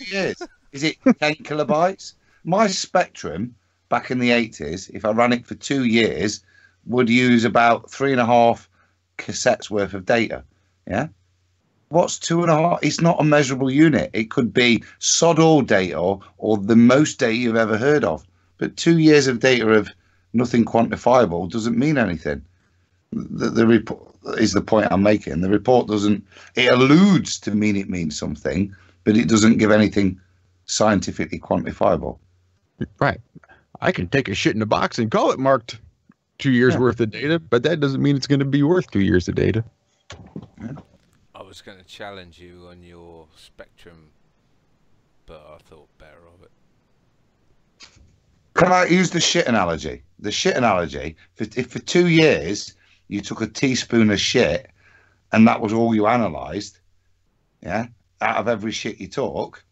years? Is it 10 kilobytes? My Spectrum back in the 80s, if I ran it for 2 years, would use about 3.5 cassettes worth of data. Yeah. What's 2.5? It's not a measurable unit. It could be sod all data or the most data you've ever heard of. But 2 years of data of nothing quantifiable doesn't mean anything. The report is the point I'm making. The report doesn't. It alludes to mean it means something, but it doesn't give anything scientifically quantifiable. Right. I can take a shit in a box and call it marked 2 years worth of data, but that doesn't mean it's going to be worth 2 years of data. I was going to challenge you on your Spectrum, but I thought better of it. Can I use the shit analogy? The shit analogy, if for 2 years you took a teaspoon of shit and that was all you analysed, out of every shit you took,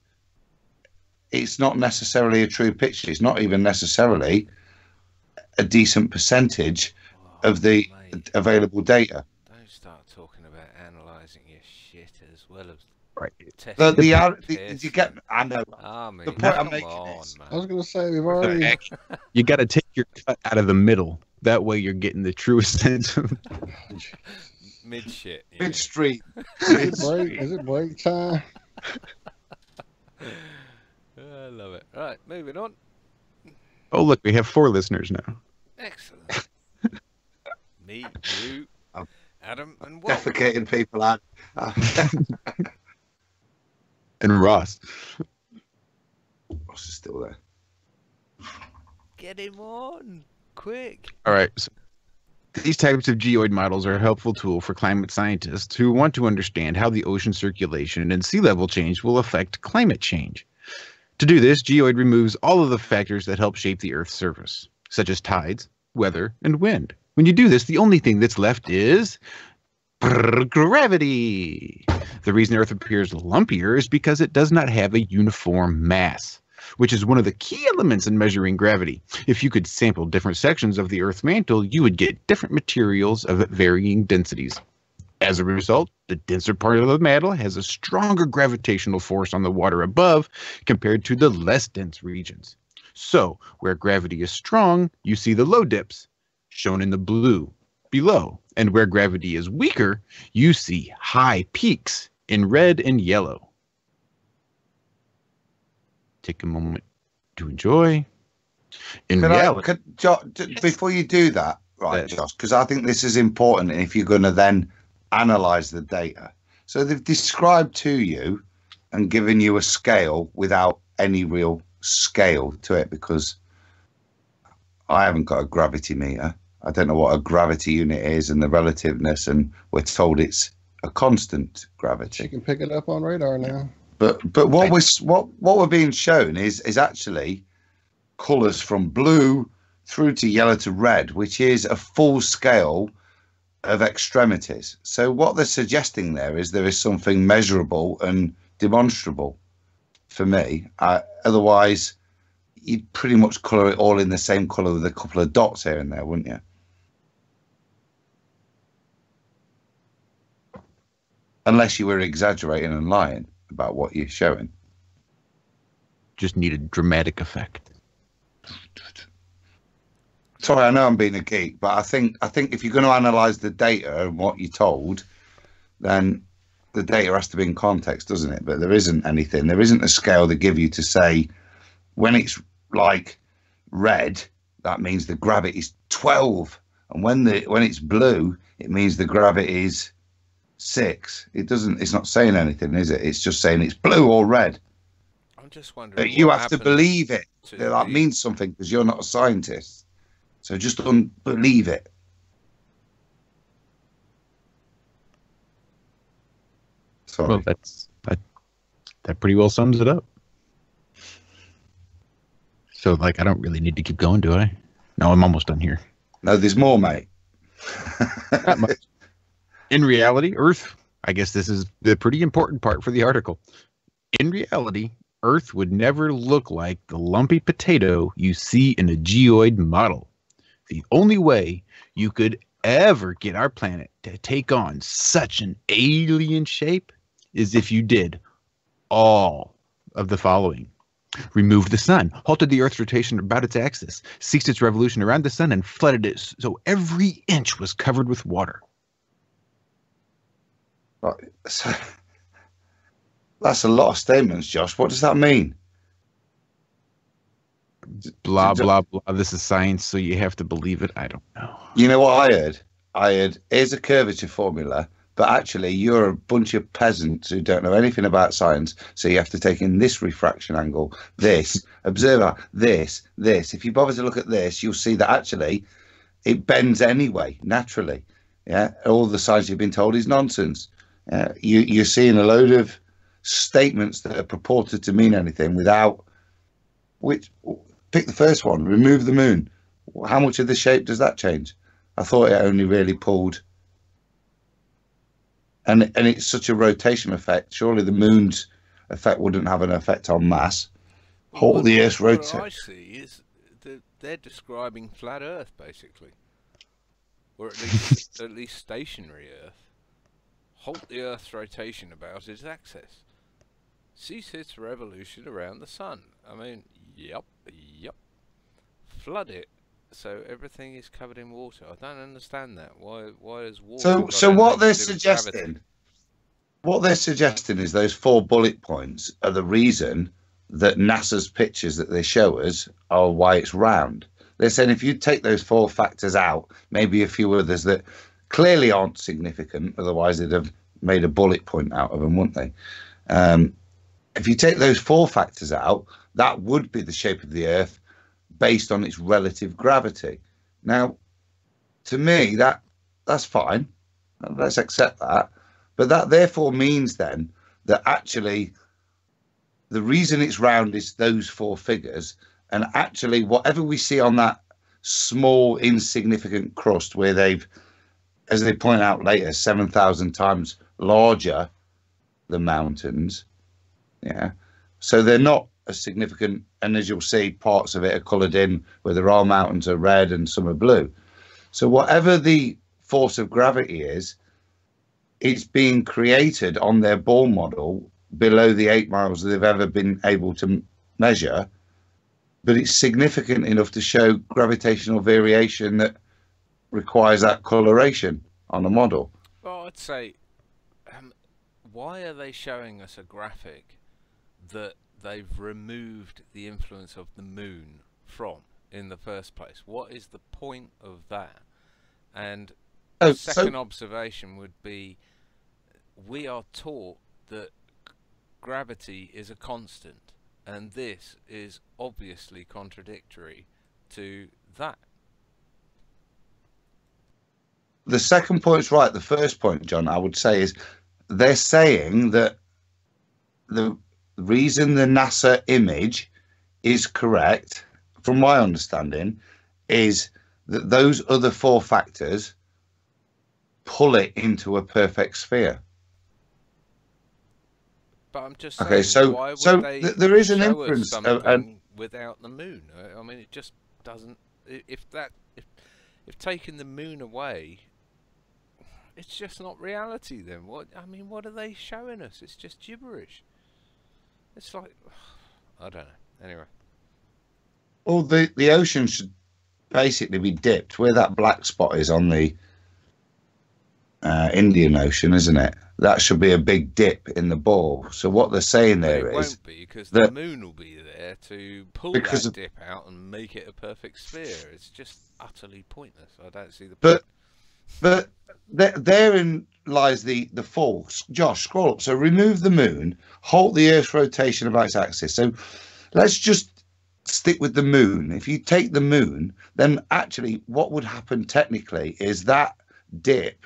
it's not necessarily a true picture. It's not even necessarily a decent percentage of the available data. Don't start talking about analysing your shit. Well, Right. Did you get? I know. I mean, The point I'm come making on, is, man. I was going to say, we've already. You got to take your cut out of the middle. That way you're getting the truest sense of Mid shit. midstream. Is it break time? I love it. Right, moving on. Oh, look, we have 4 listeners now. Excellent. Me, you, I'm Adam, and Walt. Defecating people out. And Ross. Ross is still there. Get him on, quick. All right. So these types of geoid models are a helpful tool for climate scientists who want to understand how the ocean circulation and sea level change will affect climate change. To do this, geoid removes all of the factors that help shape the Earth's surface, such as tides, weather, and wind. When you do this, the only thing that's left is gravity. The reason Earth appears lumpier is because it does not have a uniform mass, which is one of the key elements in measuring gravity. If you could sample different sections of the Earth's mantle, you would get different materials of varying densities. As a result, the denser part of the mantle has a stronger gravitational force on the water above compared to the less dense regions. So, where gravity is strong, you see the low dips, shown in the blue below. And where gravity is weaker, you see high peaks in red and yellow. Take a moment to enjoy. Before you do that, right, Josh, because I think this is important if you're going to then analyze the data. So they've described to you and given you a scale without any real scale to it, because I haven't got a gravity meter. I don't know what a gravity unit is and the relativeness, and we're told it's a constant gravity. You can pick it up on radar now. But what we're being shown is actually colours from blue through to yellow to red, which is a full scale of extremities. So what they're suggesting there is something measurable and demonstrable for me. Otherwise, you'd pretty much colour it all in the same colour with a couple of dots here and there, wouldn't you? Unless you were exaggerating and lying about what you're showing. Just need a dramatic effect. Sorry, I know I'm being a geek, but I think if you're going to analyse the data and what you're told, then the data has to be in context, doesn't it? But there isn't anything. There isn't a scale they give you to say when it's like red, that means the gravity is 12, and when it's blue, it means the gravity is 6. It's not saying anything, is it? It's just saying it's blue or red. I'm just wondering. You have to believe it. That means something because you're not a scientist. So just believe it. Sorry. Well, that pretty well sums it up. So, like, I don't really need to keep going, do I? No, I'm almost done here. No, there's more, mate. Not much. In reality, Earth, I guess this is the pretty important part for the article. In reality, Earth would never look like the lumpy potato you see in a geoid model. The only way you could ever get our planet to take on such an alien shape is if you did all of the following. Removed the sun, halted the Earth's rotation about its axis, ceased its revolution around the sun, and flooded it so every inch was covered with water. That's a lot of statements, Josh. What does that mean? Blah, blah, blah. This is science, so you have to believe it. I don't know. You know what I heard? Here's a curvature formula, but actually you're a bunch of peasants who don't know anything about science, so you have to take in this refraction angle, this, observer, this. If you bother to look at this, you'll see that actually it bends anyway, naturally. Yeah, all the science you've been told is nonsense. You're seeing a load of statements that are purported to mean anything without which. Pick the first one, remove the moon. How much of the shape does that change? I thought it only really pulled. And it's such a rotation effect. Surely the moon's effect wouldn't have an effect on mass. All the Earth's rotation. What I see is that they're describing flat Earth, basically. Or at least stationary Earth. Halt the Earth's rotation about its axis. Cease its revolution around the sun. I mean, yep. Flood it so everything is covered in water. I don't understand that. Why is water? So what they're suggesting, is those 4 bullet points are the reason that NASA's pictures that they show us are why it's round. They're saying if you take those 4 factors out, maybe a few others that clearly aren't significant, otherwise they'd have made a bullet point out of them, wouldn't they? If you take those 4 factors out, that would be the shape of the Earth based on its relative gravity. Now, to me, that's fine. Let's accept that. But that therefore means then that actually the reason it's round is those 4 figures. And actually, whatever we see on that small, insignificant crust where they've, as they point out later, 7,000 times larger than mountains. Yeah. So they're not as significant. And as you'll see, parts of it are coloured in where there are mountains are red and some are blue. So whatever the force of gravity is, it's being created on their ball model below the 8 miles that they've ever been able to measure. But it's significant enough to show gravitational variation that requires that coloration on the model. Well, I'd say, why are they showing us a graphic that they've removed the influence of the moon from in the first place? What is the point of that? And the second observation would be, we are taught that gravity is a constant, and this is obviously contradictory to that. The second point's right. The first point, John, I would say is they're saying that the reason the NASA image is correct, from my understanding, is that those other 4 factors pull it into a perfect sphere. But I'm just saying, why would they there is an show inference us something without the moon? I mean, it just doesn't. If taking the moon away, it's just not reality. Then what? I mean, what are they showing us? It's just gibberish. It's like, I don't know. Anyway. Well, the ocean should basically be dipped where that black spot is on the Indian Ocean, isn't it? That should be a big dip in the ball. So what they're saying there is, it won't be, because the moon will be there to pull that dip out and make it a perfect sphere. It's just utterly pointless. I don't see the point. But therein lies the fault. Josh, scroll up. So remove the moon, halt the Earth's rotation about its axis. So let's just stick with the moon. If you take the moon, then actually what would happen technically is that dip,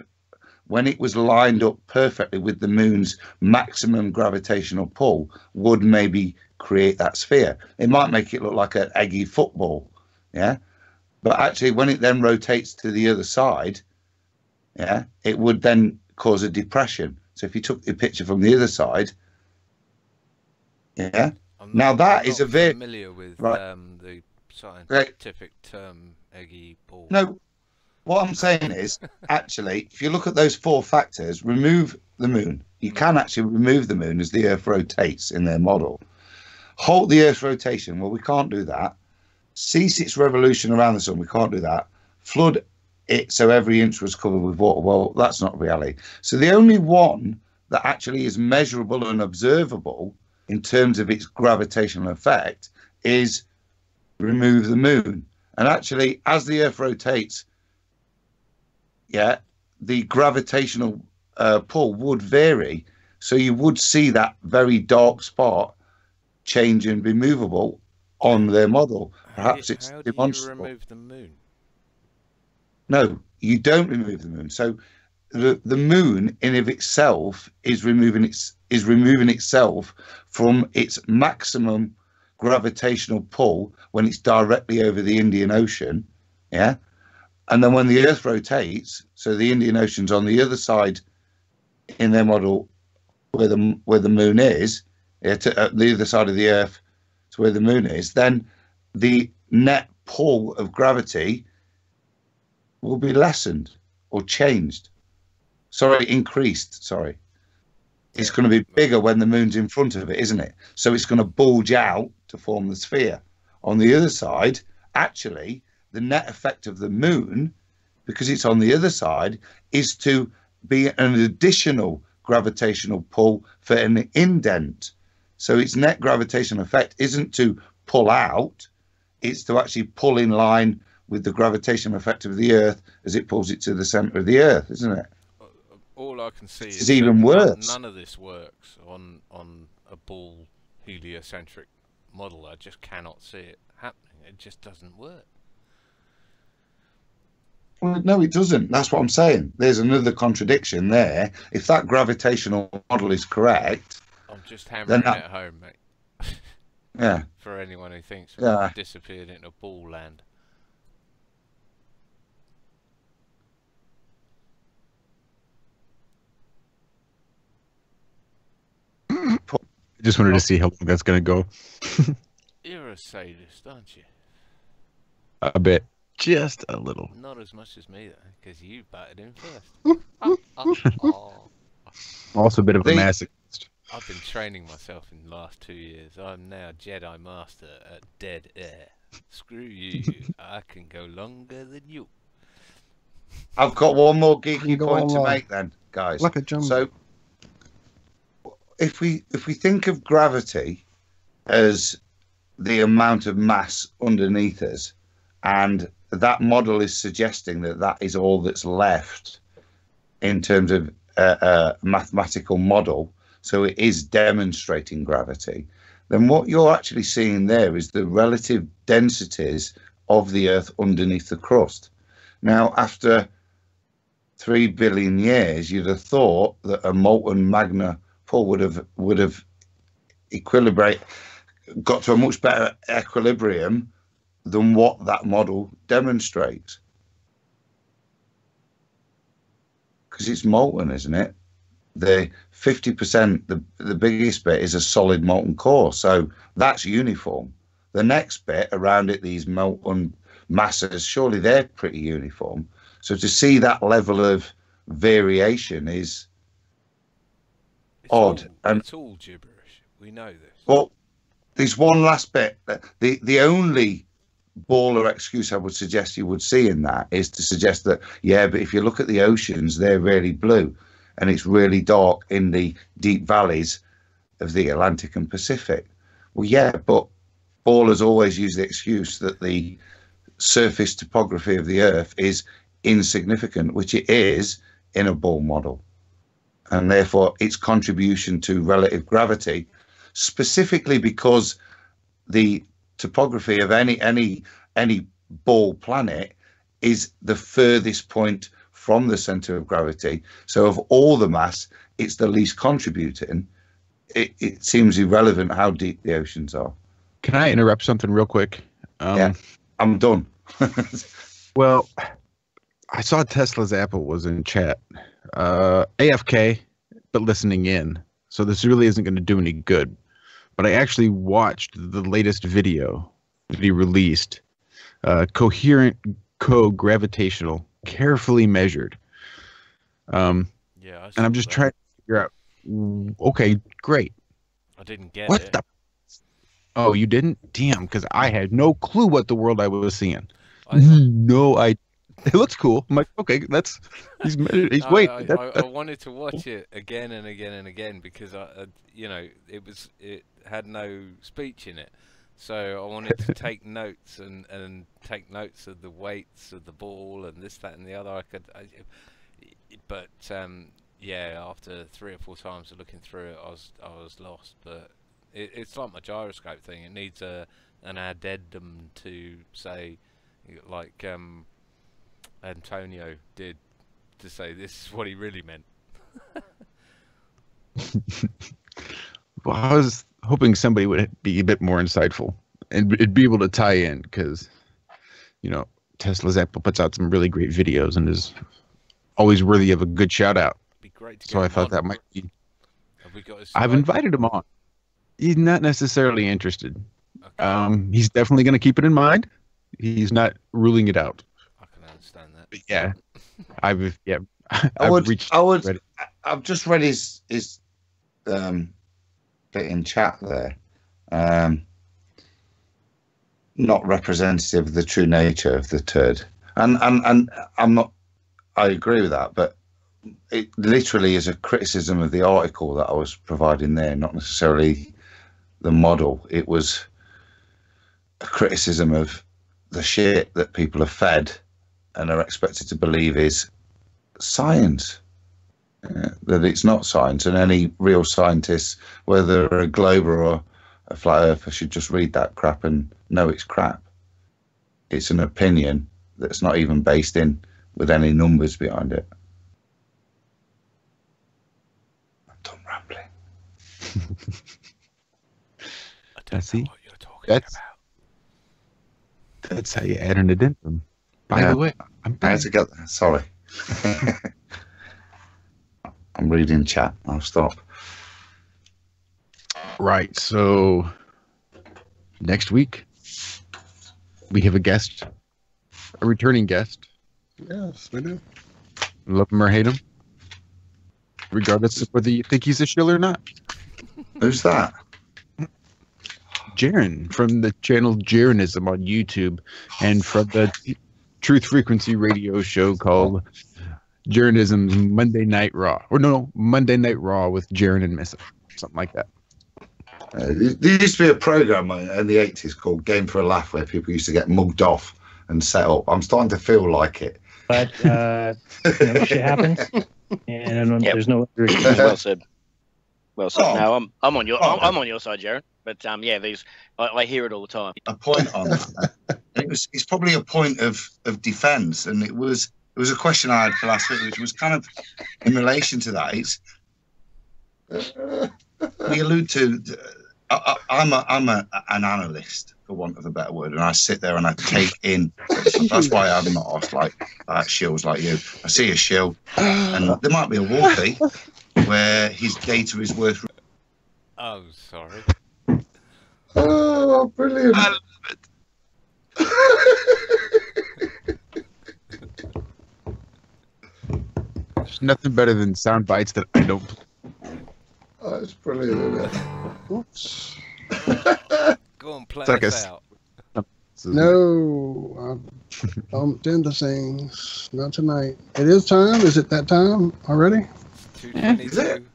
when it was lined up perfectly with the moon's maximum gravitational pull, would maybe create that sphere. It might make it look like an eggy football, yeah? But actually, when it then rotates to the other side, yeah, it would then cause a depression. So if you took the picture from the other side, yeah. Now that is a very familiar with the scientific term eggy ball. No. What I'm saying is, actually, if you look at those 4 factors, remove the moon. You can actually remove the moon as the Earth rotates in their model. Halt the Earth's rotation. Well, we can't do that. Cease its revolution around the sun. We can't do that. Flood it so every inch was covered with water. Well, that's not reality. So the only one that actually is measurable and observable in terms of its gravitational effect is remove the moon. And actually, as the Earth rotates, yeah, the gravitational pull would vary. So you would see that very dark spot change and be movable on their model. Perhaps it's demonstrable. How do you remove the moon? No, you don't remove the moon. So the moon in of itself is removing itself from its maximum gravitational pull when it's directly over the Indian Ocean, yeah. And then when the Earth rotates, so the Indian Ocean's on the other side in their model where the moon is, to the other side of the Earth to where the moon is, then the net pull of gravity will be lessened or changed. Sorry, increased. Sorry. It's going to be bigger when the moon's in front of it, isn't it? So it's going to bulge out to form the sphere. On the other side, actually, the net effect of the moon, because it's on the other side, is to be an additional gravitational pull for an indent. So its net gravitational effect isn't to pull out, it's to actually pull in line with the gravitational effect of the Earth as it pulls it to the center of the Earth, isn't it? All I can see It's is even worse. None of this works on a ball heliocentric model. I just cannot see it happening. It just doesn't work. Well, no, it doesn't. That's what I'm saying. There's another contradiction there. If that gravitational model is correct, I'm just hammering it home, mate. Yeah. For anyone who thinks we've disappeared into ball land. I just wanted to see how long that's going to go. You're a sadist, aren't you? A bit. Just a little. Not as much as me, though, because you butted in first. Also a bit of a masochist. I've been training myself in the last 2 years. I'm now Jedi Master at dead air. Screw you. I can go longer than you. I've got one more geeky point to make then, guys. Like a jump. So if we think of gravity as the amount of mass underneath us, and that model is suggesting that that is all that's left in terms of a mathematical model, so it is demonstrating gravity, then what you're actually seeing there is the relative densities of the Earth underneath the crust. Now, after 3 billion years, you'd have thought that a molten magma pull would have got to a much better equilibrium than what that model demonstrates. Because it's molten, isn't it? The 50%, the biggest bit is a solid molten core, so that's uniform. The next bit around it, these molten masses, surely they're pretty uniform. So to see that level of variation is odd. It's all gibberish. We know this. Well, there's one last bit. The only baller excuse I would suggest you would see in that is to suggest that, yeah, but if you look at the oceans, they're really blue and it's really dark in the deep valleys of the Atlantic and Pacific. Well, yeah, but ballers always use the excuse that the surface topography of the Earth is insignificant, which it is in a ball model. And therefore its contribution to relative gravity, specifically because the topography of any ball planet is the furthest point from the center of gravity. So of all the mass, it's the least contributing. It seems irrelevant how deep the oceans are. Can I interrupt something real quick? Yeah, I'm done. Well, I saw Tesla's Apple was in chat. AFK, but listening in. So this really isn't going to do any good. But I actually watched the latest video that he released. Coherent, co-gravitational, carefully measured. And I'm just trying to figure out, okay, great. I didn't get what it. The? Oh, you didn't? Damn, because I had no clue what the world I was seeing. No idea. It looks cool. I'm like, okay, he's waiting. I wanted to watch it again and again and again because it had no speech in it, so I wanted to take notes and take notes of the weights of the ball and this, that, and the other. But after 3 or 4 times of looking through it, I was lost. But it's like my gyroscope thing. It needs an addendum to say, like Antonio did, to say this is what he really meant. Well, I was hoping somebody would be a bit more insightful and it'd be able to tie in because, Tesla's Apple puts out some really great videos and is always worthy of a good shout out. Be great to so I thought that might be. I've invited him on. He's not necessarily interested. Okay. He's definitely going to keep it in mind. He's not ruling it out. I can understand that. But yeah, I've just read his bit in chat there. Not representative of the true nature of the turd, and I'm not. I agree with that, but it literally is a criticism of the article that I was providing there, not necessarily the model. It was a criticism of the shit that people are fed and are expected to believe is science. That it's not science, and any real scientists, whether they're a glober or a flat earther, should just read that crap and know it's crap. It's an opinion that's not even based in with any numbers behind it. I'm done rambling. I don't know what you're talking about. That's how you add an addendum. By the way, I had to get there. Sorry. I'm reading chat. I'll stop. Right. So next week we have a guest, a returning guest. Yes, we do. Love him or hate him, regardless of whether you think he's a shill or not. Who's that? Jaren from the channel Jarenism on YouTube, and from the Truth Frequency radio show called Jarenism's Monday Night Raw. Or no, Monday Night Raw with Jaren and Missa. Something like that. There used to be a program in the 80s called Game for a Laugh where people used to get mugged off and set up. I'm starting to feel like it. But shit happens, and there's no other excuse. Well said. Well said. Oh. No, I'm on your side, Jared. But yeah, I hear it all the time. A point on that. It's probably a point of defence, and it was a question I had for last week, which was kind of in relation to that. It's we allude to. I'm an analyst, for want of a better word, and I sit there and I take in. That's why I'm not off like shills like you. I see a shill, and there might be a Wolfie where his data is worth. Oh, sorry. Oh, brilliant. I love it. There's nothing better than sound bites that I don't play. Oh, it's brilliant, isn't it? Oops. Go on, play It's like us a- out. No, I don't tend to things. Not tonight. It is time. Is it that time already? 2:22.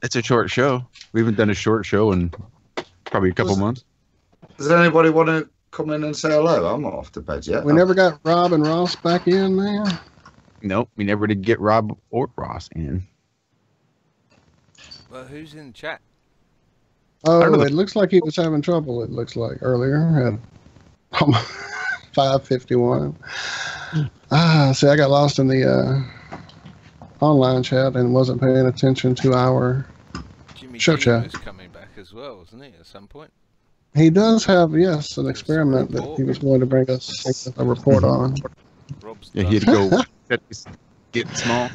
It's a short show. We haven't done a short show in probably a couple months. Does anybody want to come in and say hello? I'm not off to bed yet. We never got Rob and Ross back in, man. Nope, we never did get Rob or Ross in. Well, who's in chat? Oh, don't know. it looks like he was having trouble. It looks like earlier at 5:51. See, I got lost in the online chat and wasn't paying attention to our Jimmy show G chat. was coming back as well, wasn't he, at some point? He does have, yes, an experiment that he was going to bring us a report on. Rob's Yeah, he had to go get small.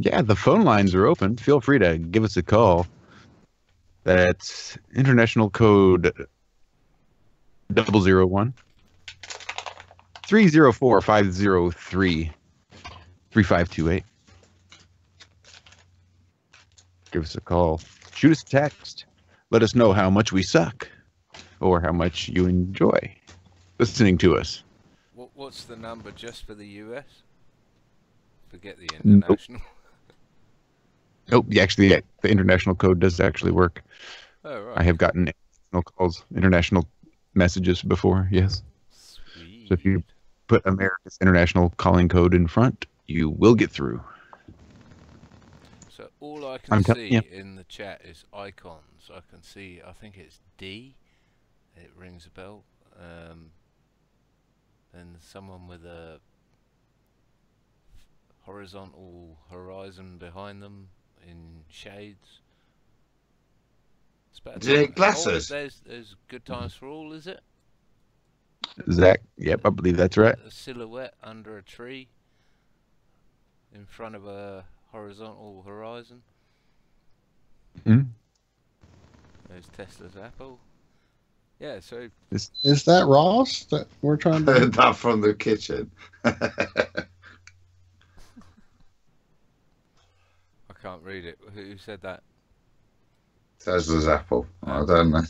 Yeah, the phone lines are open. Feel free to give us a call. That's international code 001 304 503 3528. Give us a call. Shoot us a text. Let us know how much we suck or how much you enjoy listening to us. What's the number just for the US? Forget the international. Nope, actually, yeah, the international code does actually work. Oh, right. I have gotten international calls, international messages before, yes. Sweet. So if you put America's international calling code in front, you will get through. So all I can I'm see yeah. in the chat is icons. I can see, I think it's D. It rings a bell. And someone with a horizontal horizon behind them in shades. It's better Do you need than- glasses? Oh, there's good times for all, is it? Zach, yep, I believe that's right. A silhouette under a tree in front of a horizontal horizon. Hmm? There's Tesla's Apple. Yeah, so Is that Ross that we're trying to? That from the kitchen. I can't read it. Who said that? Tesla's Apple. I don't know.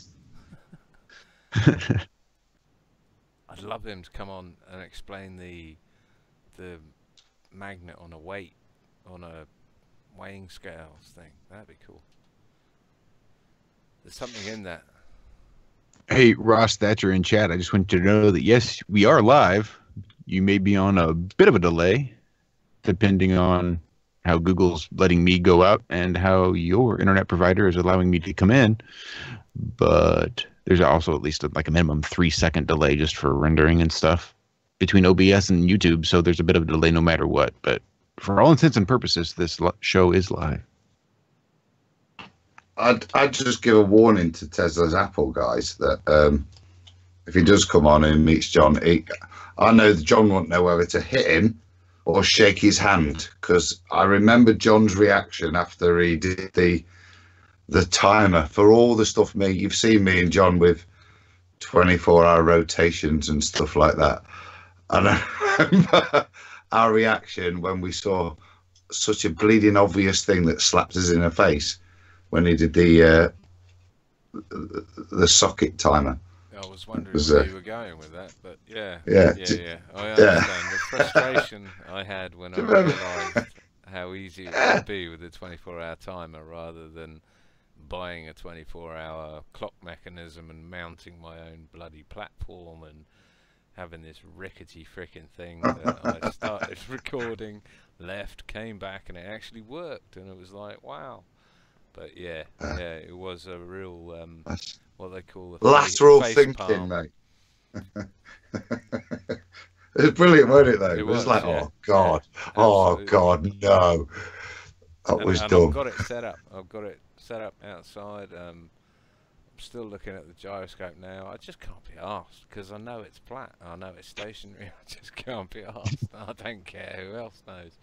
I'd love him to come on and explain the magnet on a weight, on a weighing scales thing. That'd be cool. There's something in that. Hey, Ross Thatcher in chat. I just want you to know that, yes, we are live. You may be on a bit of a delay, depending on how Google's letting me go out and how your internet provider is allowing me to come in. But there's also at least like a minimum 3-second delay just for rendering and stuff between OBS and YouTube. So there's a bit of a delay no matter what. But for all intents and purposes, this show is live. I'd just give a warning to Tesla's Apple guys that if he does come on and meets John, I know that John won't know whether to hit him or shake his hand, because I remember John's reaction after he did the timer for all the stuff. You've seen me and John with 24-hour rotations and stuff like that, and I remember our reaction when we saw such a bleeding obvious thing that slapped us in the face when he did the socket timer. I was wondering where you were going with that, but yeah. I understand the frustration I had when I realised how easy it would be with a 24-hour timer rather than buying a 24-hour clock mechanism and mounting my own bloody platform and having this rickety frickin' thing that I started recording, left, came back, and it actually worked, and it was like, wow. But yeah, it was a real what they call a lateral face thinking, palm. mate. It was brilliant, wasn't it? Though it was like, yeah. oh god, yeah, oh god, no, that was dumb. I've got it set up. I've got it set up outside. I'm still looking at the gyroscope now. I just can't be arsed because I know it's flat. I know it's stationary. I just can't be arsed. I don't care who else knows.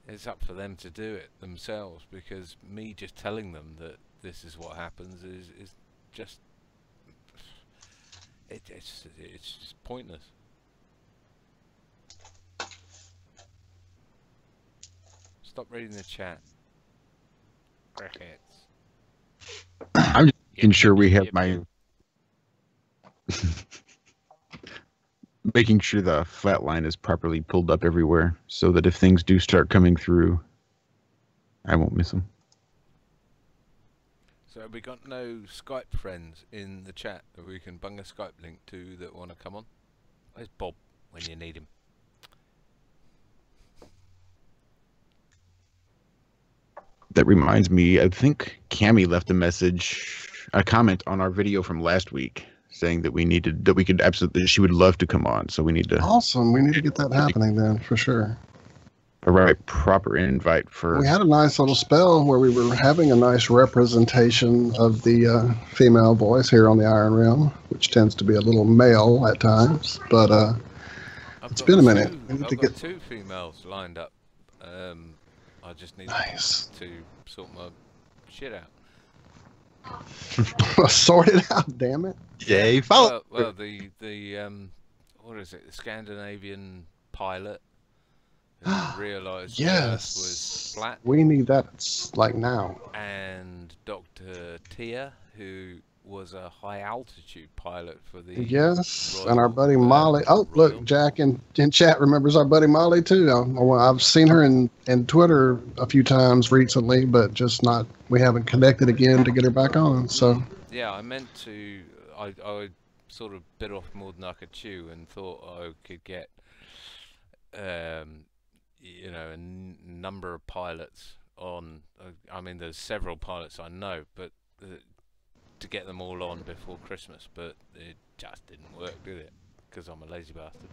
It's up for them to do it themselves, because me just telling them that this is what happens is just it's just pointless. Stop reading the chat. Crickets. I'm just making sure we have making sure the flat line is properly pulled up everywhere so that if things do start coming through, I won't miss them. So we got no Skype friends in the chat that we can bung a Skype link to that want to come on? Where's Bob when you need him? That reminds me, I think Cammie left a comment on our video from last week, saying that she would love to come on. So we need to. Awesome. We need to get that happening then, for sure. A proper invite for. We had a nice little spell where we were having a nice representation of the female voice here on the Iron Realm, which tends to be a little male at times. But it's been a minute. I've got two females lined up. I just need to sort my shit out. Sort it out, damn it. Yay, follow. Well, the what is it? The Scandinavian pilot who realised the Earth was flat. We need that like now. And Dr. Tia, who was a high altitude pilot for the and our buddy Molly. Oh, look, Jack in chat remembers our buddy Molly too. I've seen her in Twitter a few times recently, but just not. We haven't connected again to get her back on. So yeah, I meant to. I sort of bit off more than I could chew and thought I could get you know, a number of pilots on. I mean, there's several pilots I know, but to get them all on before Christmas, but it just didn't work, did it? Because I'm a lazy bastard.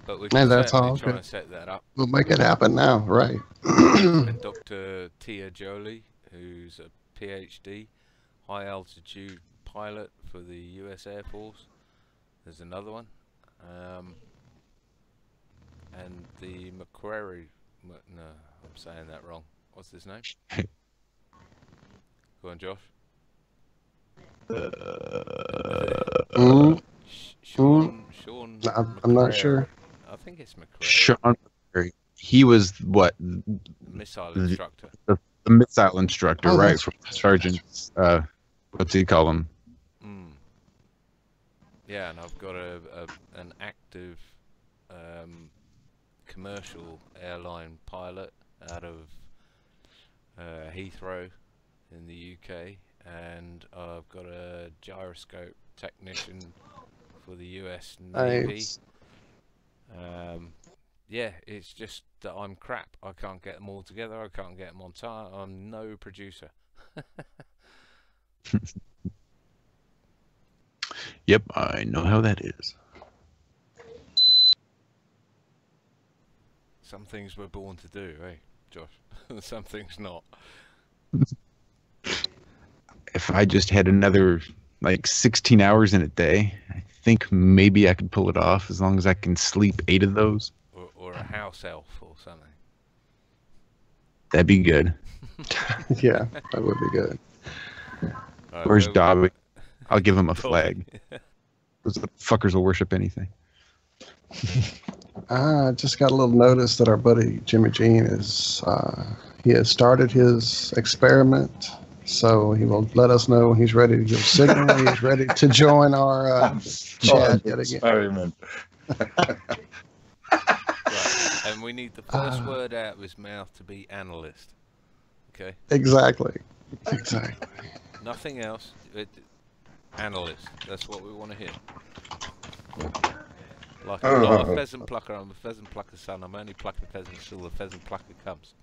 But we're trying to set that up. We'll make it happen now, right? And Dr. Tia Jolie, who's a PhD, high altitude pilot for the US Air Force. There's another one. And the Macquarie, no, I'm saying that wrong. What's his name? Go on, Josh. Sean. I'm not McCrary. sure. I think it's McCrary. Sean, he was what? Missile instructor. The missile instructor, Oh, right? that's From Sergeant. What's he call him? Yeah, and I've got an active commercial airline pilot out of Heathrow in the UK, and I've got a gyroscope technician for the US Navy. Nice. Yeah, it's just that I'm crap. I can't get them all together. I can't get them on time. I'm no producer. Yep, I know how that is. Some things we're born to do, eh, Josh? Some things not. If I just had another like 16 hours in a day, I think maybe I could pull it off as long as I can sleep 8 of those. Or a house elf or something. That'd be good. Yeah, that would be good. Right, Where's well, Dobby? I'll give him a Dobby. flag. Those fuckers will worship anything. I just got a little notice that our buddy Jimmy Jean is he has started his experiment, so he will let us know when he's ready to give a signal. When he's ready to join our chat yet again. Experiment. Right, and we need the first word out of his mouth to be analyst. Okay? Exactly. Nothing else. Analyst. That's what we want to hear. Like I'm not a pheasant plucker, I'm a pheasant plucker's son. I'm only plucking pheasants till the pheasant plucker comes.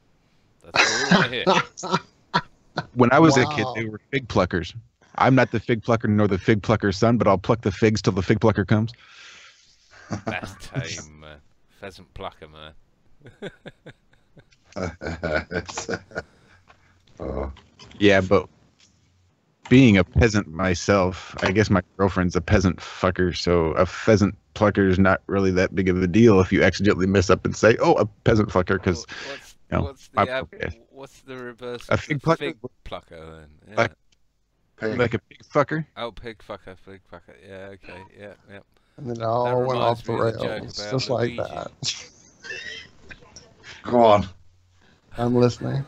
That's what we want to hear. When I was a kid, they were fig pluckers. I'm not the fig plucker nor the fig plucker's son, but I'll pluck the figs till the fig plucker comes. That's tame, man. Pheasant plucker, man. Oh. Yeah, but being a peasant myself, I guess my girlfriend's a peasant fucker, so a pheasant plucker is not really that big of a deal if you accidentally mess up and say, "Oh, a peasant plucker," because what's the reverse a of fig the plucker? fig plucker then? Yeah. Like a pig fucker. Oh, pig fucker. Yeah, okay, yeah. And then it all went off the reminds me of the joke rails, about just like Luigi. that. Go on. I'm listening.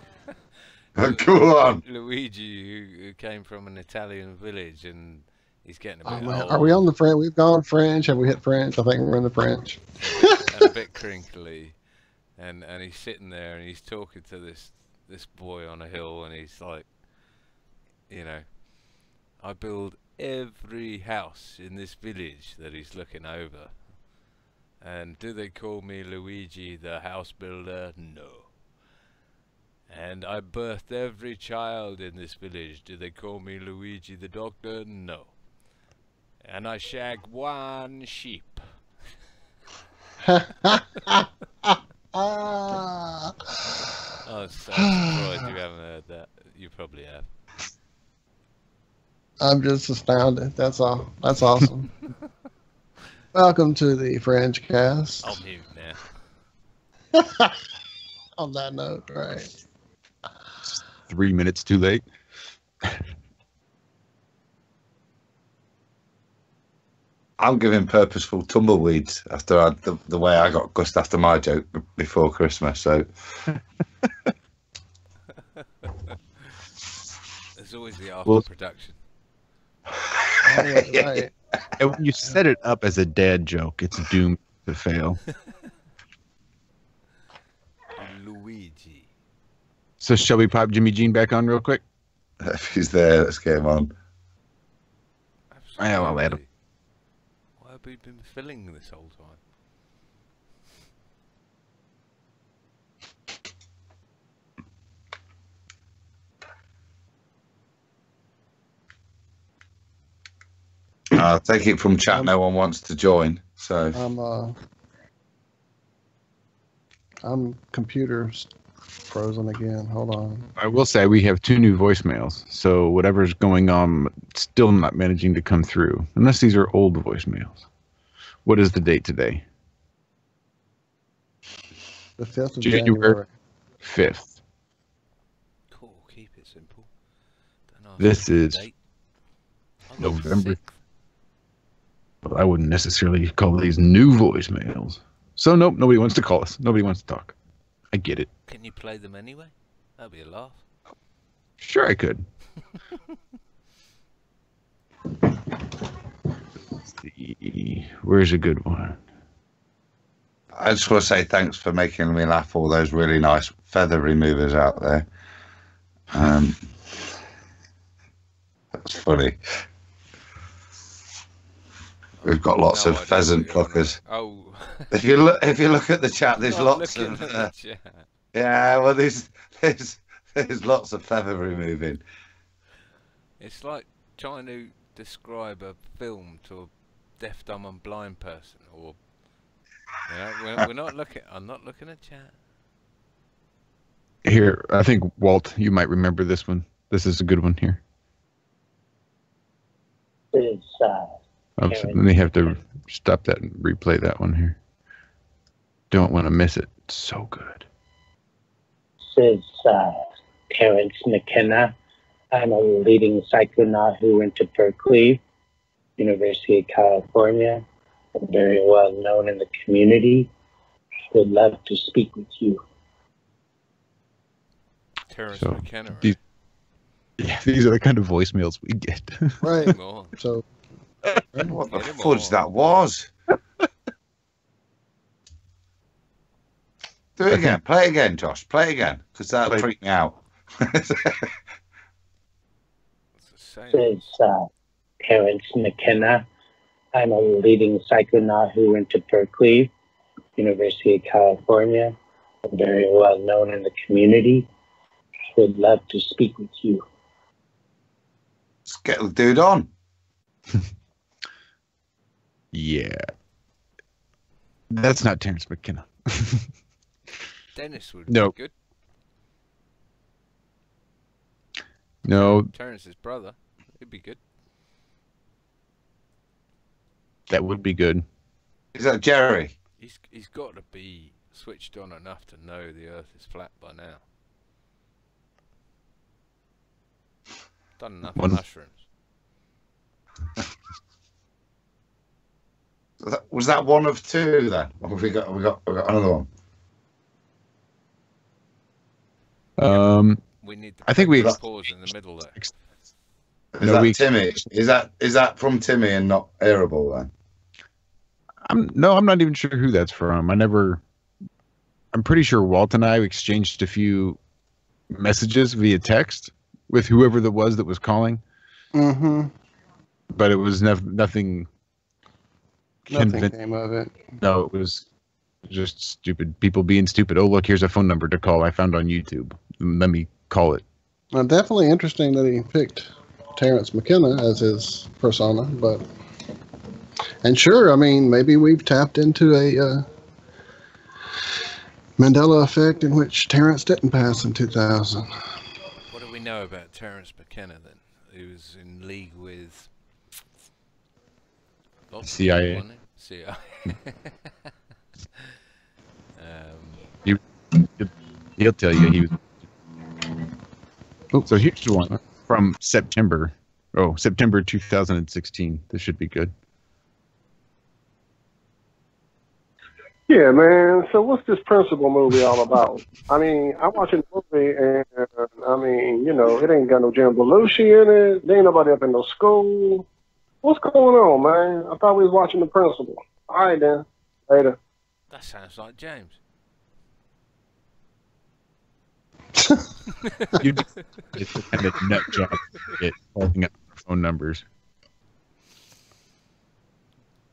Go on. Luigi, who came from an Italian village, and he's getting a bit Man, old. are we on the French? We've gone French. Have we hit French? I think we're in the French. And a bit crinkly, and he's sitting there and he's talking to this boy on a hill, and he's like, you know, I build every house in this village that he's looking over, and do they call me Luigi the house builder? No. And I birthed every child in this village. Do they call me Luigi the doctor? No. And I shagged one sheep. I'm so surprised you haven't heard that. You probably have. I'm just astounded. That's all. That's awesome. Welcome to the FRINGE-CAST. I'll mute now. On that note, right. 3 minutes too late. I'm giving purposeful tumbleweeds after the way I got gussed after my joke before Christmas. So There's always the after production. Right. And when you set it up as a dad joke, it's doomed to fail. Luigi. So shall we pop Jimmy Jean back on real quick? if he's there, let's get him on. Absolutely. I'll add him. Why have we been filling this whole time? I'll take it from chat. No one wants to join, so I'm computer frozen again. Hold on. I will say we have 2 new voicemails, so whatever's going on, still not managing to come through, unless these are old voicemails. What is the date today? The 5th of January January. 5th. Cool, keep it simple. Don't This is date. November. Well, I wouldn't necessarily call these new voicemails. So nope, nobody wants to call us. Nobody wants to talk. I get it. Can you play them anyway? That'd be a laugh. Sure, I could. Let's see. Where's a good one? I just want to say thanks for making me laugh. All those really nice feather removers out there. That's funny. We've got lots of pheasant pluckers. Oh. If you look at the chat, there's lots of. Yeah, well, there's lots of feather removing. It's like trying to describe a film to a deaf, dumb, and blind person, or we're not looking. I'm not looking at chat. Here, I think Walt, you might remember this one. This is a good one here. Let me have to stop that and replay that one here. Don't want to miss it. It's so good. This is Terrence McKenna. I'm a leading psychonaut who went to Berkeley, University of California. I'm very well known in the community. Would love to speak with you. Terrence So, McKenna. Right? These are the kind of voicemails we get. Right. So, what the fudge that was? Do it again. Play it again, Josh. Play it again, because that'll freak me out. This is Terrence McKenna. I'm a leading psychonaut who went to Berkeley, University of California. I'm very well known in the community. Would love to speak with you. Let's get the dude on. Yeah. That's not Terrence McKenna. Dennis would be good. No. Terrence's brother. It'd be good. That would be good. Is that Jerry? He's got to be switched on enough to know the Earth is flat by now. Done enough mushrooms. Was that one of two then? Or have we got another one? We need the I think we pause in the middle there. Is that Timmy? Is that from Timmy and not Airable then? I'm not even sure who that's from. I'm pretty sure Walt and I exchanged a few messages via text with whoever that was calling. Mm-hmm. But it was nothing. Nothing came of it. No, it was just stupid people being stupid. Oh, look, here's a phone number to call I found on YouTube. Let me call it. Well, definitely interesting that he picked Terrence McKenna as his persona, and sure, I mean, maybe we've tapped into a Mandela effect in which Terrence didn't pass in 2000. What do we know about Terrence McKenna then? He was in league with CIA. People, CIA. He'll tell you he was. Oh, so here's the one from September. Oh, September 2016. This should be good. Yeah, man. So what's this Principal movie all about? I mean, I'm watching the movie, and I mean, it ain't got no Jim Belushi in it. There ain't nobody up in no school. What's going on, man? I thought we was watching The Principal. All right, then. Later. That sounds like James. It's the kind of nut job to get calling up phone numbers.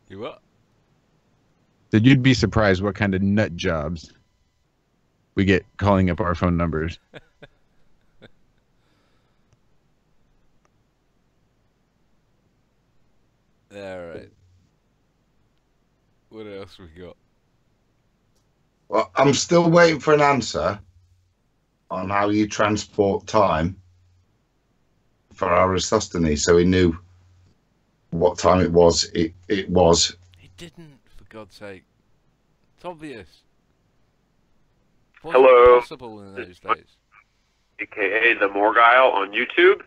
You what? That you'd be surprised what kind of nut jobs we get calling up our phone numbers. Alright. What else we got? Well, I'm still waiting for an answer on how you transport time for Aristosthenes, so he knew what time it was. It was. He didn't, for God's sake. It's obvious. Hello. Possible in those days. AKA the Morgile on YouTube.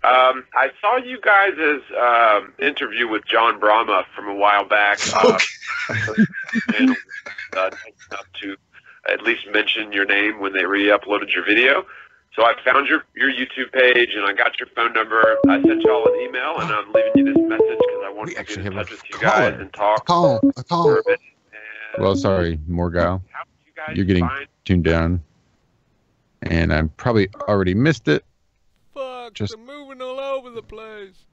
I saw you guys' interview with John Brahma from a while back. And enough to at least mention your name when they re-uploaded your video. So I found your YouTube page and I got your phone number. I sent y'all an email and I'm leaving you this message because I want to get in touch with you guys and talk. A call. Well, sorry, Morgal. You're getting tuned down. And I probably already missed it. Fuck, they're moving all over the place.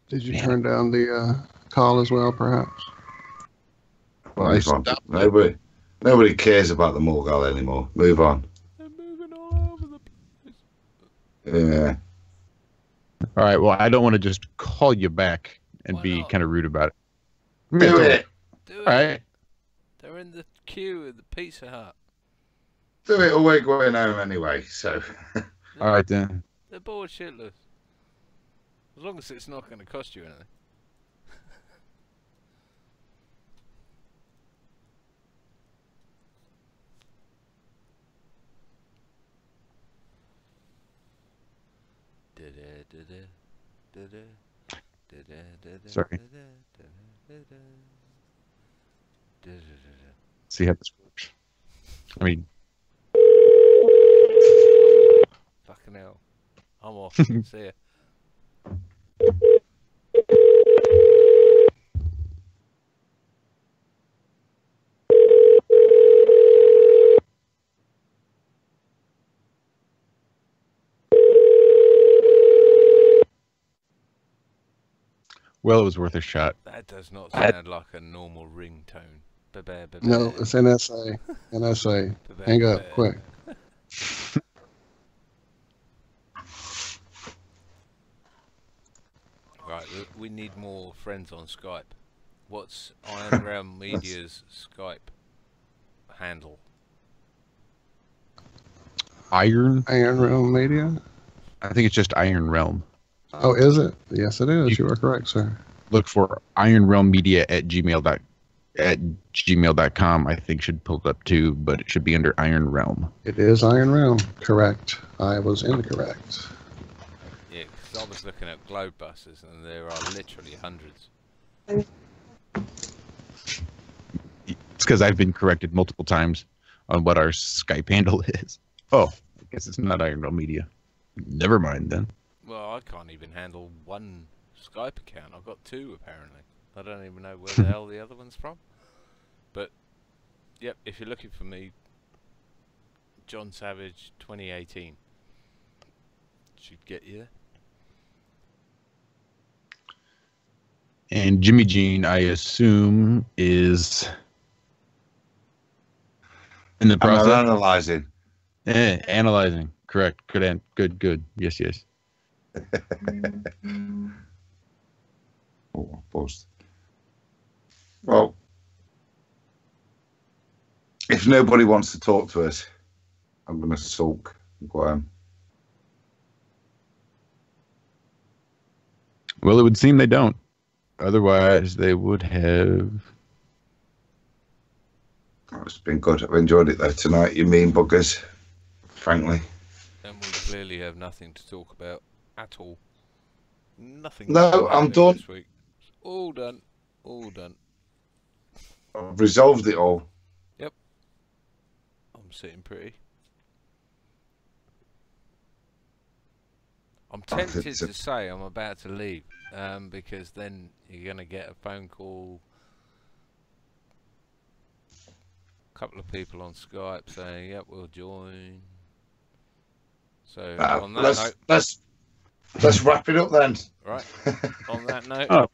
Did you turn down the call as well, perhaps? Well, nobody cares about the Morgal anymore. Move on. They're moving all over the place. Yeah. All right, well, I don't want to just call you back and be kind of rude about it. Do it. Do all right. They're in the queue at the Pizza Hut. Do it or we're going home anyway, so. All right, then. They're bored shitless. As long as it's not going to cost you anything. Sorry. See how this works. I mean, fucking hell. I'm off. See ya. well, it was worth a shot. That does not sound like a normal ringtone. No, it's NSA. NSA. Hang up, quick. Right, we need more friends on Skype. What's IronRealmMedia's Skype handle? IronRealmMedia? I think it's just Iron Realm. Oh, is it? Yes, it is. You are correct, sir. Look for IronRealmMedia at gmail.com. I think should pull it up too, but it should be under Iron Realm. It is Iron Realm. Correct. I was incorrect. Yeah, because I was looking at globe buses and there are literally hundreds. It's because I've been corrected multiple times on what our Skype handle is. Oh, I guess it's not Iron Realm Media. Never mind then. Well, I can't even handle one Skype account. I've got two apparently. I don't even know where the hell the other one's from. But, yep, if you're looking for me, John Savage 2018 should get you there. And Jimmy Jean, I assume, is in the process. Analyzing. Analyzing. Correct. Good. Yes. Oh, post. Well, if nobody wants to talk to us, I'm going to sulk and go home. Well, it would seem they don't. Otherwise, they would have. Oh, it's been good. I've enjoyed it though tonight. You mean buggers, frankly. And we clearly have nothing to talk about at all. Nothing. No, I'm done. This week. It's all done. I've resolved it all. Yep. I'm sitting pretty. I'm tempted to say I'm about to leave, because then you're going to get a phone call, a couple of people on Skype saying, yep, we'll join. So on that note, let's wrap it up then. Right. On that note, I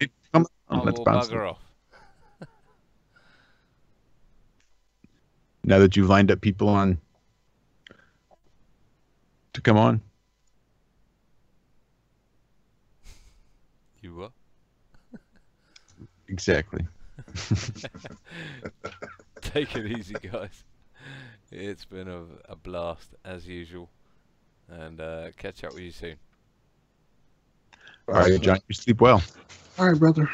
will bugger off. Now that you've lined up people on to come on. You what? Exactly. Take it easy, guys. It's been a blast as usual, and catch up with you soon. All right, John, you sleep well. All right, brother.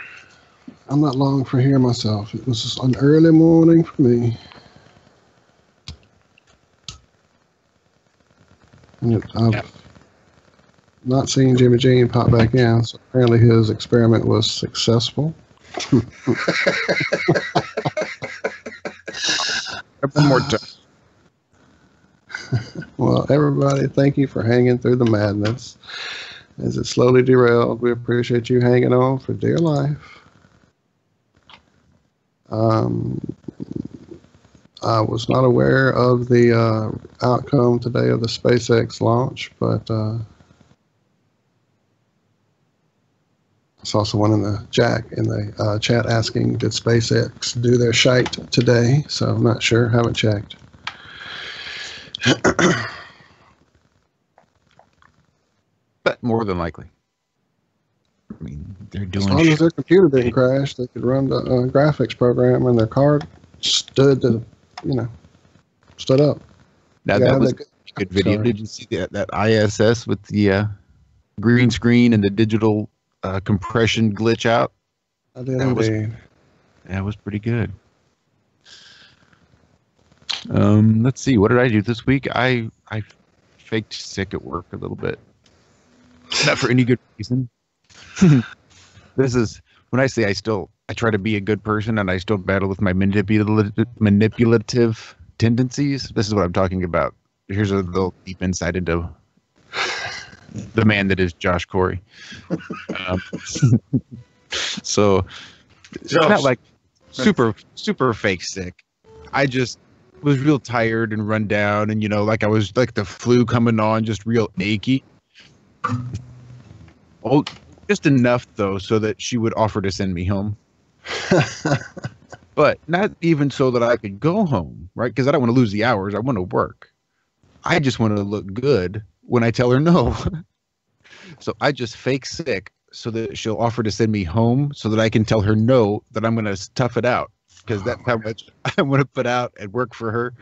I'm not long for here myself. It was an early morning for me. And not seeing Jimmy Jean pop back in, so apparently his experiment was successful. One more time. Well, everybody, thank you for hanging through the madness as it slowly derailed. We appreciate you hanging on for dear life. I was not aware of the outcome today of the SpaceX launch, but I saw someone in the chat asking, did SpaceX do their shite today? So I'm not sure. Haven't checked. But more than likely. I mean, they're doing as long as their computer didn't crash, they could run the graphics program, and their card stood up. Now that was a good video. Sorry. Did you see that ISS with the green screen and the digital compression glitch out? I did indeed. That was pretty good. Let's see. What did I do this week? I faked sick at work a little bit. Not for any good reason. This is when I say I try to be a good person and I still battle with my manipulative tendencies. This is what I'm talking about. Here's a little deep insight into the man that is Josh Corey. So it's not like super fake sick. I just was real tired and run down, and like I was like the flu coming on, just real achy. Oh, just enough though, so that she would offer to send me home. But not even so that I could go home, right? Because I don't want to lose the hours. I want to work. I just want to look good when I tell her no. So I just fake sick so that she'll offer to send me home, so that I can tell her no, that I'm going to tough it out, because that's how much I want to put out and work for her.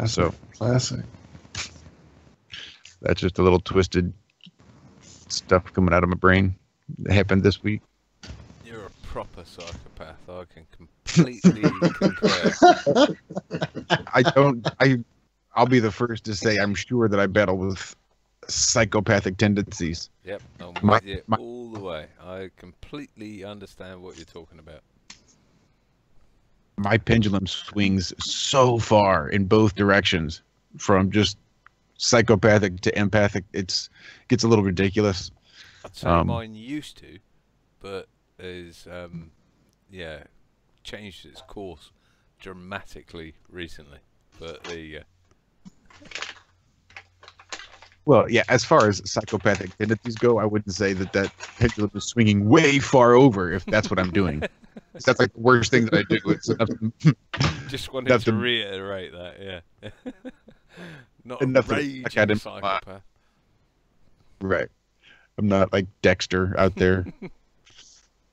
So classic. That's just a little twisted stuff coming out of my brain that happened this week. You're a proper psychopath. I can completely concur. I'll be the first to say I'm sure that I battle with psychopathic tendencies. Yep, I'm with you all the way. I completely understand what you're talking about. My pendulum swings so far in both directions, from just psychopathic to empathic. It gets a little ridiculous. I'd say mine used to, but is changed its course dramatically recently. But there you go. Well, yeah, as far as psychopathic tendencies go, I wouldn't say that pendulum is swinging way far over if that's what I'm doing. That's like the worst thing that I do. It's enough just wanted to reiterate that, yeah. Not enough a raging psychopath. Right. I'm not like Dexter out there,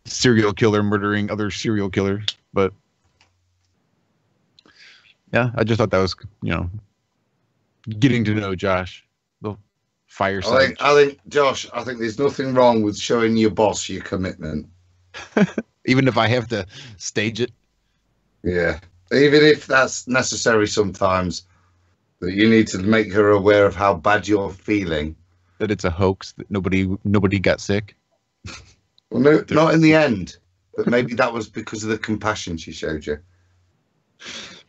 serial killer murdering other serial killers. But yeah, I just thought that was, getting to know Josh. The fireside. I think, Josh, there's nothing wrong with showing your boss your commitment. Even if I have to stage it. Yeah. Even if that's necessary sometimes, that you need to make her aware of how bad you're feeling. That it's a hoax, that nobody got sick. Well, no, not in the end. But maybe that was because of the compassion she showed you.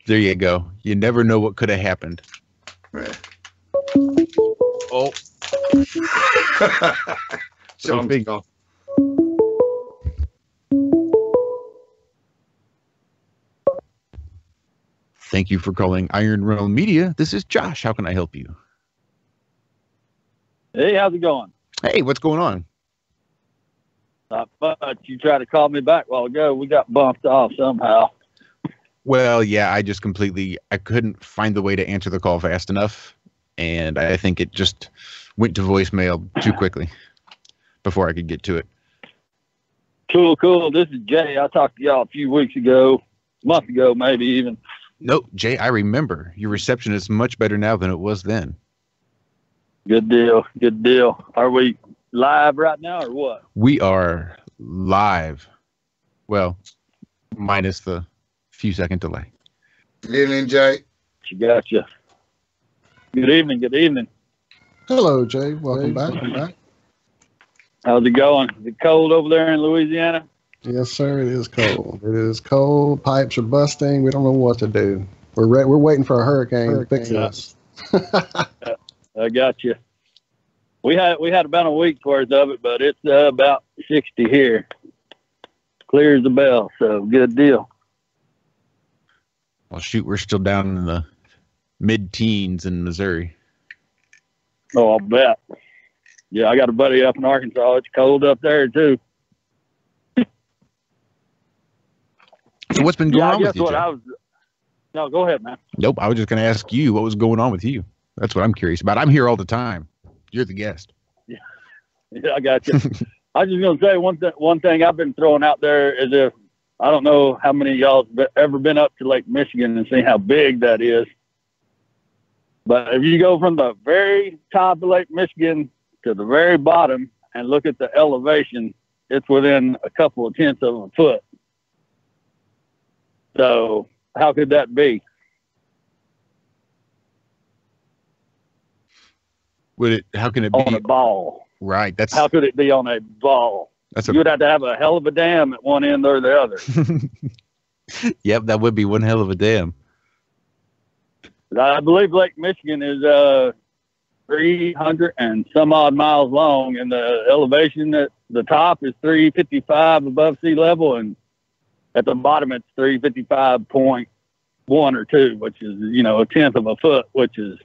There you go. You never know what could have happened. Yeah. Oh. Something off. Thank you for calling IronRealmMedia. This is Josh. How can I help you? Hey, how's it going? Hey, what's going on? Not much. You tried to call me back a while ago. We got bumped off somehow. Well, yeah, I couldn't find the way to answer the call fast enough. And I think it just went to voicemail too quickly before I could get to it. Cool. This is Jay. I talked to y'all a few weeks ago, a month ago, maybe even. No, Jay, I remember. Your reception is much better now than it was then. Good deal. Are we live right now or what? We are live. Well, minus the few second delay. Good evening, Jay. Gotcha. Good evening. Hello, Jay. Welcome back. How's it going? Is it cold over there in Louisiana? Yes, sir. It is cold. It is cold. Pipes are busting. We don't know what to do. We're waiting for a hurricane to fix us. I got you. We had about a week's worth of it, but it's about 60 here. Clear as a bell, so good deal. Well, shoot, we're still down in the mid-teens in Missouri. Oh, I'll bet. Yeah, I got a buddy up in Arkansas. It's cold up there, too. So what's been going on with you, No, go ahead, man. Nope, I was just going to ask you what was going on with you. That's what I'm curious about. I'm here all the time. You're the guest. Yeah, I got you. I was just going to say one thing I've been throwing out there is if I don't know how many of y'all have ever been up to Lake Michigan and seen how big that is. But if you go from the very top of Lake Michigan to the very bottom and look at the elevation, it's within a couple of tenths of a foot. So how could that be? How can it be on a ball? Right. How could it be on a ball? You would have to have a hell of a dam at one end or the other. Yep, that would be one hell of a dam. I believe Lake Michigan is 300 and some odd miles long, and the elevation at the top is 355 above sea level, and at the bottom it's 355.1 or 2, which is a tenth of a foot, which is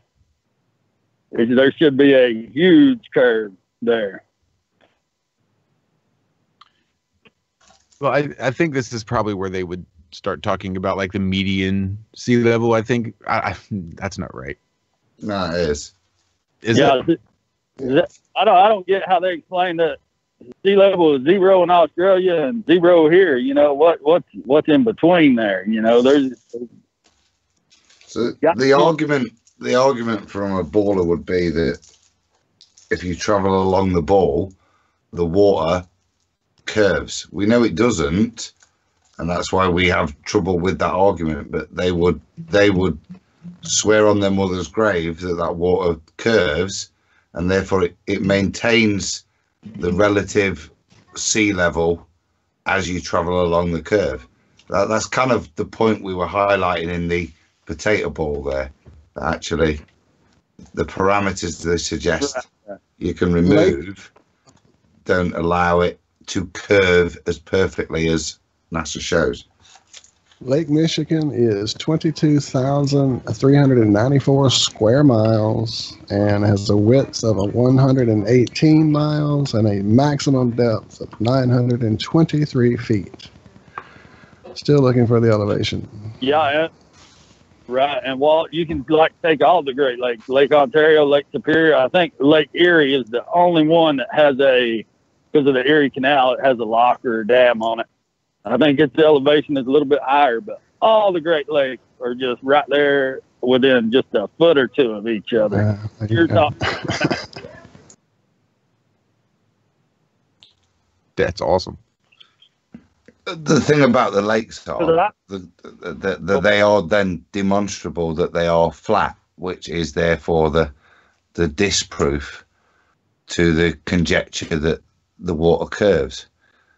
there should be a huge curve there. Well, I think this is probably where they would start talking about like the median sea level. I think that's not right. No, it is. Is it? I don't get how they explain that sea level is 0 in Australia and 0 here. What's in between there? There's. So the argument from a baller would be that if you travel along the ball, the water curves. We know it doesn't, and that's why we have trouble with that argument. But they would swear on their mother's grave that water curves, and therefore it maintains the relative sea level as you travel along the curve. That's kind of the point we were highlighting in the potato ball there. Actually, the parameters they suggest you can remove don't allow it to curve as perfectly as NASA shows. Lake Michigan is 22,394 square miles and has a width of 118 miles and a maximum depth of 923 feet. Still looking for the elevation. Yeah, right. And Walt, you can take all the Great Lakes, Lake Ontario, Lake Superior. I think Lake Erie is the only one that has because of the Erie Canal, it has a lock or a dam on it. I think its elevation is a little bit higher, but all the Great Lakes are just right there within just a foot or two of each other. You're talking. That's awesome. The thing about the lakes are that they are then demonstrable that they are flat, which is therefore the disproof to the conjecture that the water curves.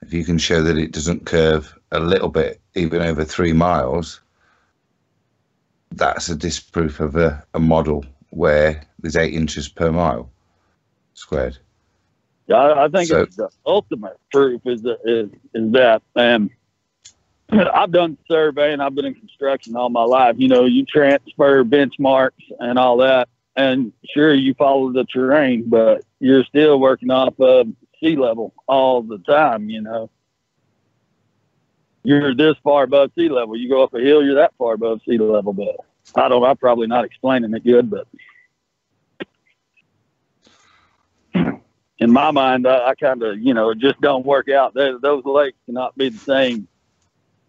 If you can show that it doesn't curve a little bit, even over 3 miles, that's a disproof of a model where there's 8 inches per mile squared. Yeah, I think it's the ultimate proof is that. And I've done surveying, I've been in construction all my life. You transfer benchmarks and all that, and sure, you follow the terrain, but you're still working off of sea level all the time. You're this far above sea level. You go up a hill, you're that far above sea level. But I'm probably not explaining it good, but in my mind, I kind of, it just don't work out. Those lakes cannot be the same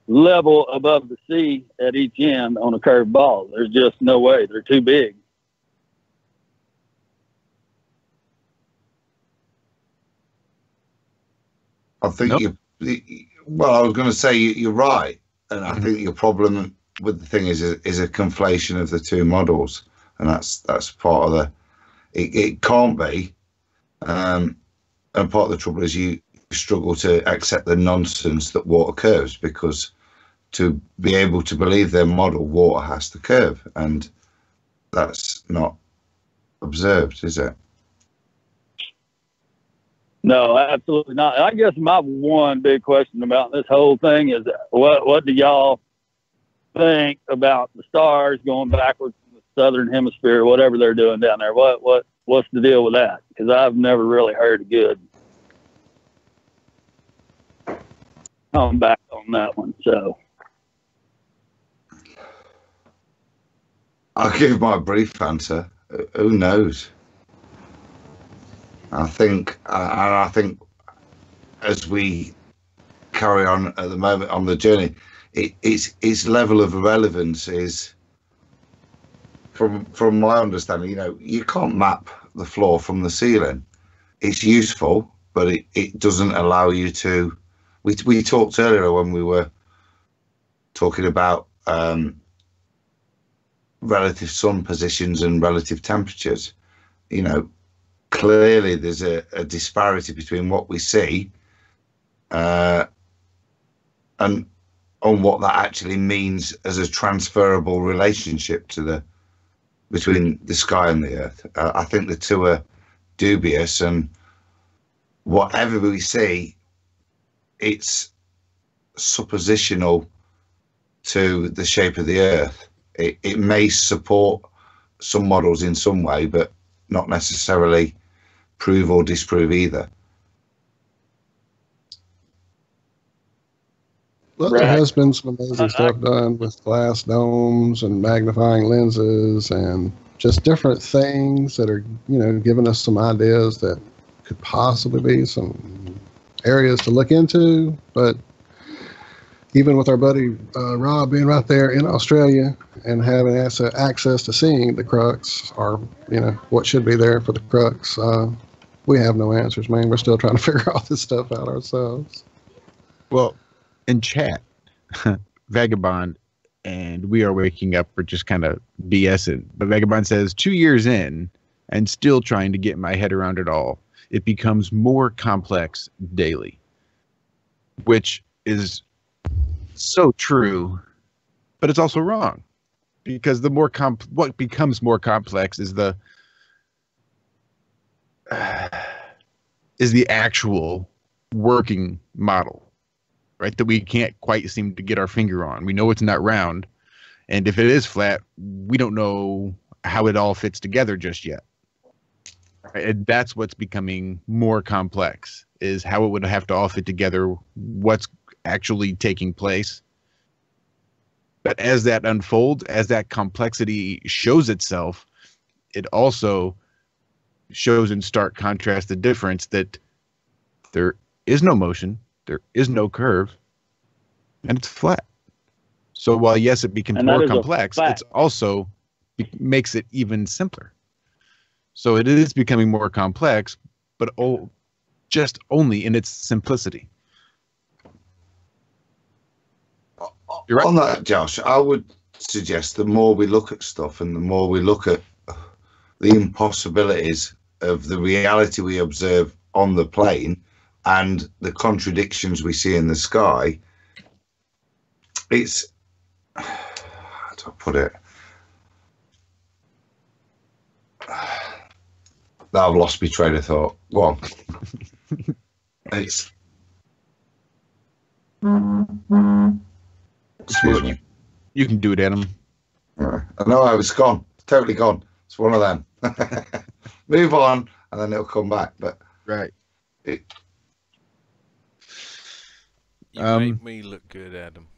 level above the sea at each end on a curved ball. There's just no way. They're too big. I think I was going to say you're right. And I think your problem with the thing is a conflation of the two models. And that's part of it can't be. And and part of the trouble is you struggle to accept the nonsense that water curves, because to be able to believe their model, water has to curve, and that's not observed, is it? No, absolutely not. I guess my one big question about this whole thing is, what do y'all think about the stars going backwards in the southern hemisphere, whatever they're doing down there? What's the deal with that? Because I've never really heard a good come back on that one. So I'll give my brief answer. Who knows? I think as we carry on at the moment on the journey, its level of relevance is, from my understanding, you know, you can't map the floor from the ceiling. It's useful, but it doesn't allow you to. We talked earlier when we were talking about relative sun positions and relative temperatures. You know, clearly there's a disparity between what we see and on what that actually means as a transferable relationship to between the sky and the earth. I think the two are dubious, and whatever we see, it's suppositional to the shape of the earth. It may support some models in some way, but not necessarily prove or disprove either. Well, there has been some amazing stuff done with glass domes and magnifying lenses and just different things that are, you know, giving us some ideas that could possibly be some areas to look into. But even with our buddy Rob being right there in Australia and having access to seeing the crux, or, you know, what should be there for the crux, we have no answers, man. We're still trying to figure all this stuff out ourselves. Well, in chat, Vagabond and We Are Waking Up are just kind of BSing. But Vagabond says, 2 years in and still trying to get my head around it all. It becomes more complex daily, which is so true, but it's also wrong, because the more what becomes more complex is the actual working model, right? That we can't quite seem to get our finger on. We know it's not round, and if it is flat, we don't know how it all fits together just yet. Right? And that's what's becoming more complex, is how it would have to all fit together, what's actually taking place. But as that unfolds, as that complexity shows itself, it also shows in stark contrast the difference that there is no motion, there is no curve, and it's flat. So while, yes, it becomes more complex, it's also makes it even simpler. So it is becoming more complex, but just only in its simplicity. You're right. On that, Josh, I would suggest the more we look at stuff and the more we look at the impossibilities of the reality we observe on the plane and the contradictions we see in the sky, it's, how do I put it? Now I've lost my train of thought. Go on. It's... Excuse me. You can do it, Adam. I know, I was gone. Totally gone. It's one of them. Move on, and then it'll come back. But right. You make me look good, Adam.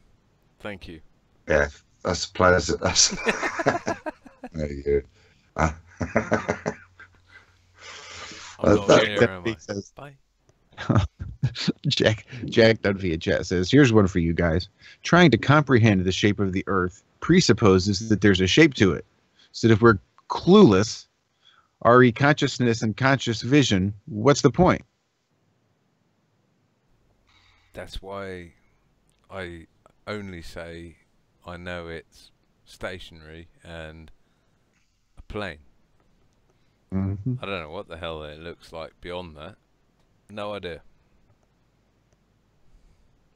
Thank you. Yeah, that's a pleasure. That's there you go. Bye. Jack Dunphy chat says, here's one for you guys. Trying to comprehend the shape of the earth presupposes that there's a shape to it. So if we're clueless, RE consciousness and conscious vision, what's the point? That's why I only say I know it's stationary and a plane. I don't know what the hell it looks like beyond that. No idea.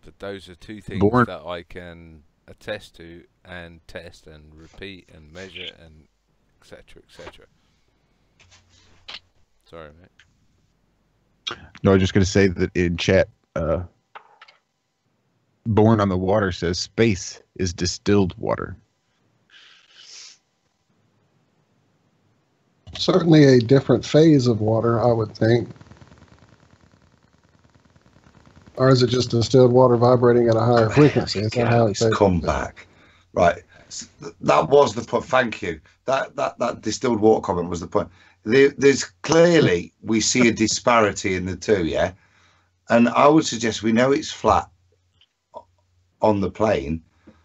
But those are two things Born. that I can attest to and test and repeat and measure and etc. etc. Sorry, mate. No, I was just going to say that in chat, Born on the Water says space is distilled water. Certainly a different phase of water, I would think. Or is it just distilled water vibrating at a higher frequency? Is that how It's come back. Right. That was the point. Thank you. That distilled water comment was the point. There's clearly, we see a disparity in the two, yeah? And I would suggest we know it's flat on the plane.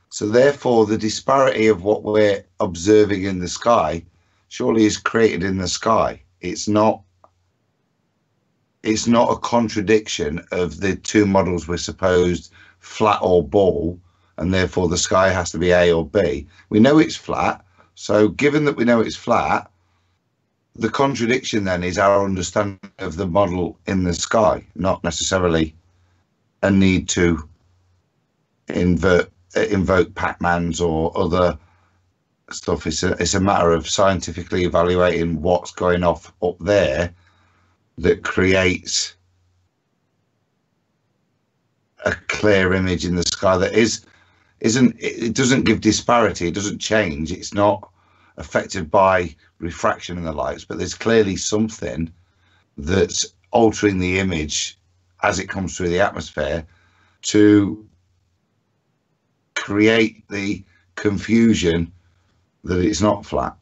So therefore, the disparity of what we're observing in the sky surely is created in the sky. It's not a contradiction of the two models we're supposed flat or ball, and therefore the sky has to be A or B. We know it's flat, so given that we know it's flat, the contradiction then is our understanding of the model in the sky, not necessarily a need to invoke Pac-Mans or other stuff. It's a matter of scientifically evaluating what's going off up there that creates a clear image in the sky that it doesn't give disparity, it doesn't change, it's not affected by refraction in the lights, but there's clearly something that's altering the image as it comes through the atmosphere to create the confusion that it's not flat,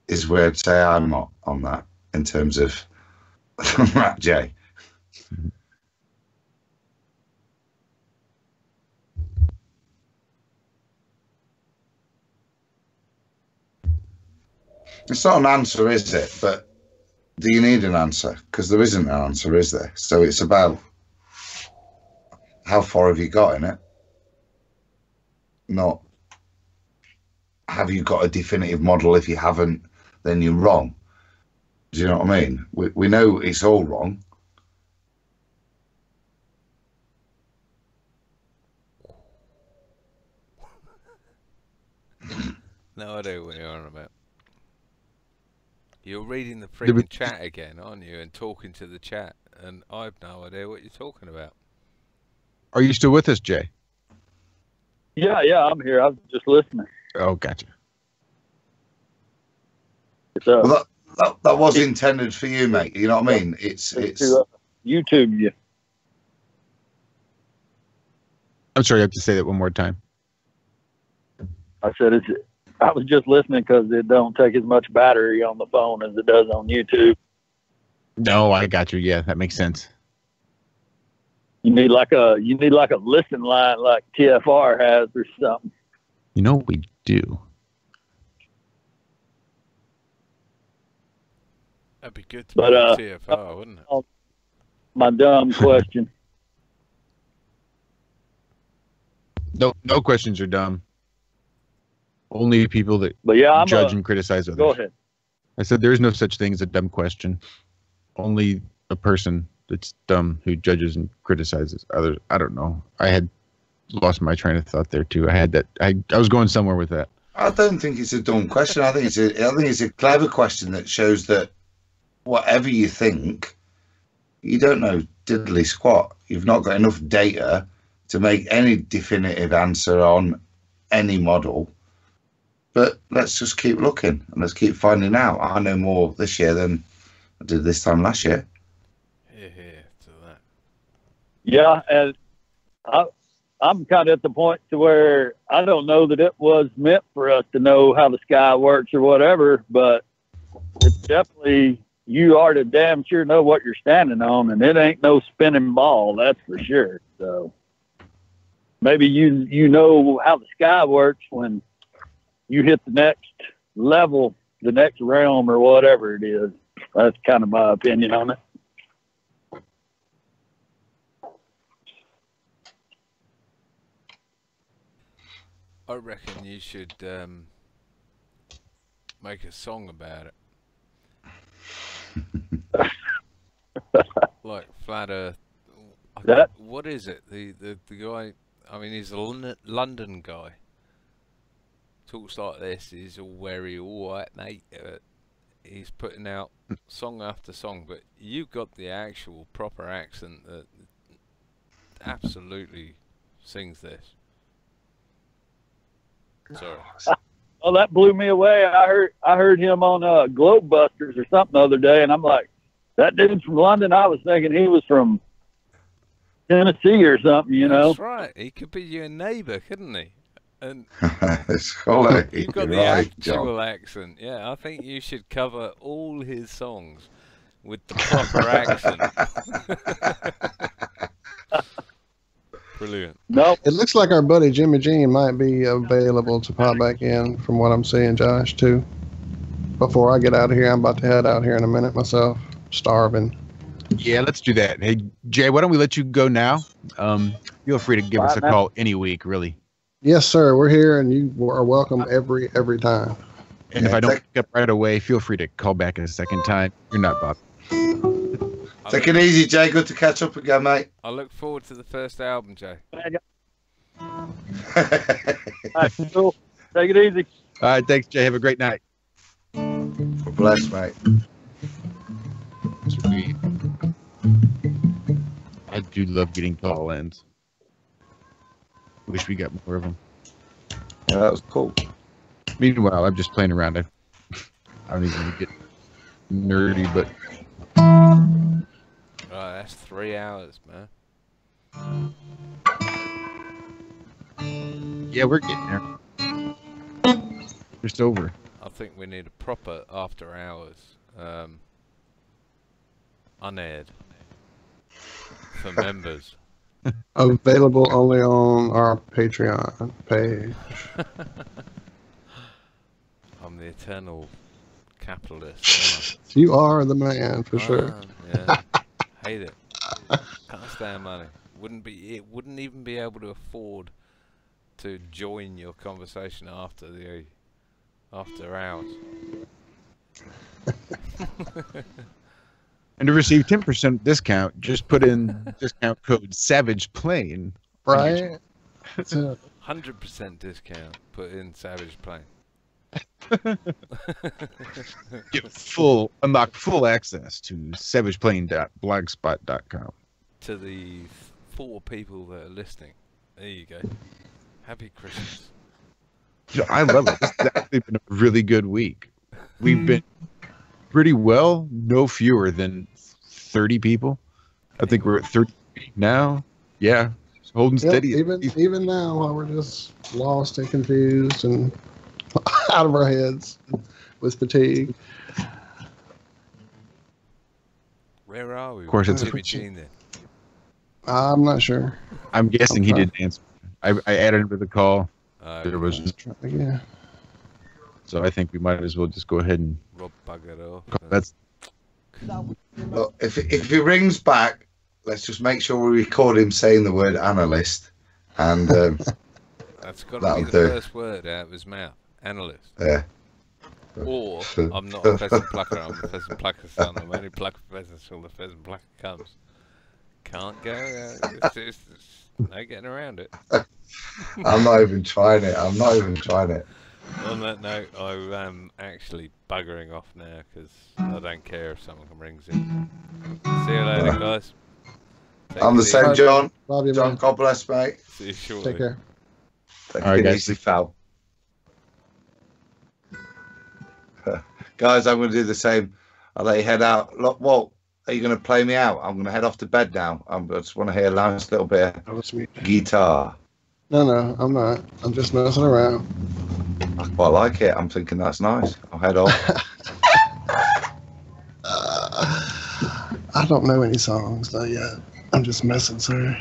is where I'd say I'm not on that in terms of Matt J. It's not an answer, is it? But do you need an answer? Because there isn't an answer, is there? So it's about how far have you got in it? Not have you got a definitive model? If you haven't, then you're wrong. Do you know what I mean? We know it's all wrong. No idea what you're on about. You're reading the freaking chat again, aren't you? And talking to the chat, and I've no idea what you're talking about. Are you still with us, Jay? Yeah, I'm here. I'm just listening. Oh, gotcha. So, well, that was intended for you, mate. You know what I mean? It's YouTube you. I'm sorry, I have to say that one more time. I said I was just listening because it don't take as much battery on the phone as it does on YouTube. No, I got you. Yeah, that makes sense. You need like a listen line like TFR has or something. You know we do. That'd be good to be TFR, wouldn't it? My dumb question. No questions are dumb. Only people that judge and criticize others. Go ahead. I said there is no such thing as a dumb question. Only a person that's dumb who judges and criticizes others. I don't know. I had lost my train of thought there too. I had that. I was going somewhere with that. I don't think it's a dumb question. I think it's a clever question that shows that whatever you think, you don't know diddly squat. You've not got enough data to make any definitive answer on any model. But let's just keep looking and let's keep finding out. I know more this year than I did this time last year. Yeah, to that. Yeah, and I'm kind of at the point to where I don't know that it was meant for us to know how the sky works or whatever, but it's definitely, you are to damn sure know what you're standing on, and it ain't no spinning ball, that's for sure. So maybe you know how the sky works when you hit the next level, the next realm or whatever it is. That's kind of my opinion on it. I reckon you should make a song about it. like Flat Earth. What is it? The guy. I mean, he's a London guy. Talks like this. He's all very alright, mate. He's putting out song after song, but you've got the actual proper accent that absolutely sings this. Sorry. Oh, that blew me away. I heard him on Globebusters or something the other day, and I'm like, that dude's from London. I was thinking he was from Tennessee or something, you know. That's right. He could be your neighbour, couldn't he? And you've got the right, actual John. accent. Yeah, I think you should cover all his songs with the proper accent. Brilliant. No, It looks like our buddy Jimmy Jean might be available to pop back in from what I'm seeing, Josh, too. Before I get out of here, I'm about to head out here in a minute myself. Starving. Yeah, let's do that. Hey, Jay, why don't we let you go now? Feel free to give us a call any week, really. Yes, sir. We're here, and you are welcome every time. And if I don't pick up right away, feel free to call back a second time. You're not bothered. Take it easy, Jay. Good to catch up again, mate. I look forward to the first album, Jay. Cool. Take it easy. All right, thanks, Jay. Have a great night. Bless, mate. Sweet. I do love getting call-ins. Wish we got more of them. Yeah, that was cool. Meanwhile, I'm just playing around. I don't even get nerdy, but... Right, that's 3 hours, man. Yeah, we're getting there. Just over. I think we need a proper after hours, unaired, for members. Available only on our Patreon page. I'm the eternal capitalist. You are the man for sure. Yeah. Hate it. Can't stand money. It wouldn't even be able to afford to join your conversation after hours. And to receive 10% discount, just put in discount code SavagePlane. Right? 100% discount. Put in Savage Plane. Unlock full access to savageplane.blogspot.com. To the 4 people that are listening. There you go. Happy Christmas. I love it. It's actually been a really good week. We've been pretty well, no fewer than 30 people. I think we're at 30 now. Yeah, holding steady. Even now, while we're just lost and confused and out of our heads with fatigue. Where are we? Of course, it's Jimmy Jean then. I'm not sure. I'm guessing he didn't answer. I added him to the call. There was. Yeah. So I think we might as well just go ahead and. Rob buggered off. That's. Look, if he rings back, let's just make sure we record him saying the word analyst, and that's got to be the first word out of his mouth. Analyst. Yeah. Or I'm not a pheasant plucker. I'm a pheasant plucker's son. I'm only pluck pheasants till the pheasant plucker comes. Can't go. It's no getting around it. I'm not even trying it. On that note, I'm actually buggering off now because I don't care if someone rings in. See you later, guys. I'm the same, John. Love you, John, man. God bless, mate. See you shortly. Take care. Take All right, it guys. easy, pal. Guys, I'm going to do the same. I'll let you head out. Look, Walt, are you going to play me out? I'm going to head off to bed now. I just want to hear a last little bit of guitar. No, I'm not. I'm just messing around. I quite like it. I'm thinking that's nice. I'll head off. I don't know any songs though yet. I'm just messing, sir.